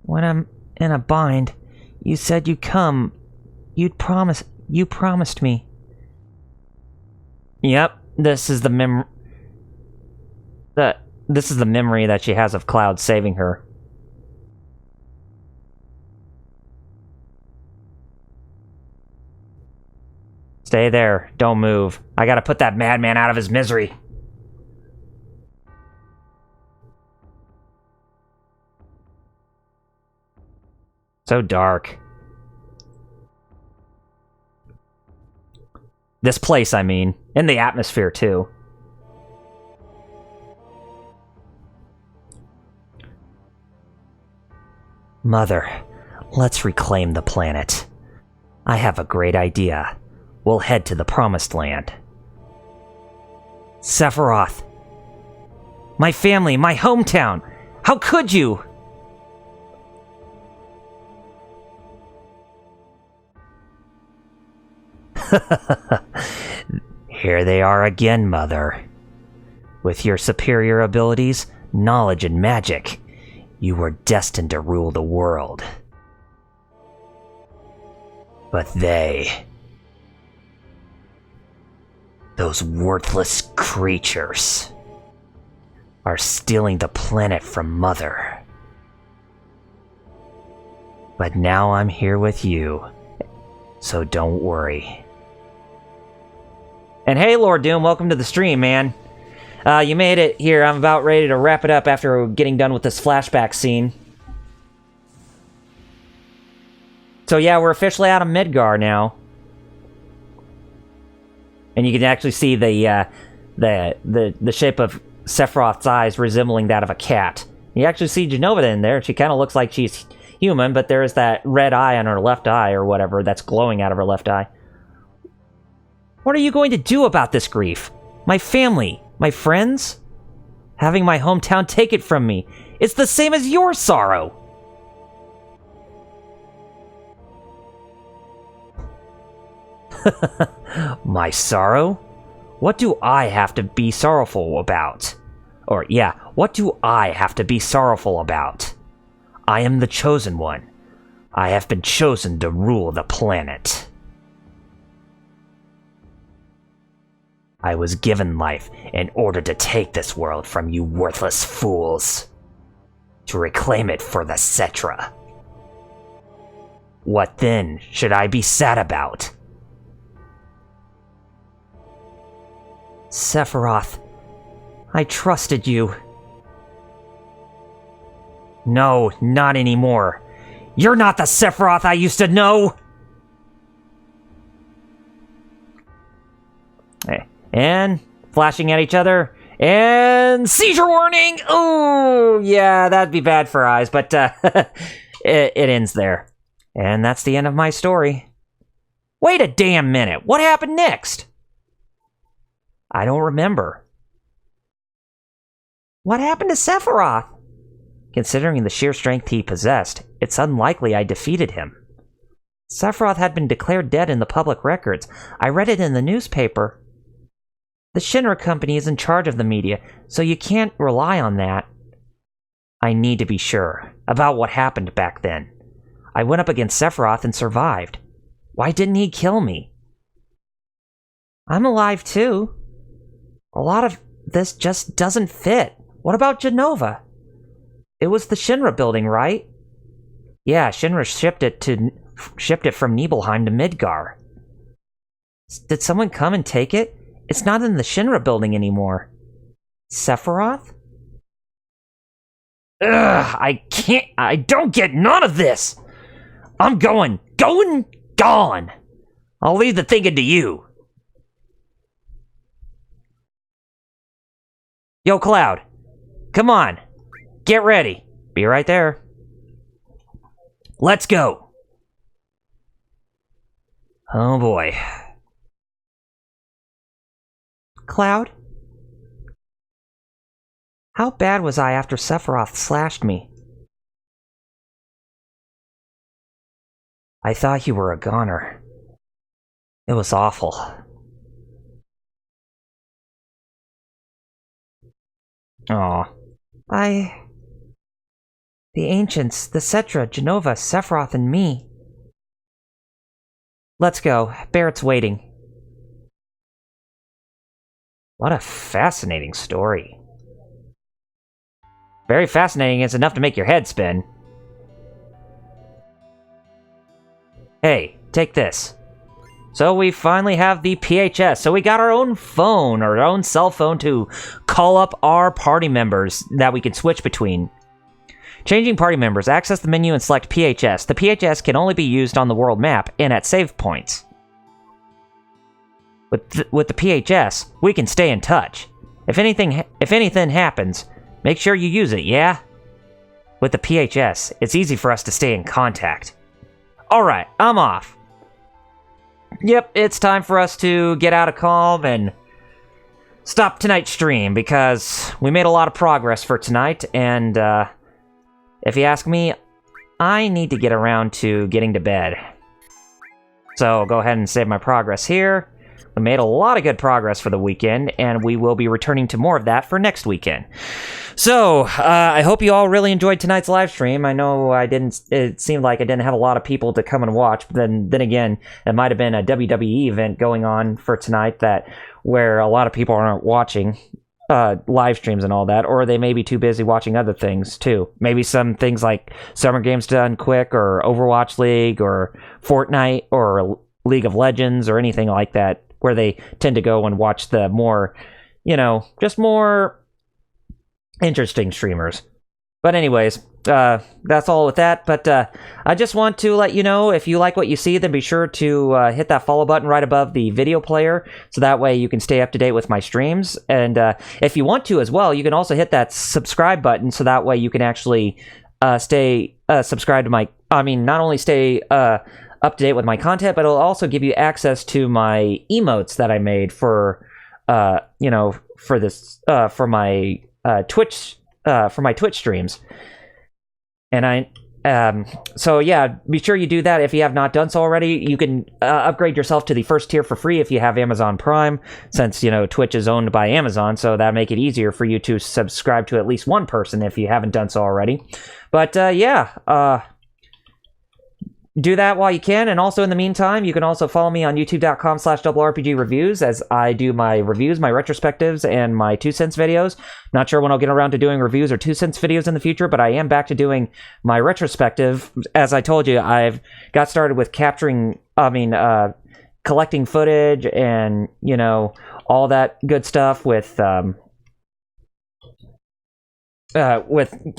Speaker 1: When I'm in a bind, you said you'd come. You promised me. Yep, this is the memory that she has of Cloud saving her. Stay there. Don't move. I gotta put that madman out of his misery. So dark. This place, I mean. And the atmosphere, too. Mother, let's reclaim the planet. I have a great idea. We'll head to the Promised Land. Sephiroth. My family, my hometown. How could you? Here they are again, Mother. With your superior abilities, knowledge, and magic, you were destined to rule the world. But they... those worthless creatures are stealing the planet from Mother. But now I'm here with you, so don't worry. And hey, Lord Doom, welcome to the stream, man. You made it here. I'm about ready to wrap it up after getting done with this flashback scene. So yeah, we're officially out of Midgar now. And you can actually see the shape of Sephiroth's eyes resembling that of a cat. You actually see Jenova in there. She kind of looks like she's human, but there is that red eye on her left eye or whatever that's glowing out of her left eye. What are you going to do about this grief? My family, my friends? Having my hometown take it from me. It's the same as your sorrow. My sorrow? What do I have to be sorrowful about? Or, yeah, what do I have to be sorrowful about? I am the chosen one. I have been chosen to rule the planet. I was given life in order to take this world from you worthless fools. To reclaim it for the Cetra. What then should I be sad about? Sephiroth, I trusted you. No, not anymore. You're not the Sephiroth I used to know! And flashing at each other. And seizure warning! Oh, yeah, that'd be bad for eyes, but it ends there. And that's the end of my story. Wait a damn minute. What happened next? I don't remember. What happened to Sephiroth? Considering the sheer strength he possessed, it's unlikely I defeated him. Sephiroth had been declared dead in the public records. I read it in the newspaper. The Shin-Ra Company is in charge of the media, so you can't rely on that. I need to be sure about what happened back then. I went up against Sephiroth and survived. Why didn't he kill me? I'm alive too. A lot of this just doesn't fit. What about Jenova? It was the Shin-Ra building, right? Yeah, Shin-Ra shipped it from Nibelheim to Midgar. Did someone come and take it? It's not in the Shin-Ra building anymore. Sephiroth? Ugh, I don't get none of this! I'm gone! I'll leave the thinking to you. Yo, Cloud. Come on. Get ready. Be right there. Let's go. Oh boy. Cloud? How bad was I after Sephiroth slashed me? I thought you were a goner. It was awful. Aw. The Ancients, the Cetra, Jenova, Sephiroth, and me. Let's go. Barrett's waiting. What a fascinating story. Very fascinating. It's enough to make your head spin. Hey, take this. So we finally have the PHS. So we got our own phone, or our own cell phone to call up our party members that we can switch between. Changing party members. Access the menu and select PHS. The PHS can only be used on the world map and at save points. With the PHS, we can stay in touch. If anything happens, make sure you use it, yeah? With the PHS, it's easy for us to stay in contact. Alright, I'm off. Yep, it's time for us to get out of Kalm and stop tonight's stream, because we made a lot of progress for tonight, and if you ask me, I need to get around to getting to bed. So go ahead and save my progress here. We made a lot of good progress for the weekend, and we will be returning to more of that for next weekend. So, I hope you all really enjoyed tonight's live stream. I know it seemed like I didn't have a lot of people to come and watch, but then again, it might have been a WWE event going on for tonight where a lot of people aren't watching live streams and all that, or they may be too busy watching other things too. Maybe some things like Summer Games Done Quick, or Overwatch League, or Fortnite, or League of Legends, or anything like that, where they tend to go and watch the more, just more interesting streamers. But anyways, that's all with that. But I just want to let you know, if you like what you see, then be sure to hit that follow button right above the video player, so that way you can stay up to date with my streams. And if you want to as well, you can also hit that subscribe button, so that way you can actually stay subscribed to my, not only stay up to date with my content, but it'll also give you access to my emotes that I made for my Twitch streams. And so yeah, be sure you do that if you have not done so already. You can upgrade yourself to the first tier for free if you have Amazon Prime, since Twitch is owned by Amazon, so that'll make it easier for you to subscribe to at least one person if you haven't done so already. But do that while you can, and also in the meantime, you can also follow me on youtube.com/RRPG-reviews, as I do my reviews, my retrospectives, and my 2 cents videos. Not sure when I'll get around to doing reviews or 2 cents videos in the future, but I am back to doing my retrospective. As I told you, I've got started with collecting footage and, all that good stuff with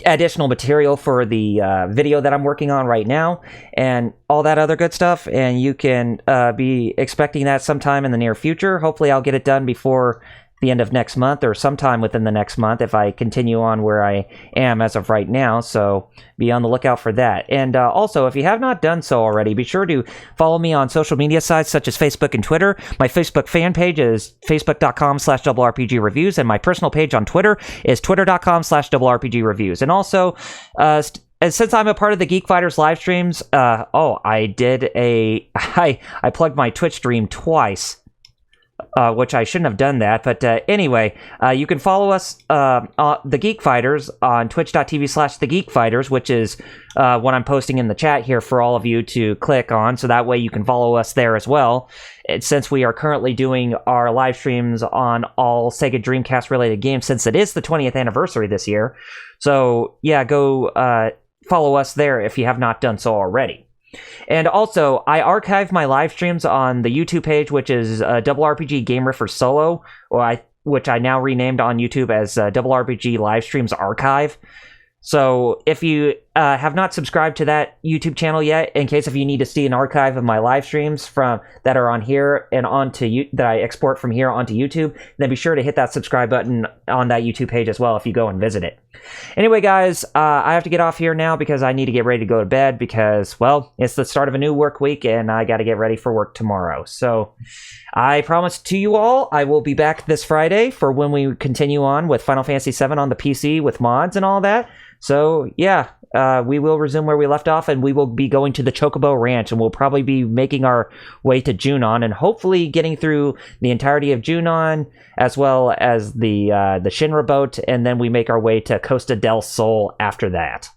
Speaker 1: additional material for the video that I'm working on right now, and all that other good stuff. And you can be expecting that sometime in the near future. Hopefully I'll get it done before the end of next month, or sometime within the next month, if I continue on where I am as of right now. So be on the lookout for that. And also, if you have not done so already, be sure to follow me on social media sites such as Facebook and Twitter. My Facebook fan page is facebook.com/RRPG-reviews, and my personal page on Twitter is twitter.com/RRPG-reviews. And also, since I'm a part of the Geek Fighters live streams, I plugged my Twitch stream twice. Which I shouldn't have done that, but anyway, you can follow us, the Geek Fighters, on twitch.tv/thegeekfighters, which is what I'm posting in the chat here for all of you to click on, so that way you can follow us there as well. Since we are currently doing our live streams on all Sega Dreamcast related games, since it is the 20th anniversary this year. So yeah, go follow us there if you have not done so already. And also, I archive my live streams on the YouTube page, which is Double RPG Game Riffer Solo, which I now renamed on YouTube as Double RPG Live Streams Archive. So if you have not subscribed to that YouTube channel yet, in case if you need to see an archive of my live streams that are on here and that I export from here onto YouTube, then be sure to hit that subscribe button on that YouTube page as well if you go and visit it. Anyway, guys, I have to get off here now because I need to get ready to go to bed because, well, it's the start of a new work week and I got to get ready for work tomorrow. So I promise to you all, I will be back this Friday for when we continue on with Final Fantasy VII on the PC with mods and all that. So yeah, we will resume where we left off, and we will be going to the Chocobo Ranch, and we'll probably be making our way to Junon, and hopefully getting through the entirety of Junon, as well as the Shin-Ra boat, and then we make our way to Costa del Sol after that.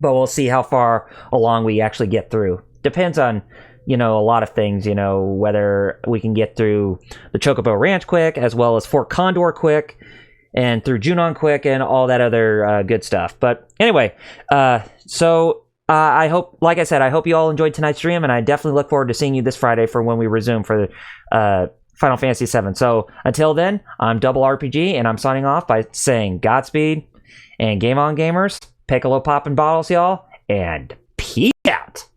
Speaker 1: But we'll see how far along we actually get through. Depends on, a lot of things, whether we can get through the Chocobo Ranch quick, as well as Fort Condor quick, and through Junon quick, and all that other good stuff. But anyway, I hope, like I said, I hope you all enjoyed tonight's stream, and I definitely look forward to seeing you this Friday for when we resume for Final Fantasy VII. So until then, I'm Double RPG, and I'm signing off by saying Godspeed, and game on, gamers. Piccolo popping bottles, y'all, and peace out.